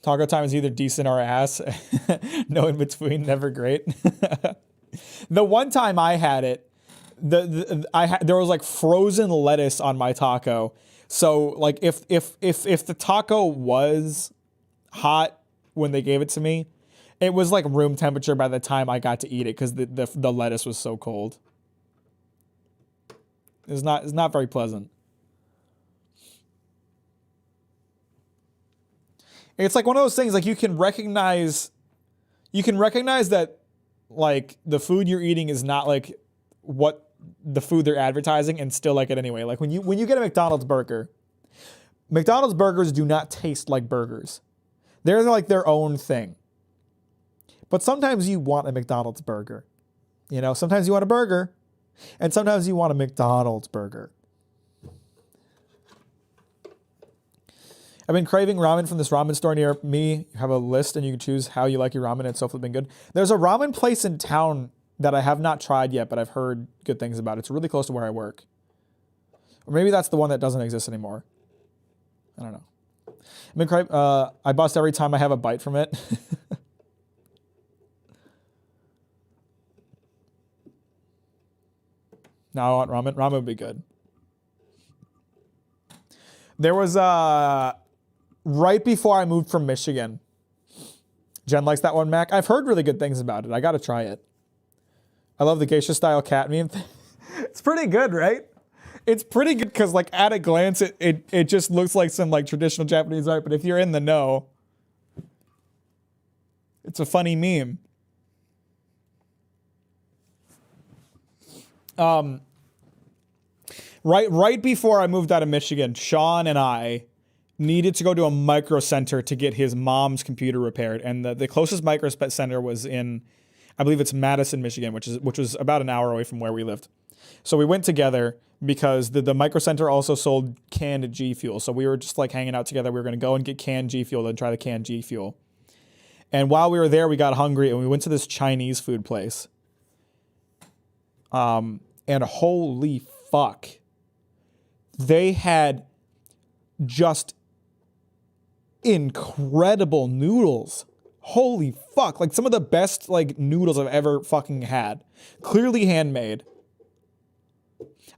Taco Time is either decent or ass. No in between, never great. The one time I had it, there was like frozen lettuce on my taco. So like if the taco was hot when they gave it to me, it was like room temperature by the time I got to eat it because the lettuce was so cold. It's not very pleasant. It's like one of those things, like you can recognize that like the food you're eating is not like what the food they're advertising and still like it anyway. Like when you get a McDonald's burger, McDonald's burgers do not taste like burgers. They're like their own thing. But sometimes you want a McDonald's burger. You know, sometimes you want a burger and sometimes you want a McDonald's burger. I've been craving ramen from this ramen store near me. You have a list and you can choose how you like your ramen. It's so flipping good. There's a ramen place in town that I have not tried yet, but I've heard good things about. It's really close to where I work. Or maybe that's the one that doesn't exist anymore. I don't know. I've been craving, I bust every time I have a bite from it. Now I want ramen. Ramen would be good. There was right before I moved from Michigan. Jen likes that one, Mac. I've heard really good things about it. I got to try it. I love the geisha style cat meme. It's pretty good, right? It's pretty good because like at a glance, it just looks like some like traditional Japanese art. But if you're in the know, it's a funny meme. Right before I moved out of Michigan, Sean and I needed to go to a micro center to get his mom's computer repaired. And the closest micro center was in, I believe it's Madison, Michigan, which was about an hour away from where we lived. So we went together because the micro center also sold canned G Fuel. So we were just like hanging out together. We were going to go and get canned G Fuel and try the canned G Fuel. And while we were there, we got hungry and we went to this Chinese food place. And holy fuck. They had just incredible noodles. Holy fuck. Like some of the best like noodles I've ever fucking had. Clearly handmade.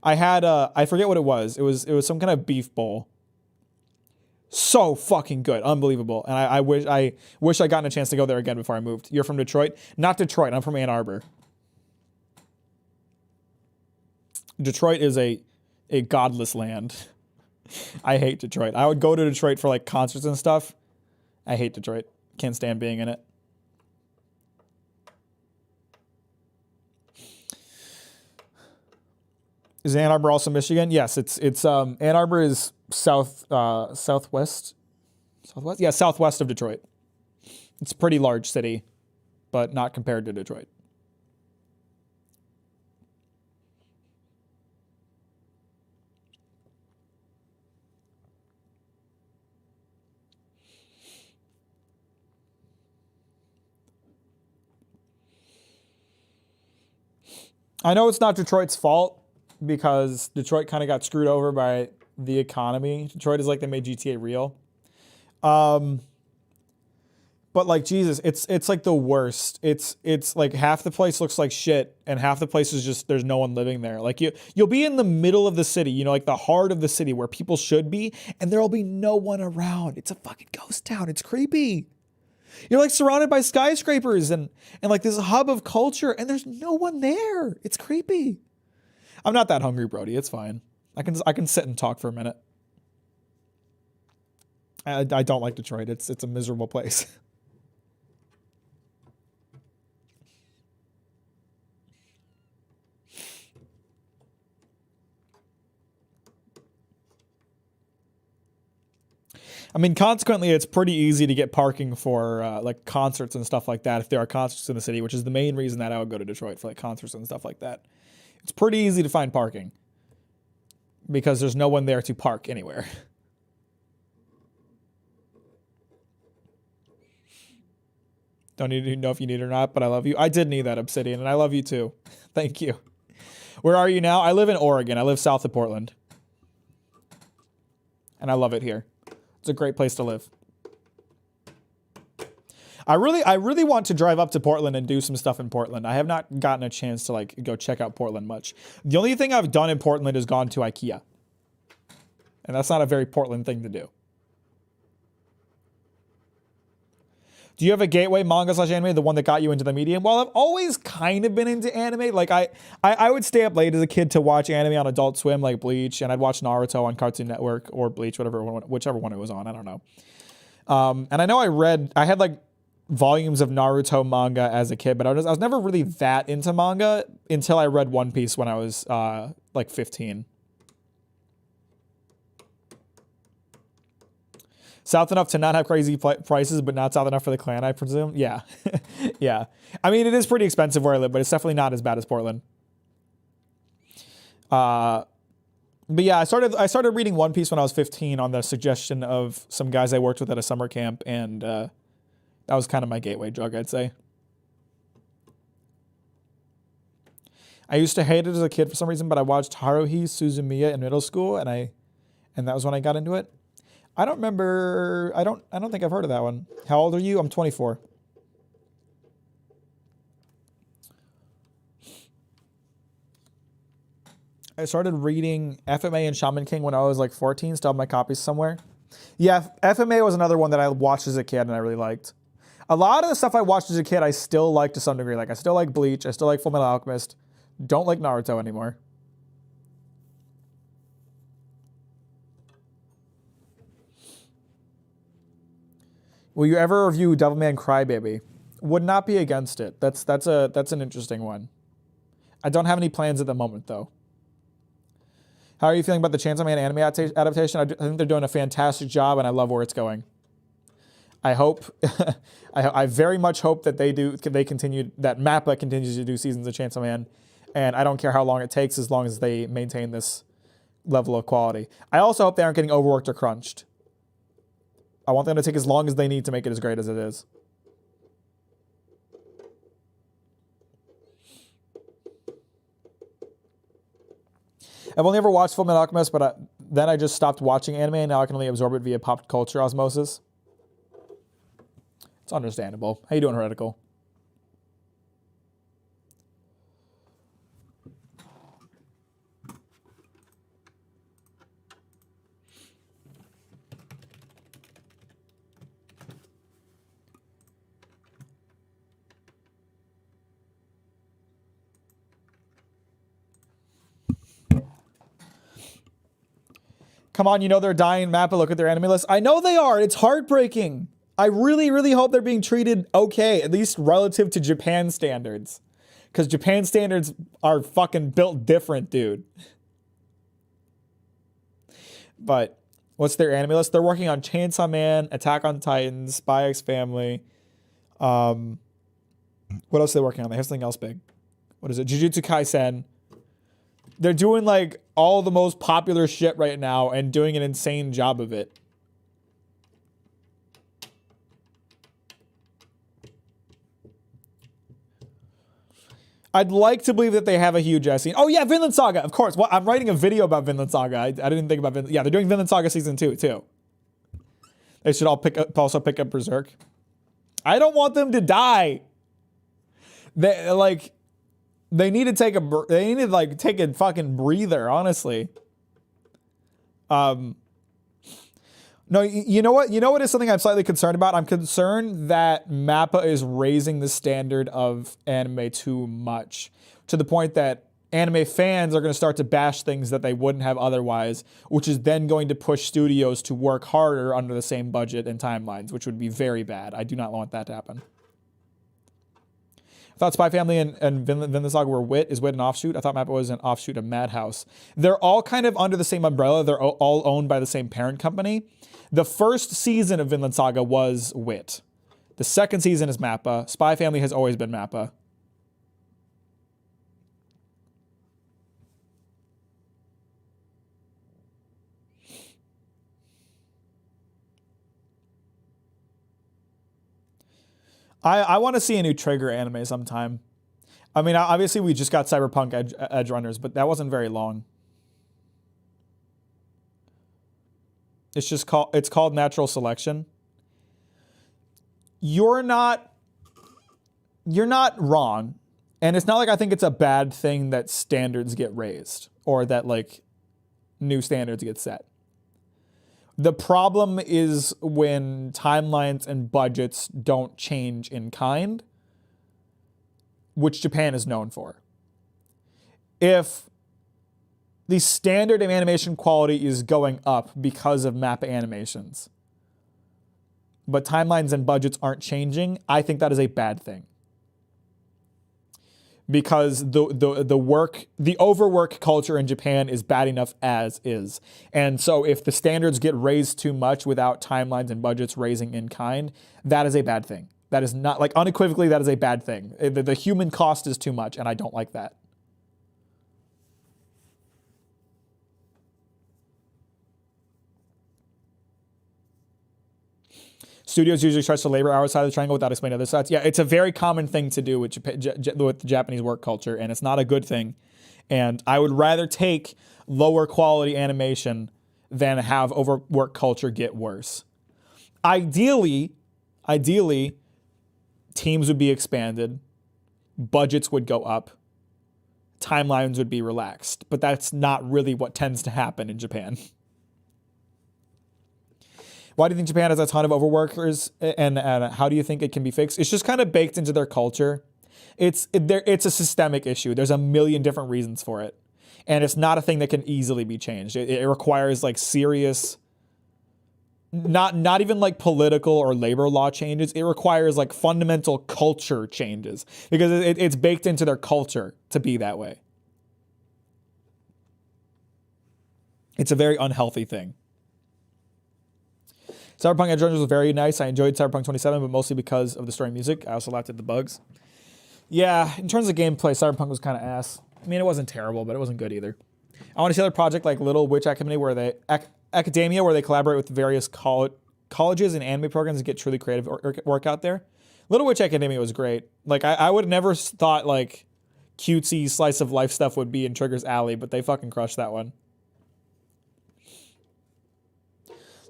I had I forget what it was. It was some kind of beef bowl. So fucking good. Unbelievable. And I wish I gotten a chance to go there again before I moved. You're from Detroit? Not Detroit. I'm from Ann Arbor. Detroit is a godless land. I hate Detroit. I would go to Detroit for like concerts and stuff. I hate Detroit. Can't stand being in it. Is Ann Arbor also Michigan? Yes, it's Ann Arbor is southwest. Southwest? Yeah, southwest of Detroit. It's a pretty large city, but not compared to Detroit. I know it's not Detroit's fault because Detroit kind of got screwed over by the economy. Detroit is like they made GTA real. But like Jesus, it's like the worst. It's like half the place looks like shit and half the place is just there's no one living there. Like you'll be in the middle of the city, you know, like the heart of the city where people should be, and there'll be no one around. It's a fucking ghost town. It's creepy. You're like surrounded by skyscrapers and like this hub of culture and there's no one there. It's creepy. I'm not that hungry, Brody. It's fine. I can sit and talk for a minute. I don't like Detroit. It's a miserable place. I mean, consequently, it's pretty easy to get parking for like concerts and stuff like that if there are concerts in the city, which is the main reason that I would go to Detroit for like concerts and stuff like that. It's pretty easy to find parking because there's no one there to park anywhere. Don't need to know if you need it or not, but I love you. I did need that, Obsidian, and I love you too. Thank you. Where are you now? I live in Oregon. I live south of Portland. And I love it here. It's a great place to live. I really want to drive up to Portland and do some stuff in Portland. I have not gotten a chance to like go check out Portland much. The only thing I've done in Portland is gone to IKEA. And that's not a very Portland thing to do. Do you have a gateway manga / anime, the one that got you into the medium? Well, I've always kind of been into anime. Like I would stay up late as a kid to watch anime on Adult Swim, like Bleach, and I'd watch Naruto on Cartoon Network or Bleach, whichever one it was on. I don't know. And I know I had like volumes of Naruto manga as a kid, but I was never really that into manga until I read One Piece when I was like 15. South enough to not have crazy prices, but not south enough for the clan, I presume. Yeah. Yeah. I mean, it is pretty expensive where I live, but it's definitely not as bad as Portland. But yeah, I started reading One Piece when I was 15 on the suggestion of some guys I worked with at a summer camp, and that was kind of my gateway drug, I'd say. I used to hate it as a kid for some reason, but I watched Haruhi Suzumiya in middle school, and that was when I got into it. I don't remember. I don't think I've heard of that one. How old are you? I'm 24. I started reading FMA and Shaman King when I was like 14. Still have my copies somewhere. Yeah, FMA was another one that I watched as a kid and I really liked. A lot of the stuff I watched as a kid, I still like to some degree. Like I still like Bleach. I still like Fullmetal Alchemist. Don't like Naruto anymore. Will you ever review Devilman Crybaby? Would not be against it. That's an interesting one. I don't have any plans at the moment though. How are you feeling about the Chainsaw Man anime adaptation? I think they're doing a fantastic job, and I love where it's going. I hope, I very much hope that that Mappa continues to do seasons of Chainsaw Man, and I don't care how long it takes as long as they maintain this level of quality. I also hope they aren't getting overworked or crunched. I want them to take as long as they need to make it as great as it is. I've only ever watched Fullmetal Alchemist, but then I just stopped watching anime, and now I can only absorb it via pop culture osmosis. It's understandable. How you doing, Heretical? Come on, you know they're dying. Mappa, look at their anime list. I know they are. It's heartbreaking. I really, really hope they're being treated okay, at least relative to Japan standards. Because Japan standards are fucking built different, dude. But what's their anime list? They're working on Chainsaw Man, Attack on Titan, Spy X Family. What else are they working on? They have something else big. What is it? Jujutsu Kaisen. They're doing like all the most popular shit right now and doing an insane job of it. I'd like to believe that they have a huge ass scene. Oh yeah, Vinland Saga, of course. Well, I'm writing a video about Vinland Saga. I didn't think about Vinland. Yeah, they're doing Vinland Saga season 2 too. They should all also pick up Berserk. I don't want them to die. They need to take a fucking breather, honestly. No, you know what? You know what is something I'm slightly concerned about? I'm concerned that Mappa is raising the standard of anime too much, to the point that anime fans are going to start to bash things that they wouldn't have otherwise, which is then going to push studios to work harder under the same budget and timelines, which would be very bad. I do not want that to happen. I thought Spy Family and Vinland Saga were Wit. Is Wit an offshoot? I thought Mappa was an offshoot of Madhouse. They're all kind of under the same umbrella. They're all owned by the same parent company. The first season of Vinland Saga was Wit. The second season is Mappa. Spy Family has always been Mappa. I want to see a new Trigger anime sometime. I mean, obviously we just got Cyberpunk Edge Runners, but that wasn't very long. It's called Natural Selection. You're not wrong. And it's not like I think it's a bad thing that standards get raised or that like new standards get set. The problem is when timelines and budgets don't change in kind, which Japan is known for. If the standard of animation quality is going up because of Mappa animations, but timelines and budgets aren't changing, I think that is a bad thing. Because the overwork culture in Japan is bad enough as is. And so if the standards get raised too much without timelines and budgets raising in kind, that is a bad thing. That is not, like, unequivocally, that is a bad thing. The human cost is too much, and I don't like that. Studios usually stretch the labor hours side of the triangle without explaining other sides. Yeah, it's a very common thing to do with the Japanese work culture, and it's not a good thing. And I would rather take lower quality animation than have overwork culture get worse. Ideally, teams would be expanded, budgets would go up, timelines would be relaxed. But that's not really what tends to happen in Japan. Why do you think Japan has a ton of overworkers, and how do you think it can be fixed? It's just kind of baked into their culture. It's a systemic issue. There's a million different reasons for it, and it's not a thing that can easily be changed. It requires like serious, not even like political or labor law changes. It requires like fundamental culture changes because it's baked into their culture to be that way. It's a very unhealthy thing. Cyberpunk Edge Runners was very nice. I enjoyed Cyberpunk 27, but mostly because of the story and music. I also laughed at the bugs. Yeah, in terms of gameplay, Cyberpunk was kind of ass. I mean, it wasn't terrible, but it wasn't good either. I want to see another project like Little Witch Academia where they collaborate with various colleges and anime programs and get truly creative work out there. Little Witch Academia was great. Like, I would have never thought like cutesy slice of life stuff would be in Trigger's alley, but they fucking crushed that one.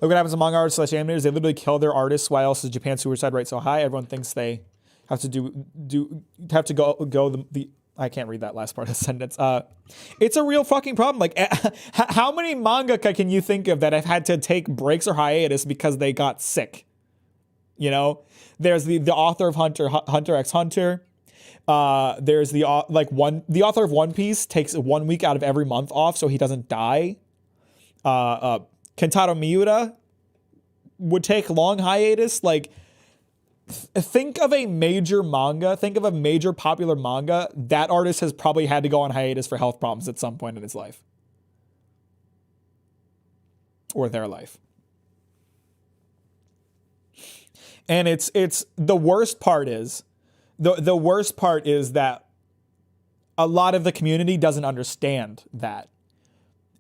Look what happens among artists / animators. They literally kill their artists. Why else is Japan's suicide rate so high? Everyone thinks they have to go the I can't read that last part of the sentence. It's a real fucking problem. Like, how many mangaka can you think of that have had to take breaks or hiatus because they got sick? You know, there's the author of Hunter x Hunter. There's the author of One Piece takes 1 week out of every month off so he doesn't die. Kentaro Miura would take long hiatus. Like, think of a major popular manga. That artist has probably had to go on hiatus for health problems at some point in his life. Or their life. And it's the worst part is, the worst part is that a lot of the community doesn't understand that.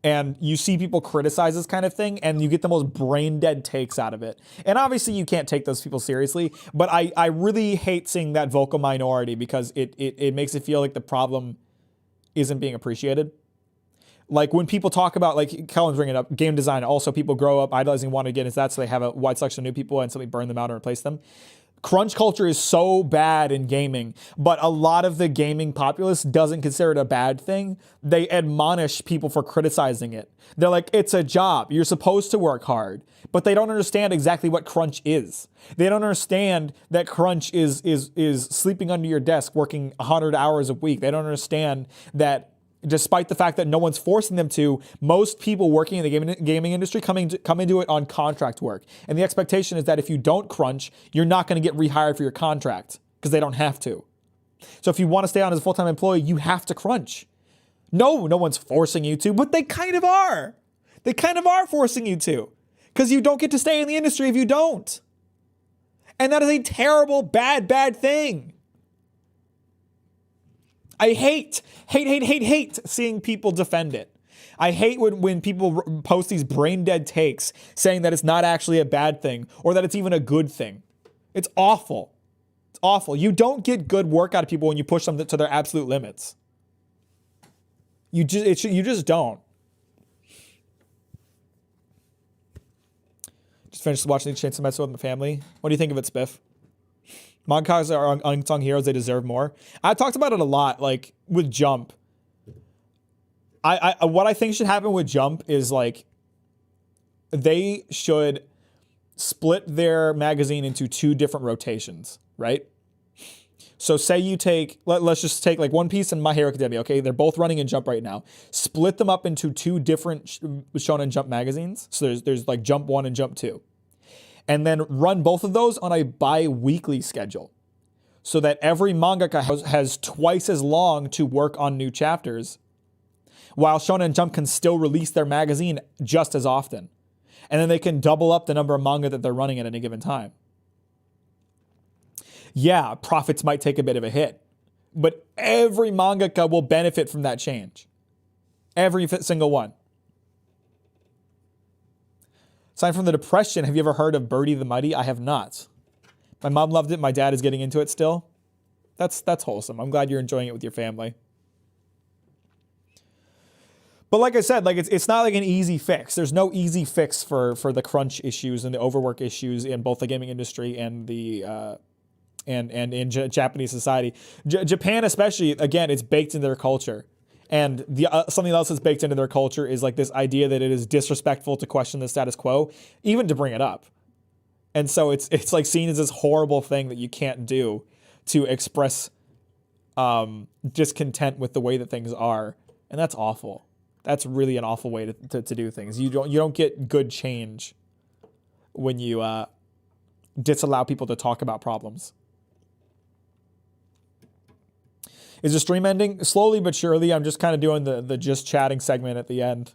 And you see people criticize this kind of thing, and you get the most brain-dead takes out of it. And obviously you can't take those people seriously, but I really hate seeing that vocal minority because it makes it feel like the problem isn't being appreciated. Like when people talk about, like Kellen's bringing up, game design, also people grow up idolizing, want to get into that, so they have a wide selection of new people and suddenly burn them out and replace them. Crunch culture is so bad in gaming, but a lot of the gaming populace doesn't consider it a bad thing. They admonish people for criticizing it. They're like, it's a job. You're supposed to work hard. But they don't understand exactly what crunch is. They don't understand that crunch is sleeping under your desk, working 100 hours a week. They don't understand that despite the fact that no one's forcing them to. Most people working in the gaming industry come into it on contract work. And the expectation is that if you don't crunch, you're not going to get rehired for your contract because they don't have to. So if you want to stay on as a full-time employee, you have to crunch. No one's forcing you to, but they kind of are. They kind of are forcing you to because you don't get to stay in the industry if you don't. And that is a terrible, bad thing. I hate seeing people defend it. I hate when people post these brain dead takes saying that it's not actually a bad thing or that it's even a good thing. It's awful. It's awful. You don't get good work out of people when you push them to their absolute limits. You just don't. Just finished watching the Chainsaw Man with my family. What do you think of it, Spiff? Mangakas are unsung heroes. They deserve more. I talked about it a lot, like with Jump. What I think should happen with Jump is like they should split their magazine into 2 different rotations, right? So say you take, let's just take like One Piece and My Hero Academia, okay? They're both running in Jump right now. Split them up into 2 different Shonen Jump magazines. So there's like Jump 1 and Jump 2. And then run both of those on a bi-weekly schedule so that every mangaka has twice as long to work on new chapters, while Shonen Jump can still release their magazine just as often. And then they can double up the number of manga that they're running at any given time. Yeah, profits might take a bit of a hit, but every mangaka will benefit from that change. Every single one. Aside from the depression, have you ever heard of Birdie the Mighty? I have not. My mom loved it. My dad is getting into it still. That's wholesome. I'm glad you're enjoying it with your family. But like I said, like it's not like an easy fix. There's no easy fix for the crunch issues and the overwork issues in both the gaming industry and the and in Japanese society. Japan especially, again, it's baked into their culture. And something else that's baked into their culture is like this idea that it is disrespectful to question the status quo, even to bring it up. And so it's like seen as this horrible thing that you can't do to express discontent with the way that things are. And that's awful. That's really an awful way to do things. You don't get good change when you disallow people to talk about problems. Is the stream ending? Slowly but surely. I'm just kind of doing the just chatting segment at the end.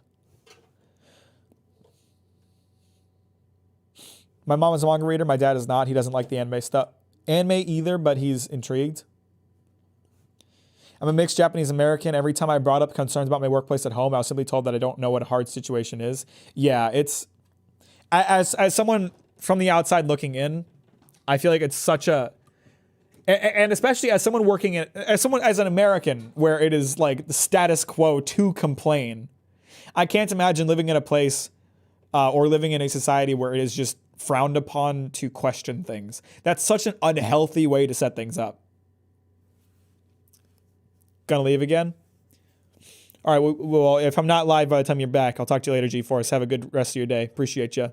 My mom is a manga reader. My dad is not. He doesn't like the anime stuff. Anime either, but he's intrigued. I'm a mixed Japanese American. Every time I brought up concerns about my workplace at home, I was simply told that I don't know what a hard situation is. Yeah, it's as someone from the outside looking in, I feel like it's such a, and especially as someone working in, as an American, where it is like the status quo to complain. I can't imagine living in a place or living in a society where it is just frowned upon to question things. That's such an unhealthy way to set things up. Gonna leave again? All right, well, if I'm not live by the time you're back, I'll talk to you later, G-Force. Have a good rest of your day. Appreciate you.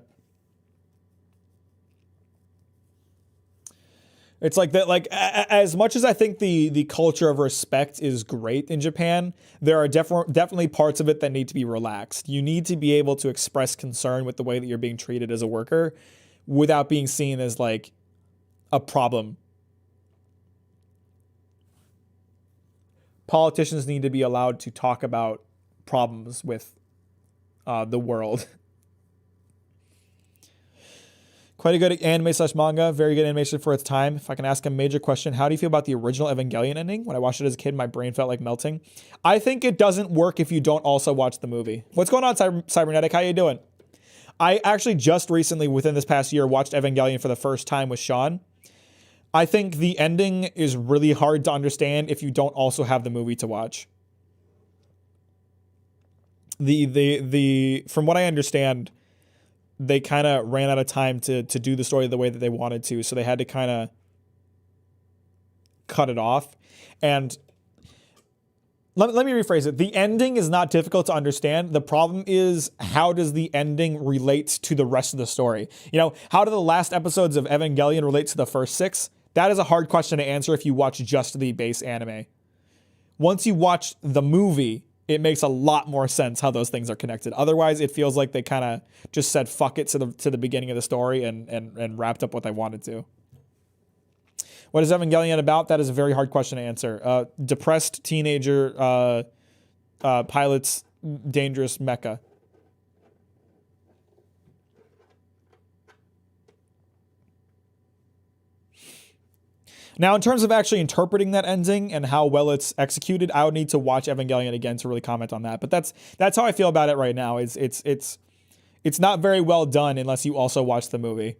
It's like that, like, as much as I think the culture of respect is great in Japan, there are definitely parts of it that need to be relaxed. You need to be able to express concern with the way that you're being treated as a worker without being seen as, like, a problem. Politicians need to be allowed to talk about problems with the world. Quite a good anime / manga. Very good animation for its time. If I can ask a major question, how do you feel about the original Evangelion ending? When I watched it as a kid, my brain felt like melting. I think it doesn't work if you don't also watch the movie. What's going on, Cybernetic? How you doing? I actually just recently, within this past year, watched Evangelion for the first time with Sean. I think the ending is really hard to understand if you don't also have the movie to watch. From what I understand, they kind of ran out of time to do the story the way that they wanted to, so they had to kind of cut it off. And let me rephrase it. The ending is not difficult to understand. The problem is, how does the ending relate to the rest of the story? You know, how do the last episodes of Evangelion relate to the first 6? That is a hard question to answer if you watch just the base anime. Once you watch the movie, it makes a lot more sense how those things are connected. Otherwise, it feels like they kind of just said fuck it to the beginning of the story and wrapped up what they wanted to. What is Evangelion about? That is a very hard question to answer. Depressed teenager pilots dangerous mecha. Now, in terms of actually interpreting that ending and how well it's executed, I would need to watch Evangelion again to really comment on that. But that's how I feel about it right now. It's not very well done unless you also watch the movie.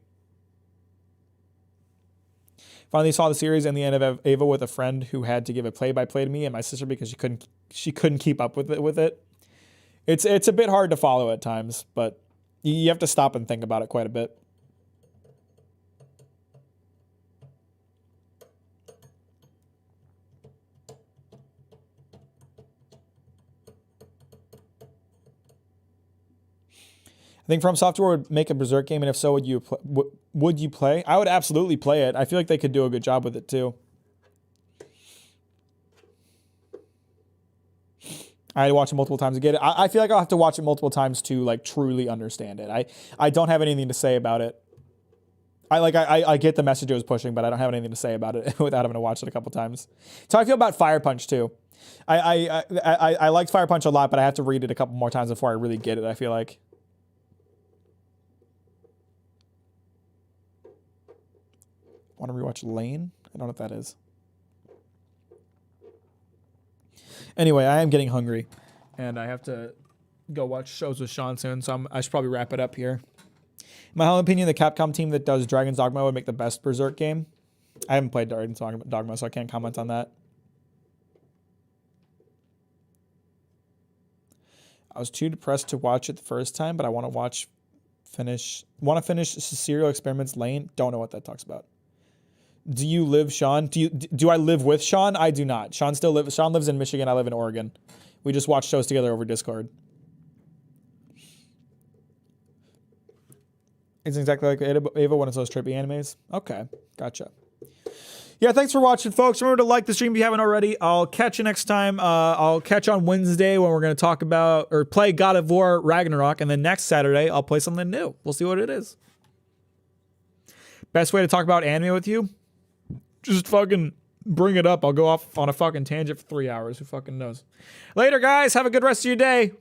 Finally saw the series and the end of Ava with a friend who had to give a play-by-play to me and my sister because she couldn't keep up with it. It's a bit hard to follow at times, but you have to stop and think about it quite a bit. I think From Software would make a Berserk game, and if so, would you play? I would absolutely play it. I feel like they could do a good job with it too. I had to watch it multiple times to get it. I feel like I'll have to watch it multiple times to like truly understand it. I don't have anything to say about it. I get the message it was pushing, but I don't have anything to say about it without having to watch it a couple times. So I feel about Fire Punch too. I liked Fire Punch a lot, but I have to read it a couple more times before I really get it, I feel like. Want to rewatch Lane? I don't know what that is. Anyway, I am getting hungry, and I have to go watch shows with Sean soon, so I should probably wrap it up here. In my humble opinion, the Capcom team that does Dragon's Dogma would make the best Berserk game. I haven't played Dragon's Dogma, so I can't comment on that. I was too depressed to watch it the first time, but I want to finish Serial Experiments Lane. Don't know what that talks about. Do you live, Sean? Do I live with Sean? I do not. Sean lives in Michigan. I live in Oregon. We just watch shows together over Discord. It's exactly like Ava, one of those trippy animes. Okay, gotcha. Yeah, thanks for watching, folks. Remember to like the stream if you haven't already. I'll catch you next time. I'll catch you on Wednesday when we're going to talk about or play God of War Ragnarok, and then next Saturday I'll play something new. We'll see what it is. Best way to talk about anime with you? Just fucking bring it up. I'll go off on a fucking tangent for 3 hours. Who fucking knows? Later, guys. Have a good rest of your day.